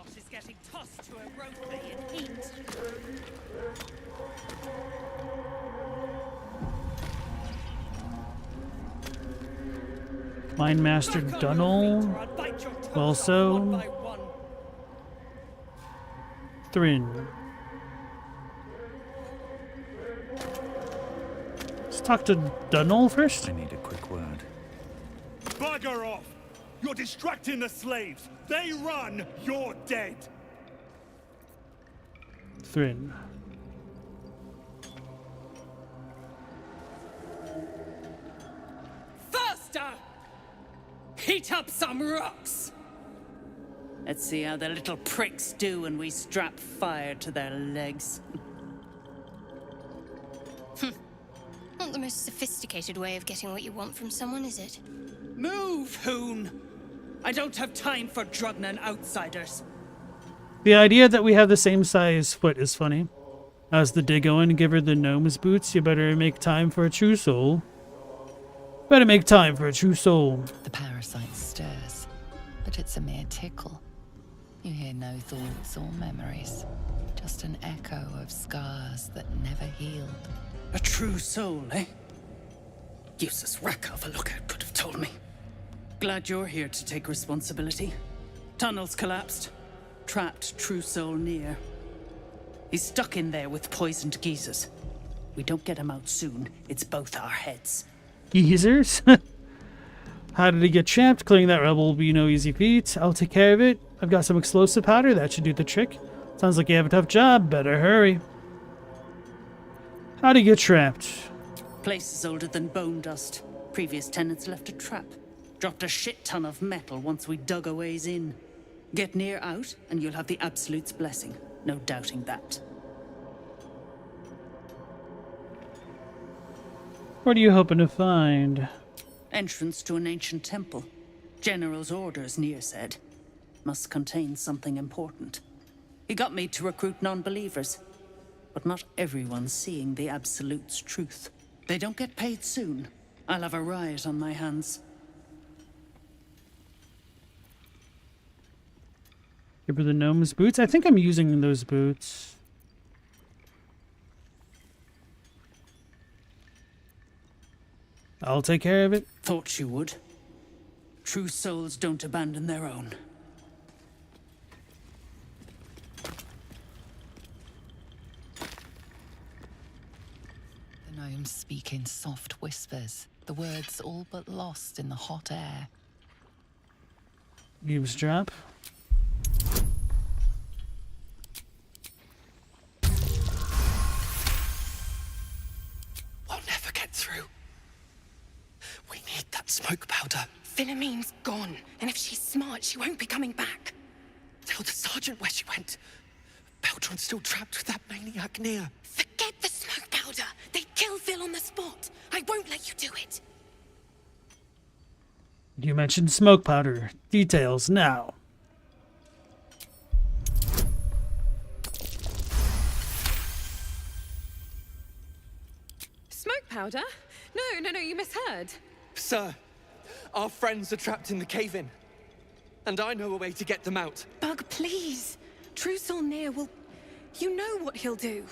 lot is getting tossed to a rope bay in heat. Mindmaster Dunnel. Also. Thrin. Let's talk to Dunnel first. I need a quick word. Bugger off! You're distracting the slaves. They run, you're dead. Thrin. Faster! Heat up some rocks! Let's see how the little pricks do when we strap fire to their legs. Not the most sophisticated way of getting what you want from someone, is it? Move, Hoon! I don't have time for Drugnan outsiders. The idea that we have the same size foot is funny. How's the day going? Give her the gnome's boots. You better make time for a true soul. Better make time for a true soul. The parasite stirs, but it's a mere tickle. You hear no thoughts or memories, just an echo of scars that never healed. A true soul, eh? Useless wreck of a lookout could have told me. Glad you're here to take responsibility. Tunnels collapsed. Trapped true soul near. He's stuck in there with poisoned geezers. We don't get him out soon, it's both our heads. Geezers? How did he get trapped? Clearing that rubble will be no easy feat. I'll take care of it. I've got some explosive powder. That should do the trick. Sounds like you have a tough job. Better hurry. How'd he get trapped? Place is older than bone dust. Previous tenants left a trap. Dropped a shit ton of metal once we dug a ways in. Get near out, and you'll have the Absolute's blessing. No doubting that. What are you hoping to find? Entrance to an ancient temple. General's orders, Nier said. Must contain something important. He got me to recruit non-believers. But not everyone's seeing the Absolute's truth. They don't get paid soon. I'll have a riot on my hands. Give her the gnome's boots. I think I'm using those boots. I'll take care of it. Thought you would. True souls don't abandon their own. The gnomes speak in soft whispers, the words all but lost in the hot air. Eavesdrop. We'll never get through. We need that smoke powder. Philommene's gone, and if she's smart, she won't be coming back. Tell the sergeant where she went. Baldur still trapped with that maniac Nier. Forget the smoke powder. They'd kill Phil on the spot. I won't let you do it. You mentioned smoke powder. Details now. Smoke powder? No, you misheard. Sir, our friends are trapped in the cave-in. And I know a way to get them out. Bug, please. True Soul Nier will... You know what he'll do.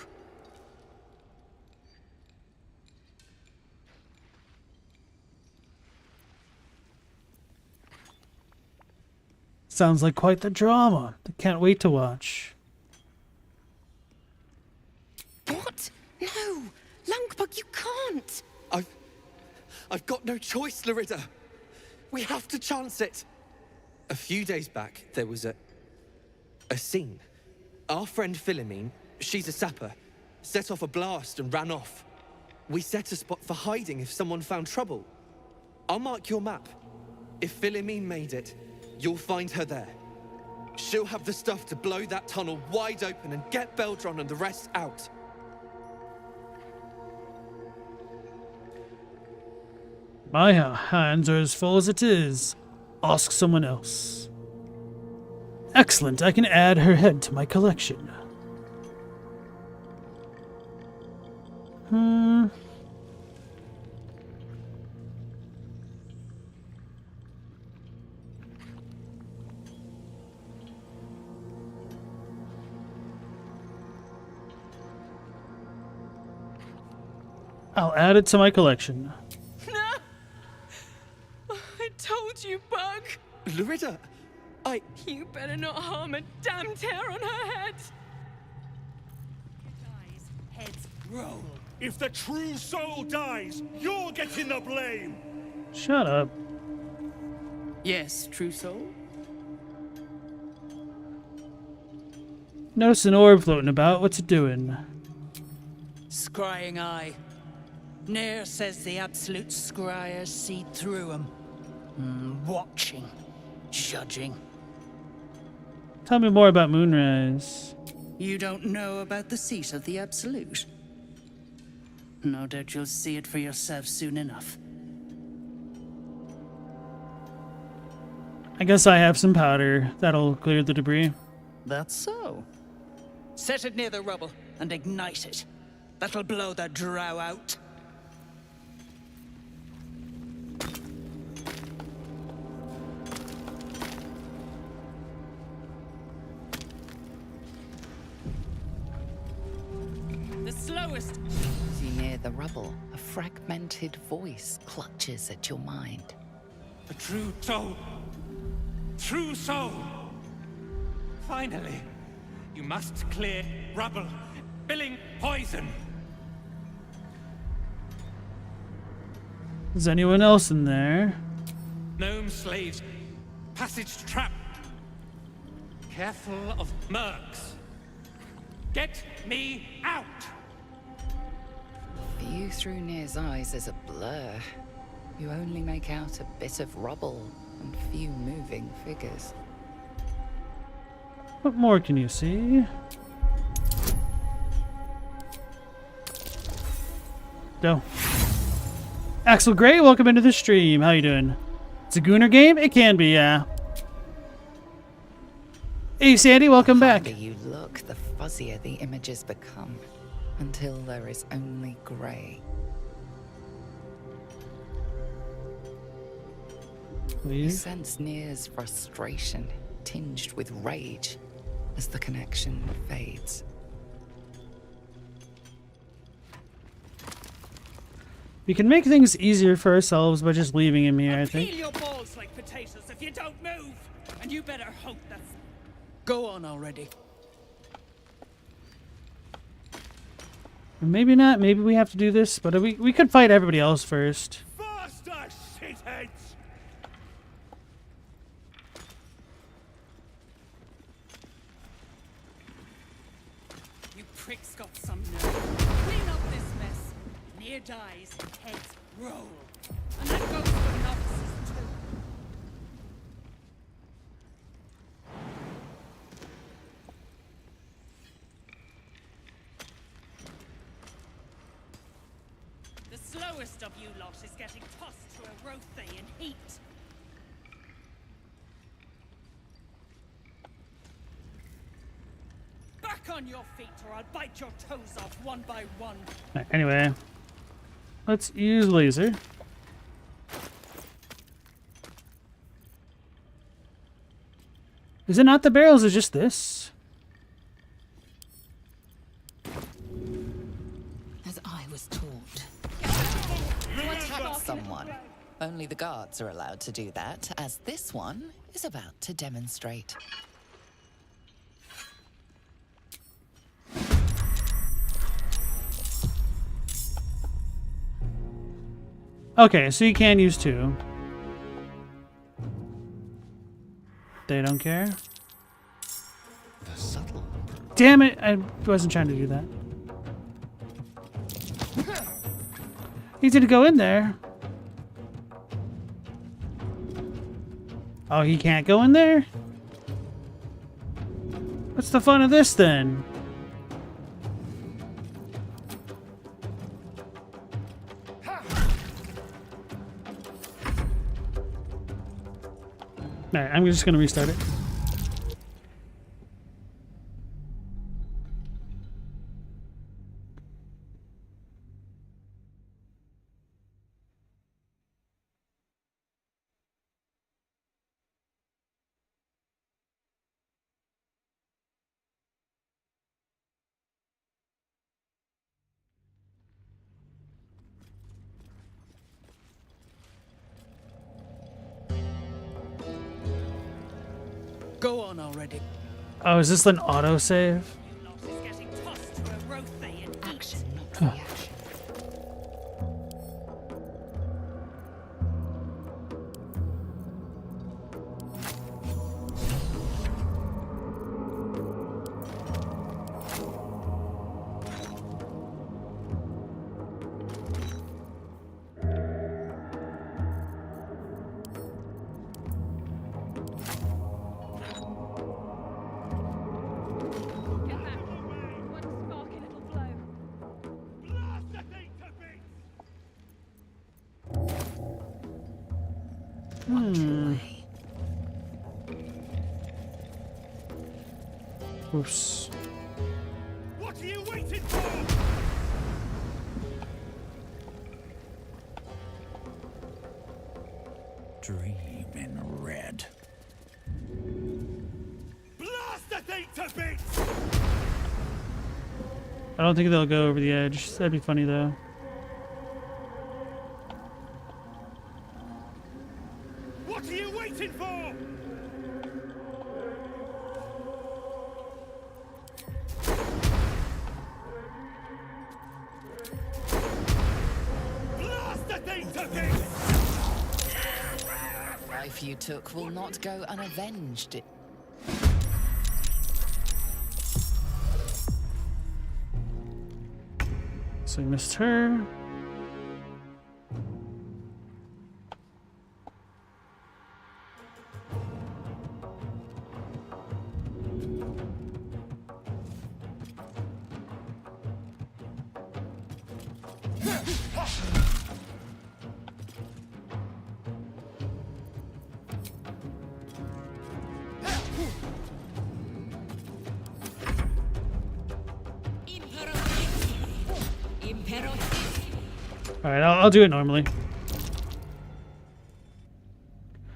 Sounds like quite the drama. I can't wait to watch. What? No! Lungbug, you can't! I've got no choice, Larida. We have to chance it. A few days back, there was a scene. Our friend Philomene, she's a sapper, set off a blast and ran off. We set a spot for hiding if someone found trouble. I'll mark your map. If Philomene made it, you'll find her there. She'll have the stuff to blow that tunnel wide open and get Beldron and the rest out. My hands are as full as it is. Ask someone else. Excellent, I can add her head to my collection. I'll add it to my collection. No! I told you, Bug! Loretta, You better not harm a damn tear on her head! Heads roll. If the true soul dies, you're getting the blame! Shut up. Yes, true soul? Notice an orb floating about. What's it doing? Scrying eye. Nair says the absolute scryers see through him. Watching. Judging. Tell me more about Moonrise. You don't know about the seat of the absolute? No doubt you'll see it for yourself soon enough. I guess I have some powder. That'll clear the debris. That's so. Set it near the rubble and ignite it. That'll blow the drow out. The slowest. As you near the rubble, a fragmented voice clutches at your mind. A true soul. True soul. Finally, you must clear rubble, spilling poison. Is anyone else in there? Gnome slaves, passage trap. Careful of mercs. Get me out! View through Nir's eyes is a blur. You only make out a bit of rubble and few moving figures. What more can you see? No. Axel Gray, welcome into the stream. How you doing? It's a Gooner game? It can be, yeah. Hey, Sandy, welcome back. The harder you look, the fuzzier the images become, until there is only grey. You sense Nir's frustration, tinged with rage, as the connection fades. We can make things easier for ourselves by just leaving him here, I Peel think. your balls like potatoes if you don't move! And you better hope that's... Go on already. Maybe not. Maybe we have to do this, but we could fight everybody else first. Faster, shitheads! You pricks got some nerve. Clean up this mess. Near dies, heads roll. And that goes for novices too. The slowest of you lot is getting tossed to a rothe in heat. Back on your feet or I'll bite your toes off one by one. Right, anyway, let's use laser. Is it not the barrels? Is just this? As I was taught. You attack someone. Only the guards are allowed to do that, as this one is about to demonstrate. Okay, so you can use two. They don't care. The subtle. Damn it! I wasn't trying to do that. Easy to go in there. Oh, he can't go in there? What's the fun of this then? Alright, I'm just gonna restart it. Go on already. Oh, is this an autosave? Action, not Huh. reaction. Oops. What are you waiting for? Dream in red. Blast the thing to bits! I don't think they'll go over the edge. That'd be funny though. What are you waiting for? Blast the thing to bits! The life you took will not go unavenged. So we missed her. Alright, I'll do it normally.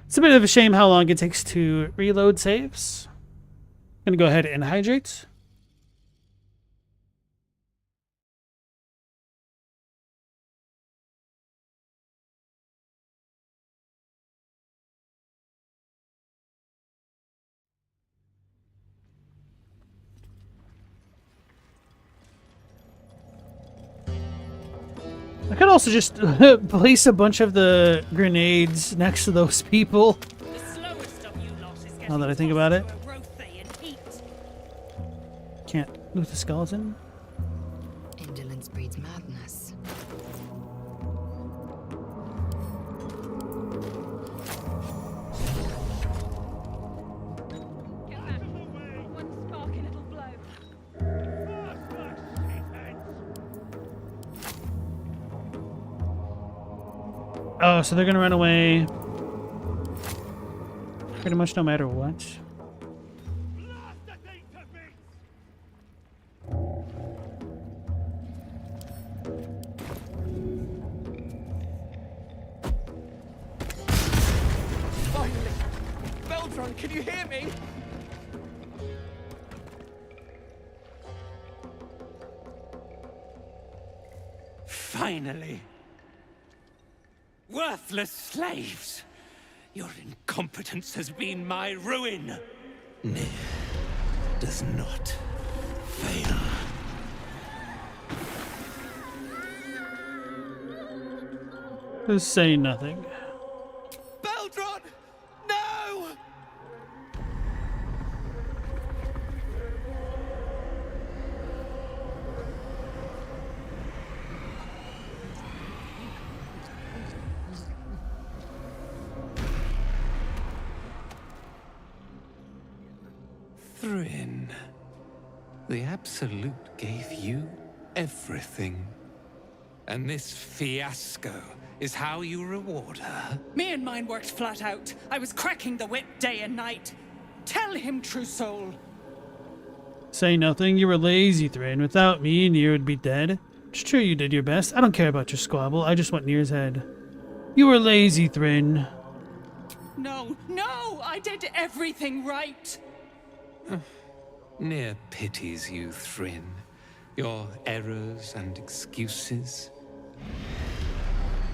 It's a bit of a shame how long it takes to reload saves. I'm gonna go ahead and hydrate. I could also just place a bunch of the grenades next to those people. Now that I think about it. Can't loot the skeleton. Indolence breeds madness. Oh, so they're gonna run away pretty much no matter what. Finally! Baldur, can you hear me? Finally! Worthless slaves! Your incompetence has been my ruin! Nier does not fail. Just say nothing. Baldur! No! Thrin, the Absolute gave you everything. And this fiasco is how you reward her? Me and mine worked flat out. I was cracking the whip day and night. Tell him, true soul. Say nothing. You were lazy, Thrin. Without me, Nier would be dead. It's true you did your best. I don't care about your squabble. I just want Nier's head. You were lazy, Thrin. No, no! I did everything right! Nier pities you, Thrin. Your errors and excuses.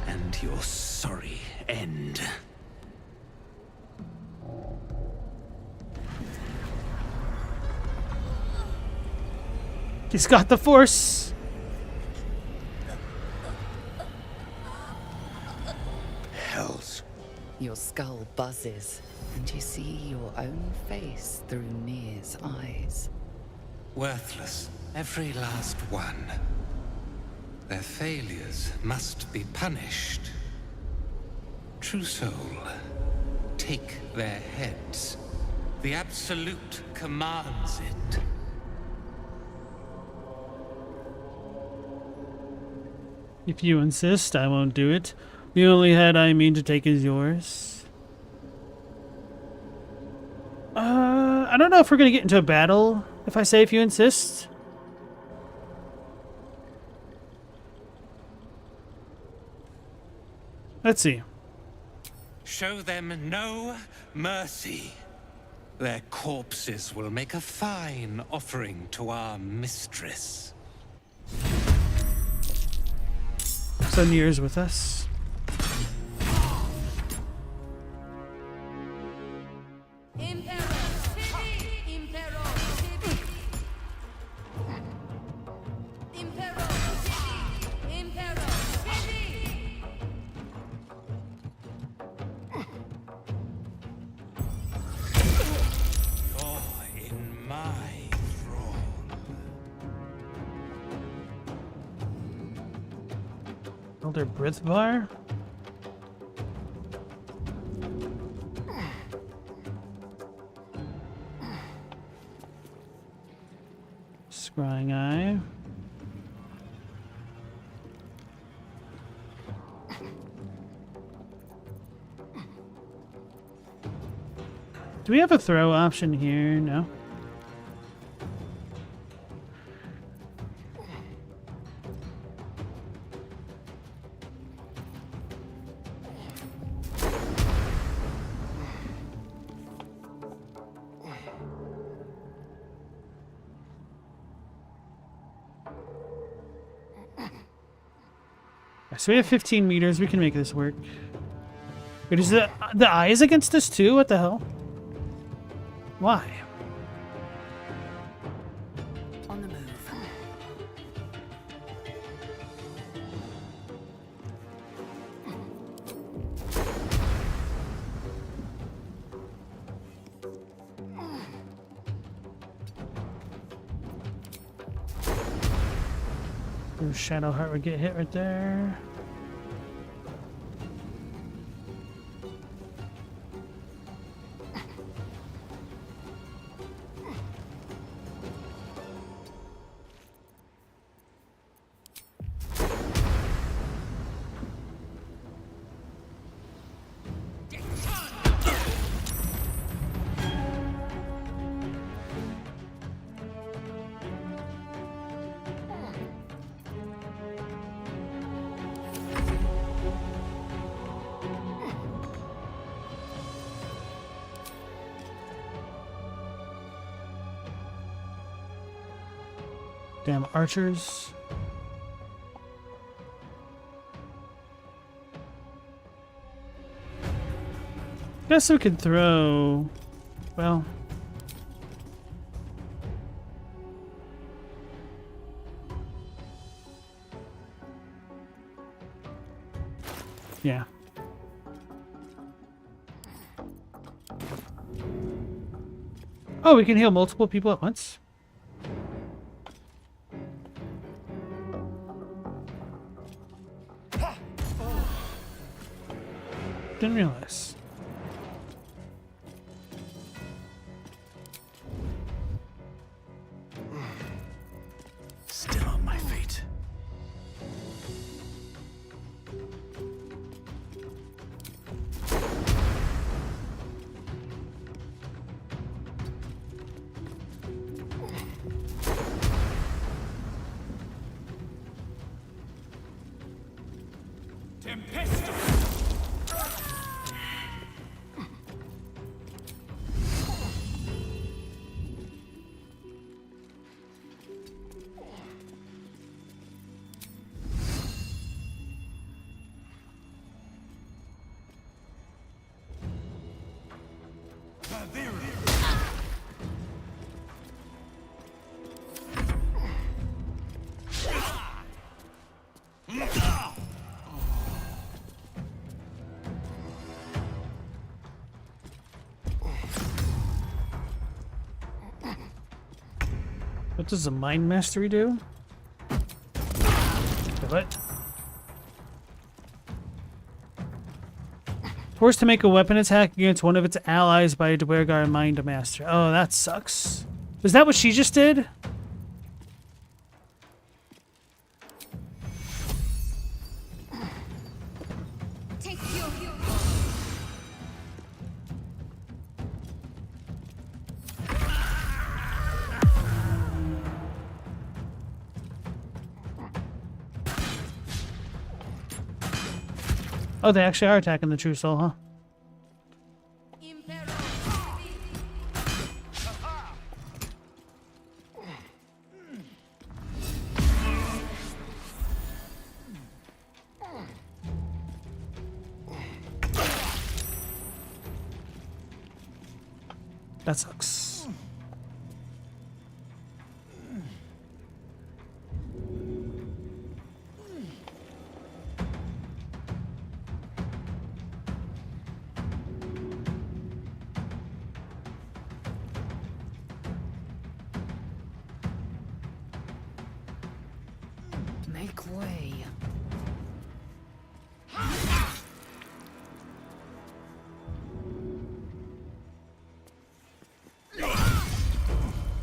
And your sorry end. He's got the force. Hells. Your skull buzzes, and you see your own face through Nir's eyes. Worthless, every last one. Their failures must be punished. True soul, take their heads. The Absolute commands it. If you insist, I won't do it. The only head I mean to take is yours. I don't know if we're gonna get into a battle if I say if you insist. Let's see. Show them no mercy. Their corpses will make a fine offering to our mistress. So Nir's with us. Elder Brithvar? Scrying Eye. Do we have a throw option here? No. So we have 15 meters. We can make this work. Wait, is the eyes against us too? What the hell? Why? On the move. Shadowheart would get hit right there. Damn archers. Guess we could throw. Well. Yeah. Oh, we can heal multiple people at once? Didn't realize. Still on my feet. What does a mind mastery do? What? Forced to make a weapon attack against one of its allies by a Dwergar Mind Master. Oh, that sucks. Is that what she just did? Oh, they actually are attacking the True Soul, huh? That sucks. Make way.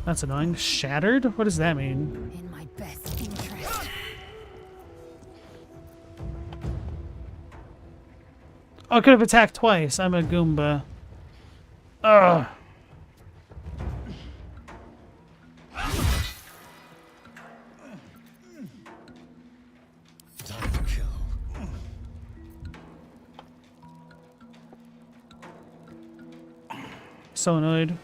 That's annoying. Shattered? What does that mean? In my best interest. Oh, I could have attacked twice. I'm a Goomba. Ugh. So annoyed.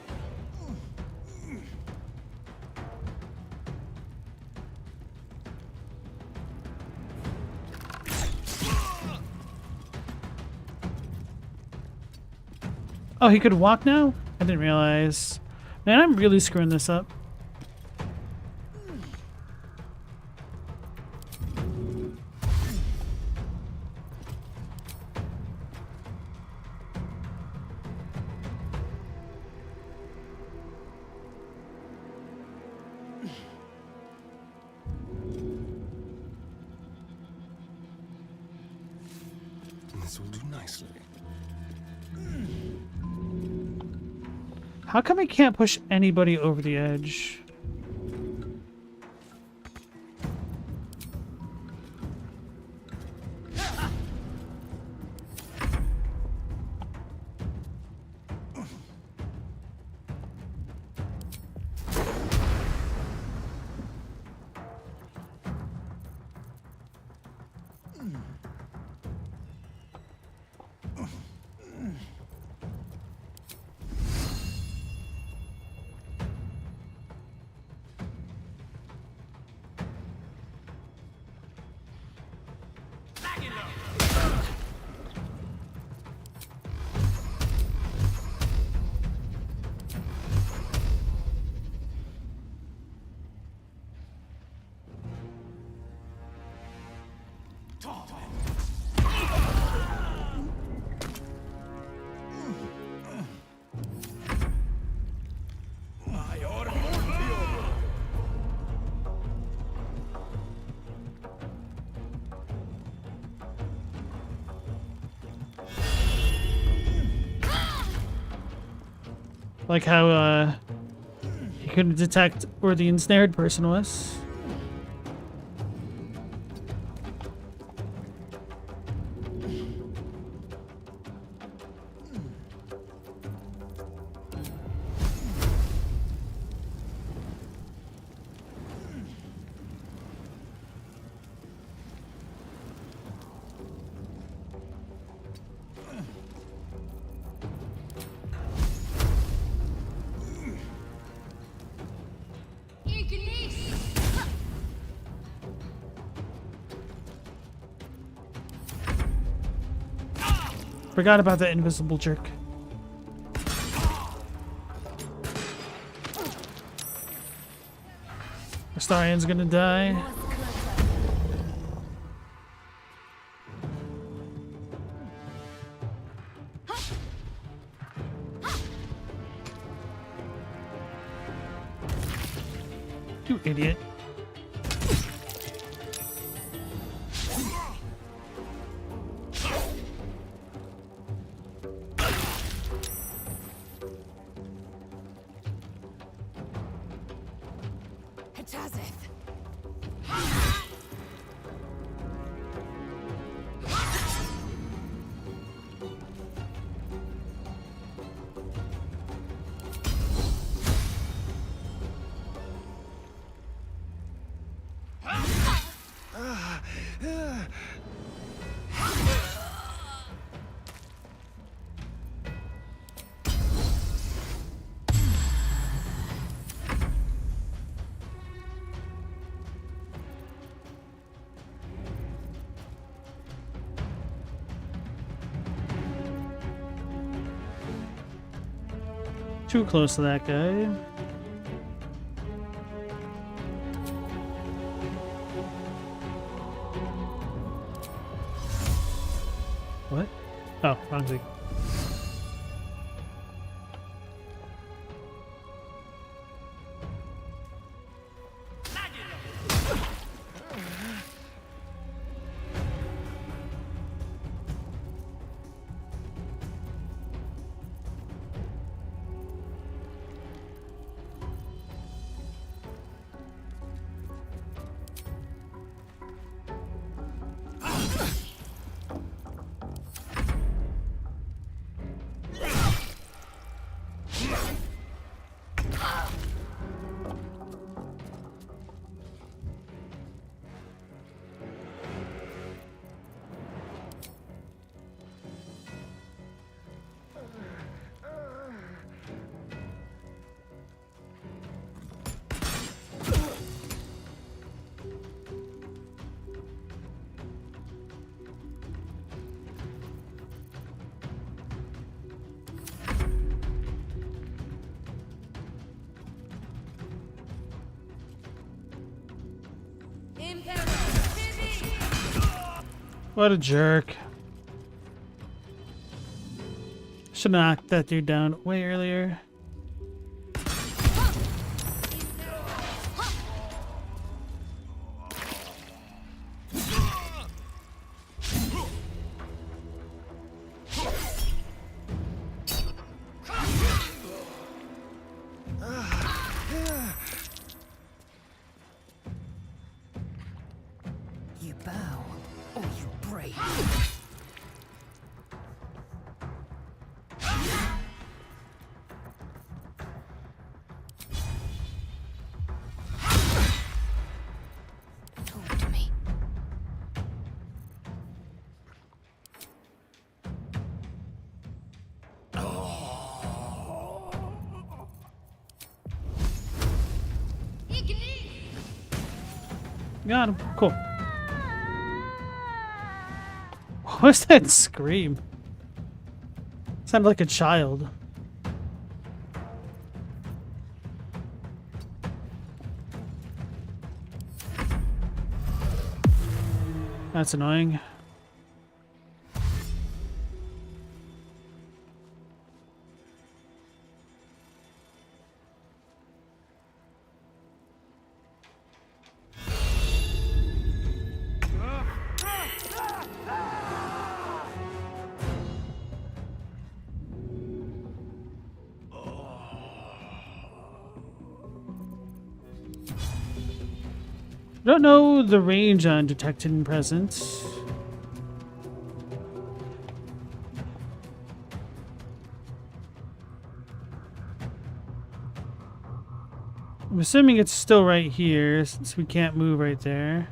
Oh, he could walk now? I didn't realize. Man, I'm really screwing this up. This will do nicely. How come I can't push anybody over the edge? Like how he couldn't detect where the ensnared person was. Forgot about that invisible jerk. Astarian's gonna die. You idiot. Too close to that guy. What? Oh, wrong thing. What a jerk. Should have knocked that dude down way earlier. You bow or you break. Talk to me. Got him. Cool. What was that scream? Sounded like a child. That's annoying. Don't know the range on detected presence. I'm assuming it's still right here since we can't move right there.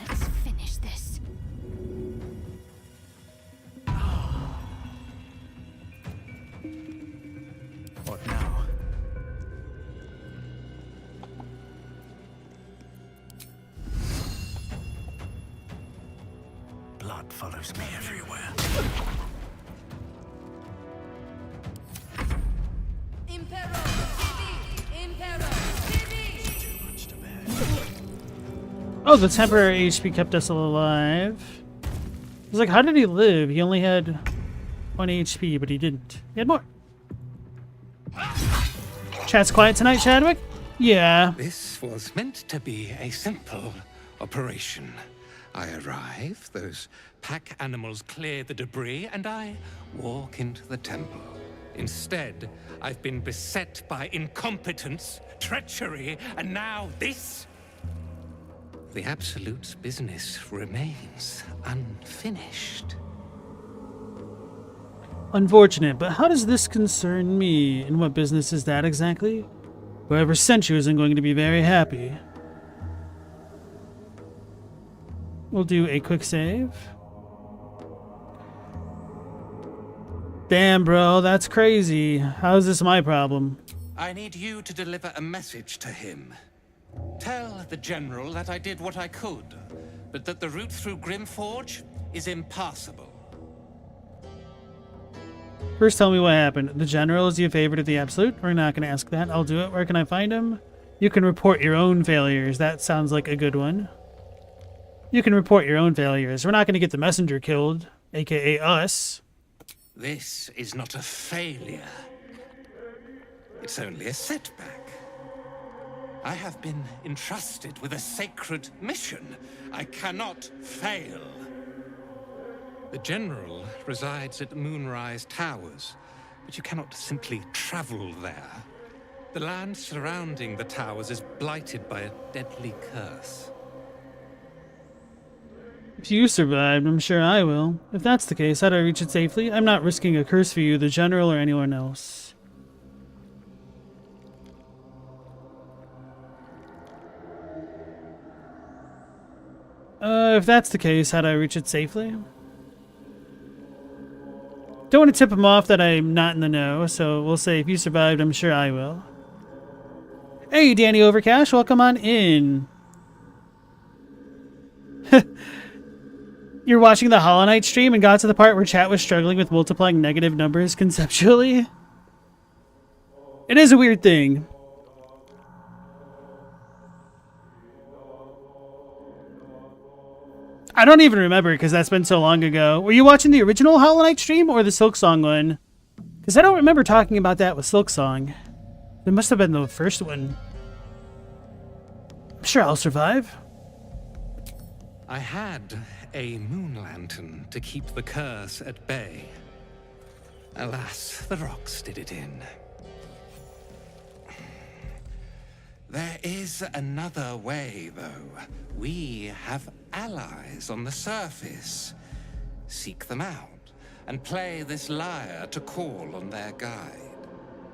Let's finish this. What now? Blood follows me everywhere. Oh, the temporary HP kept us alive. I was like, how did he live? He only had 1 HP, but he didn't. He had more. Chat's quiet tonight, Chadwick? Yeah. This was meant to be a simple operation. I arrive, those pack animals clear the debris, and I walk into the temple. Instead, I've been beset by incompetence, treachery, and now this? The Absolute's business remains unfinished. Unfortunate, but how does this concern me? And what business is that exactly? Whoever sent you isn't going to be very happy. We'll do a quick save. Damn, bro, that's crazy. How is this my problem? I need you to deliver a message to him. Tell the General that I did what I could, but that the route through Grimforge is impassable. First, tell me what happened. The General is your favorite of the Absolute? We're not going to ask that. I'll do it. Where can I find him? You can report your own failures. That sounds like a good one. You can report your own failures. We're not going to get the messenger killed, aka us. This is not a failure. It's only a setback. I have been entrusted with a sacred mission. I cannot fail. The General resides at Moonrise Towers, but you cannot simply travel there. The land surrounding the towers is blighted by a deadly curse. If you survived, I'm sure I will. If that's the case, how do I reach it safely? I'm not risking a curse for you, the General, or anyone else. If that's the case, how do I reach it safely? Don't want to tip him off that I'm not in the know, so we'll say if you survived, I'm sure I will. Hey, Danny Overcash, welcome on in. You're watching the Hollow Knight stream and got to the part where chat was struggling with multiplying negative numbers conceptually? It is a weird thing. I don't even remember because that's been so long ago. Were you watching the original Hollow Knight stream or the Silksong one? Because I don't remember talking about that with Silksong. It must have been the first one. I'm sure I'll survive. I had a moon lantern to keep the curse at bay. Alas, the rocks did it in. There is another way, though. We have allies on the surface. Seek them out, and play this lyre to call on their guide.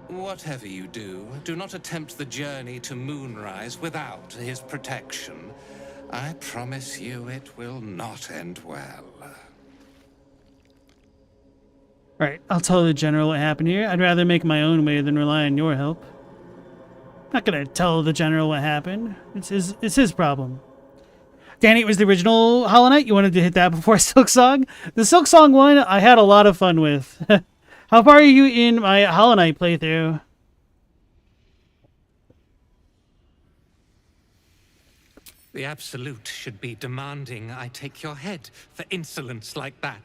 Whatever you do, do not attempt the journey to Moonrise without his protection. I promise you it will not end well. Right, I'll tell the General what happened here. I'd rather make my own way than rely on your help. Not gonna tell the General what happened. It's his problem. Danny, it was the original Hollow Knight. You wanted to hit that before Silksong? The Silksong one, I had a lot of fun with. How far are you in my Hollow Knight playthrough? The Absolute should be demanding I take your head for insolence like that.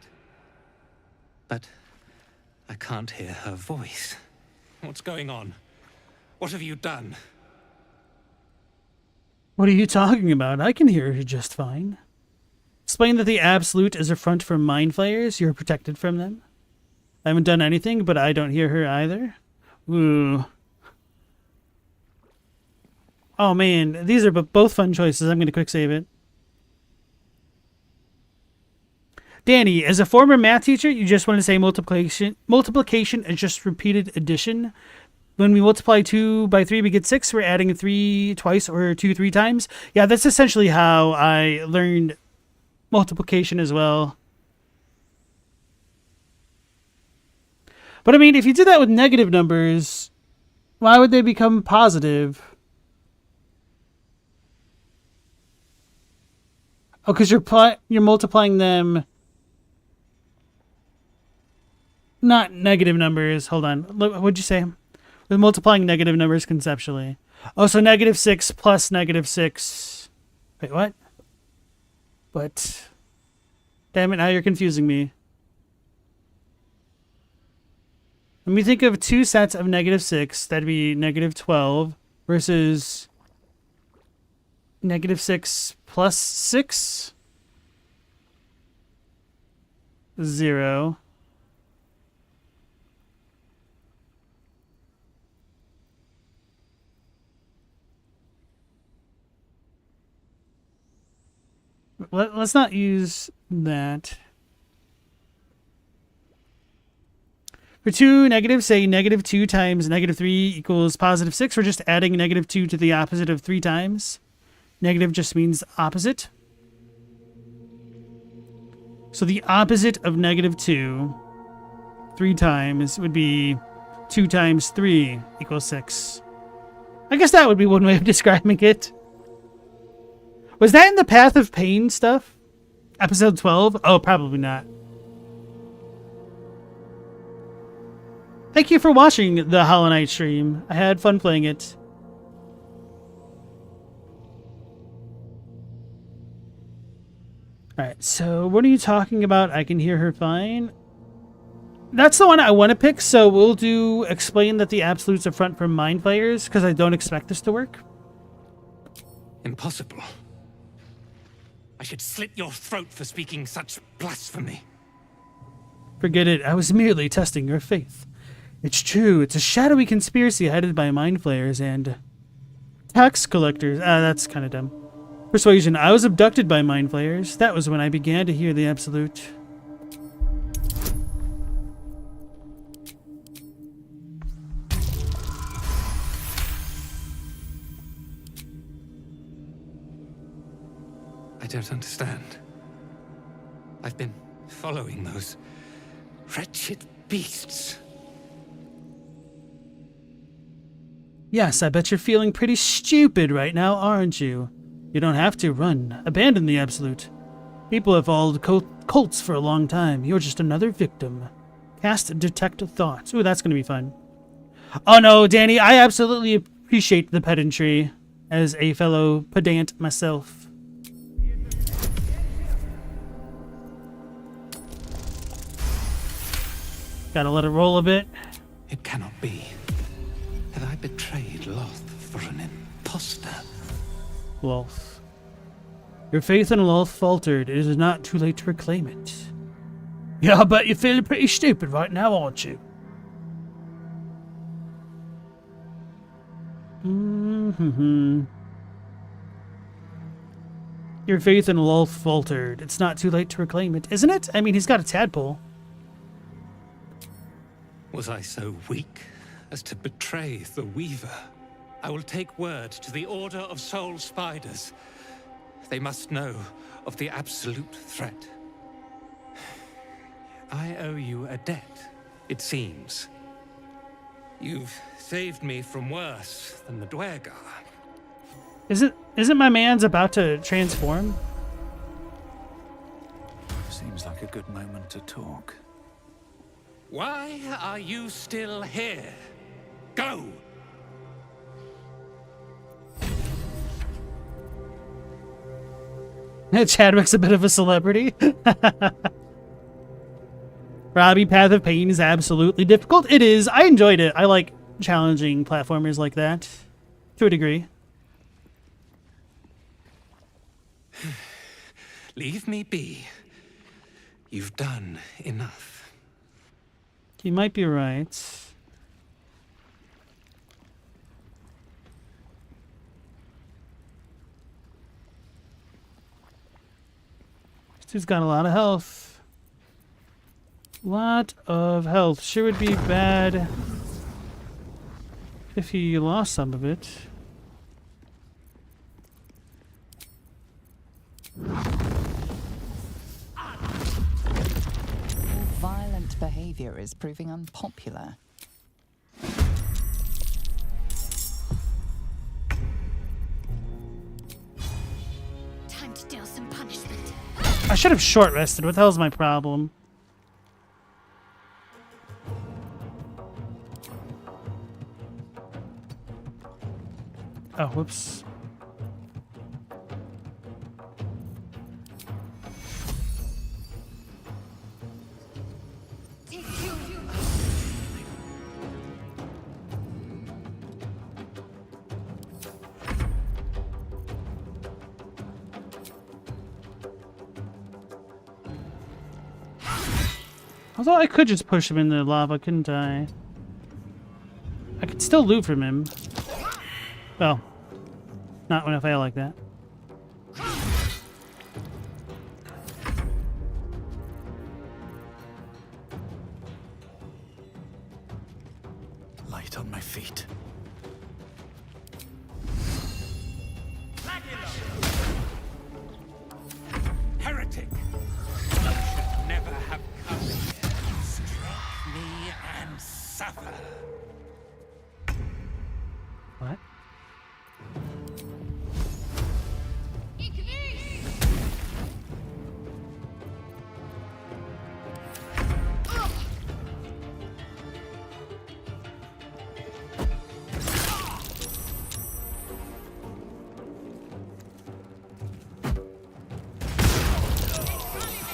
But I can't hear her voice. What's going on? What have you done? What are you talking about? I can hear her just fine. Explain that the Absolute is a front for mind flayers. You're protected from them. I haven't done anything, but I don't hear her either. Ooh. Oh man, these are both fun choices. I'm going to quick save it. Danny, as a former math teacher, you just want to say multiplication is just repeated addition. When we multiply 2 by 3, we get 6. We're adding 3 twice or 2 3 times. Yeah, that's essentially how I learned multiplication as well. But I mean, if you did that with negative numbers, why would they become positive? Oh, because you're multiplying them. Not negative numbers. Hold on. What'd you say? With multiplying negative numbers conceptually. Oh, so -6 plus -6. Wait, what? But damn it, now you're confusing me. Let me think of two sets of -6. That'd be -12 versus -6 plus 6. 0. Let's not use that. For 2 negatives, say -2 times -3 equals +6. We're just adding -2 to the opposite of 3 times. Negative just means opposite. So the opposite of -2, 3 times, would be 2 times 3 equals 6. I guess that would be one way of describing it. Was that in the Path of Pain stuff? Episode 12? Oh, probably not. Thank you for watching the Hollow Knight stream. I had fun playing it. Alright, so what are you talking about? I can hear her fine. That's the one I want to pick, so we'll do explain that the absolutes are front from mind flayers, because I don't expect this to work. Impossible. I should slit your throat for speaking such blasphemy. Forget it. I was merely testing your faith. It's true. It's a shadowy conspiracy headed by mind flayers and tax collectors. That's kind of dumb. Persuasion. I was abducted by mind flayers. That was when I began to hear the absolute. I don't understand. I've been following those wretched beasts. Yes, I bet you're feeling pretty stupid right now, aren't you? You don't have to run. Abandon the absolute. People have followed cults for a long time. You're just another victim. Cast detect thoughts. Ooh, that's going to be fun. Oh no, Danny, I absolutely appreciate the pedantry as a fellow pedant myself. Gotta let it roll a bit. It cannot be. Have I betrayed Loth for an imposter? Loth. Your faith in Loth faltered. It is not too late to reclaim it. Yeah, I bet you're feeling pretty stupid right now, aren't you? Your faith in Loth faltered. It's not too late to reclaim it, isn't it? I mean, he's got a tadpole. Was I so weak as to betray the Weaver? I will take word to the Order of Soul Spiders. They must know of the absolute threat. I owe you a debt, it seems. You've saved me from worse than the Dwergar. Isn't my man's about to transform? Seems like a good moment to talk. Why are you still here? Go! Chadwick's a bit of a celebrity. Robbie, Path of Pain is absolutely difficult. It is. I enjoyed it. I like challenging platformers like that. To a degree. Leave me be. You've done enough. You might be right. This dude's got a lot of health. Lot of health. Sure would be bad if he lost some of it. Violent behavior is proving unpopular. Time to deal some punishment. I should have short rested. What the hell's my problem? Oh, whoops. Although I could just push him in the lava, couldn't I? I could still loot from him. Well, not when I fail like that. Light on my feet. Heretic! You should never have come here. Strike me and suffer. What?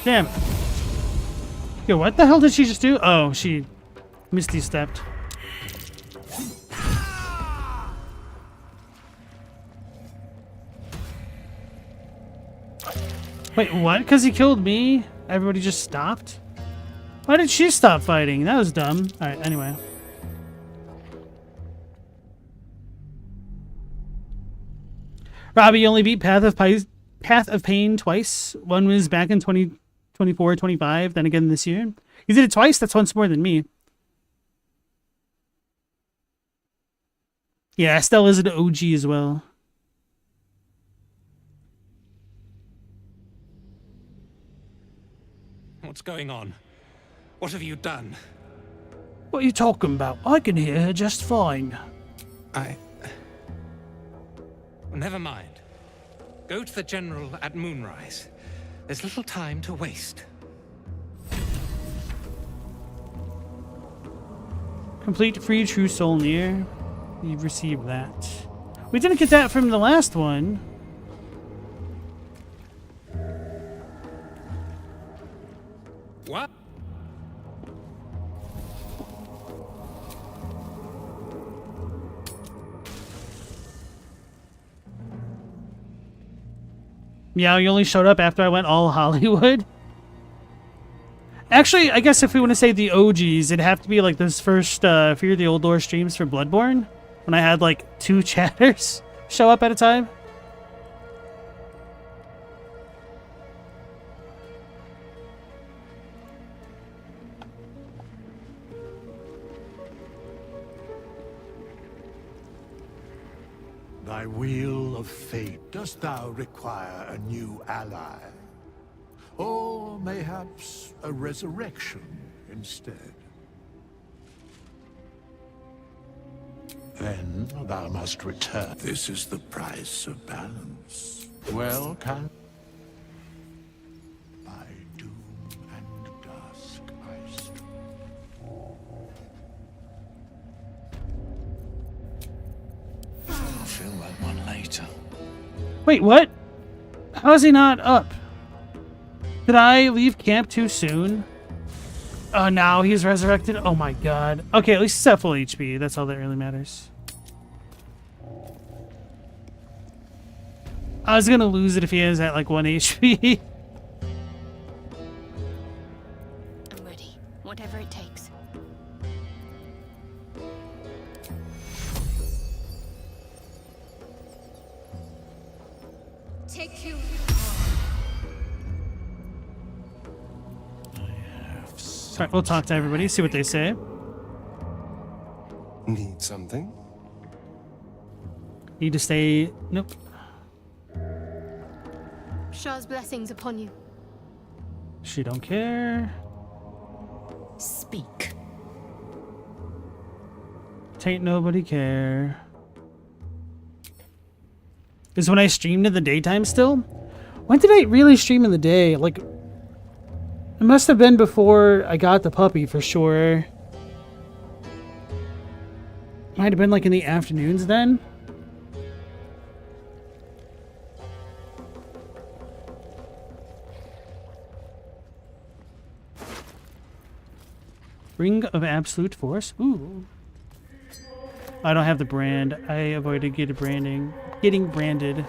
Damn. Yo, what the hell did she just do? Oh, she misty stepped. Wait, what? Because he killed me? Everybody just stopped? Why did she stop fighting? That was dumb. Alright, anyway. Robbie only beat Path of Pain twice. One was back in 2024, 25, then again this year. You did it twice? That's once more than me. Yeah, Estelle is an OG as well. What's going on? What have you done? What are you talking about? I can hear her just fine. Well, never mind. Go to the General at moonrise. There's little time to waste. Complete free true soul near. You've received that. We didn't get that from the last one. What? Yeah, you only showed up after I went all Hollywood. Actually, I guess if we want to say the OGs, it'd have to be like those first Fear the Old Lore streams for Bloodborne, when I had like 2 chatters show up at a time. Thy wheel of fate, dost thou require a new ally? Or mayhaps a resurrection instead? Then thou must return. This is the price of balance. Well, can by doom and dusk I strive. I'll feel that one later. Wait, what? How is he not up? Did I leave camp too soon? Oh, now he's resurrected? Oh my god. Okay, at least he's at full HP. That's all that really matters. I was gonna lose it if he is at like 1 HP. I'm ready. Whatever it takes. Take you. Alright, we'll talk to everybody, see what they say. Need something? Need to stay... Nope. Shah's blessings upon you. She don't care. Speak. Tain't nobody care. Is when I streamed in the daytime still? When did I really stream in the day? Like... It must have been before I got the puppy, for sure. Might have been like in the afternoons then. Ring of Absolute Force. Ooh. I don't have the brand. I avoided getting branded.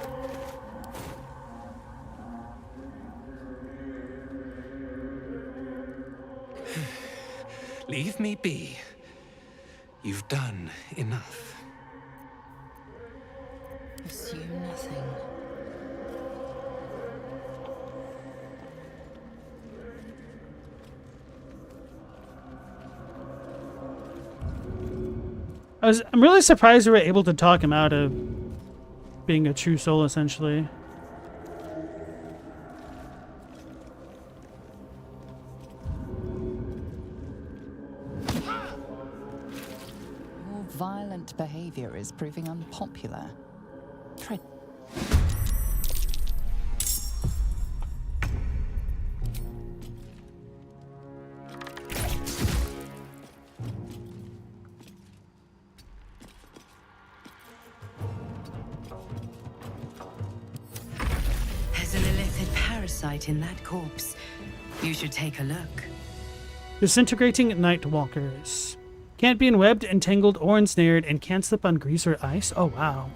Leave me be. You've done enough. Assume nothing. I'm really surprised we were able to talk him out of being a true soul, essentially. Your violent behavior is proving unpopular. There's an illithid parasite in that corpse. You should take a look. Disintegrating night walkers. Can't be enwebbed, entangled, or ensnared, and can't slip on grease or ice. Oh, wow.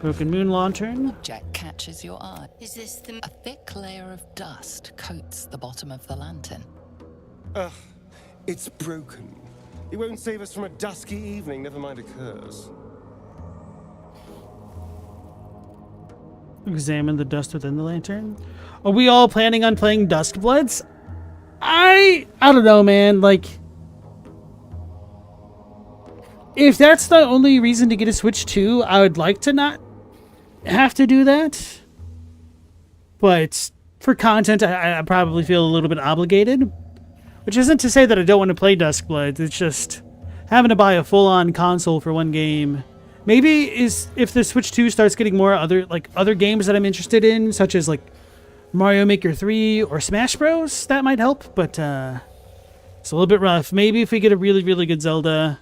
Broken moon lantern. Object catches your eye. Is this the... A thick layer of dust coats the bottom of the lantern. Ugh, it's broken. It won't save us from a dusky evening, never mind a curse. Examine the dust within the lantern. Are we all planning on playing Duskbloods? I don't know, man. Like, if that's the only reason to get a Switch 2, I would like to not have to do that. But for content, I probably feel a little bit obligated. Which isn't to say that I don't want to play Duskbloods. It's just having to buy a full-on console for one game. Maybe if the Switch 2 starts getting more other games that I'm interested in, such as like Mario Maker 3 or Smash Bros, that might help. But it's a little bit rough. Maybe if we get a really, really good Zelda.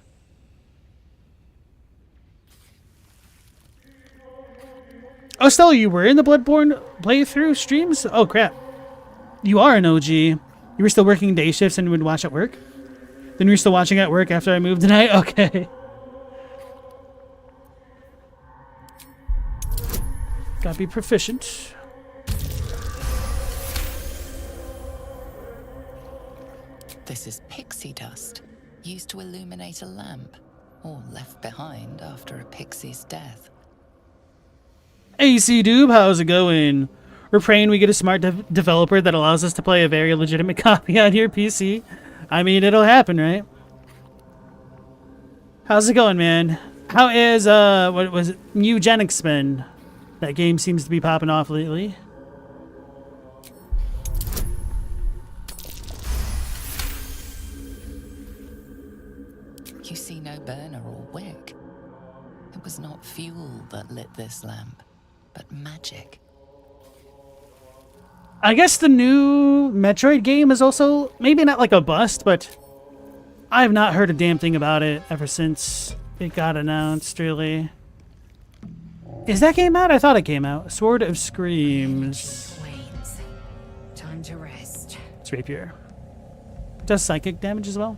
Oh, Stella, you were in the Bloodborne playthrough streams? Oh, crap. You are an OG. You were still working day shifts and would watch at work? Then you were still watching at work after I moved tonight? Okay. Gotta be proficient. This is pixie dust, used to illuminate a lamp, or left behind after a pixie's death. AC Doob, how's it going? We're praying we get a smart developer that allows us to play a very legitimate copy on your PC. I mean, it'll happen, right? How's it going, man? How is, what was it? Eugenics been? That game seems to be popping off lately. You see no burner or wick. It was not fuel that lit this lamp, but magic. I guess the new Metroid game is also, maybe not like a bust, but I have not heard a damn thing about it ever since it got announced, really. Is that game out? I thought it came out. Sword of Screams. Wanes. Time to rest. It's rapier. Does psychic damage as well?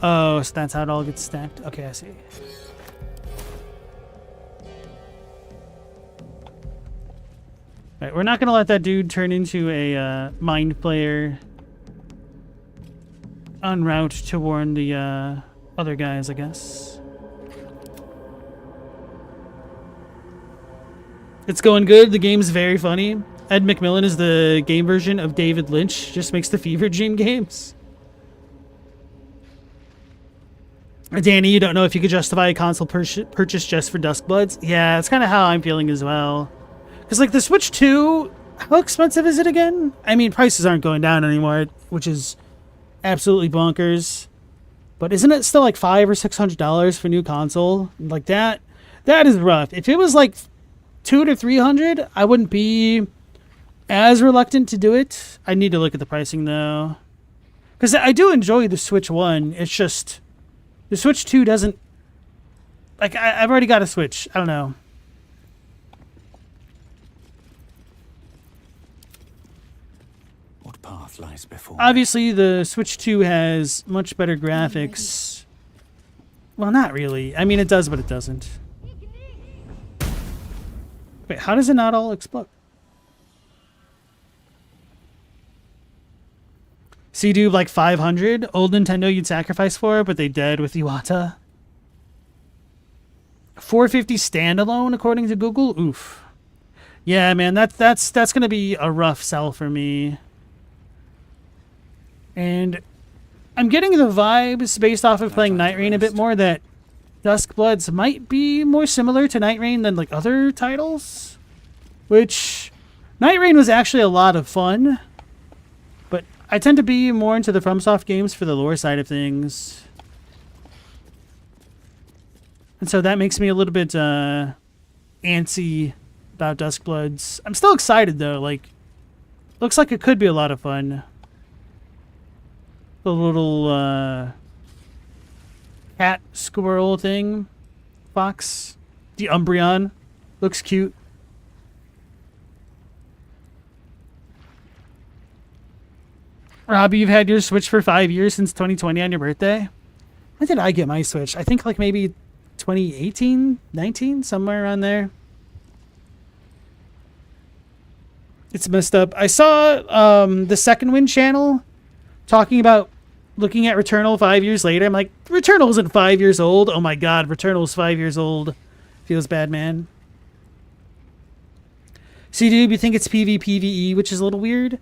Oh, so that's how it all gets stacked. Okay, I see. Right, we're not gonna let that dude turn into a mind player en route to warn the other guys, I guess. It's going good. The game's very funny. Ed McMillan is the game version of David Lynch. Just makes the Fever Dream games. Danny, you don't know if you could justify a console purchase just for Duskbloods? Yeah, that's kind of how I'm feeling as well. Because, like, the Switch 2, how expensive is it again? I mean, prices aren't going down anymore, which is absolutely bonkers. But isn't it still like $500 or $600 for a new console? Like, that is rough. If it was like $200 to $300, I wouldn't be as reluctant to do it. I need to look at the pricing, though. Because I do enjoy the Switch 1. It's just the Switch 2 doesn't... Like, I've already got a Switch. I don't know. What path lies before. Obviously, the Switch 2 has much better graphics. Well, not really. I mean, it does, but it doesn't. Wait, how does it not all explode? C-Dube like 500. Old Nintendo you'd sacrifice for, but they dead with Iwata. 450 standalone, according to Google. Oof. Yeah, man, that's gonna be a rough sell for me. And I'm getting the vibes based off of playing Night Rain a bit more that Duskbloods might be more similar to Night Rain than like other titles. Which Night Rain was actually a lot of fun, but I tend to be more into the FromSoft games for the lore side of things. And so that makes me a little bit antsy about Duskbloods. I'm still excited though. Like, looks like it could be a lot of fun. The little cat squirrel thing, fox, the Umbreon, looks cute. Robbie, you've had your Switch for 5 years since 2020 on your birthday. When did I get my Switch? I think like maybe 2018, 19, somewhere around there. It's messed up. I saw the Second Wind channel talking about looking at Returnal 5 years later. I'm like, Returnal isn't 5 years old. Oh my god, Returnal's 5 years old. Feels bad, man. C-Dube, you think it's PvPvE, which is a little weird?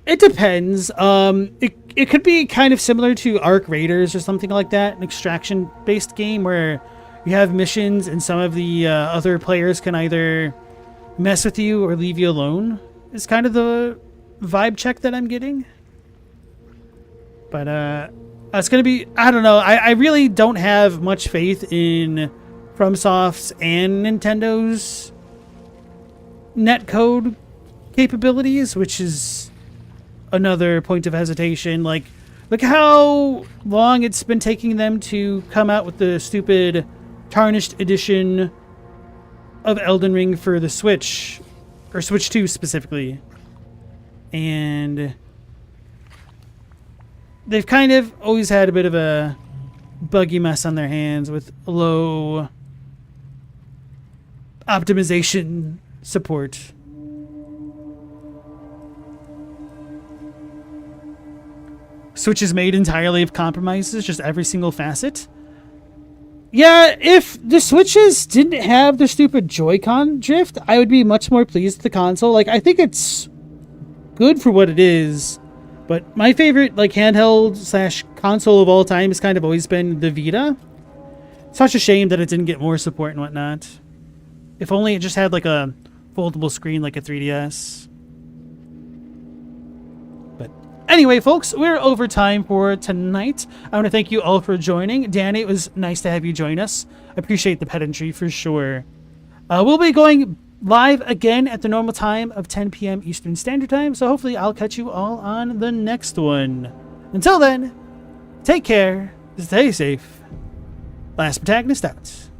It depends. It could be kind of similar to Arc Raiders or something like that, an extraction-based game where you have missions and some of the other players can either mess with you or leave you alone. Is kind of the vibe check that I'm getting. But it's going to be, I don't know. I really don't have much faith in FromSoft's and Nintendo's netcode capabilities, which is another point of hesitation. Like, look how long it's been taking them to come out with the stupid tarnished edition of Elden Ring for the Switch, or Switch 2 specifically. And they've kind of always had a bit of a buggy mess on their hands with low optimization support. Switch is made entirely of compromises, just every single facet. Yeah, if the Switches didn't have the stupid Joy-Con drift, I would be much more pleased with the console. Like, I think it's good for what it is, but my favorite, like, handheld / console of all time has kind of always been the Vita. Such a shame that it didn't get more support and whatnot. If only it just had, like, a foldable screen like a 3DS. Anyway, folks, we're over time for tonight. I want to thank you all for joining. Danny, it was nice to have you join us. I appreciate the pedantry for sure. We'll be going live again at the normal time of 10 p.m. Eastern Standard Time, so hopefully I'll catch you all on the next one. Until then, take care, stay safe. Last Protagonist out.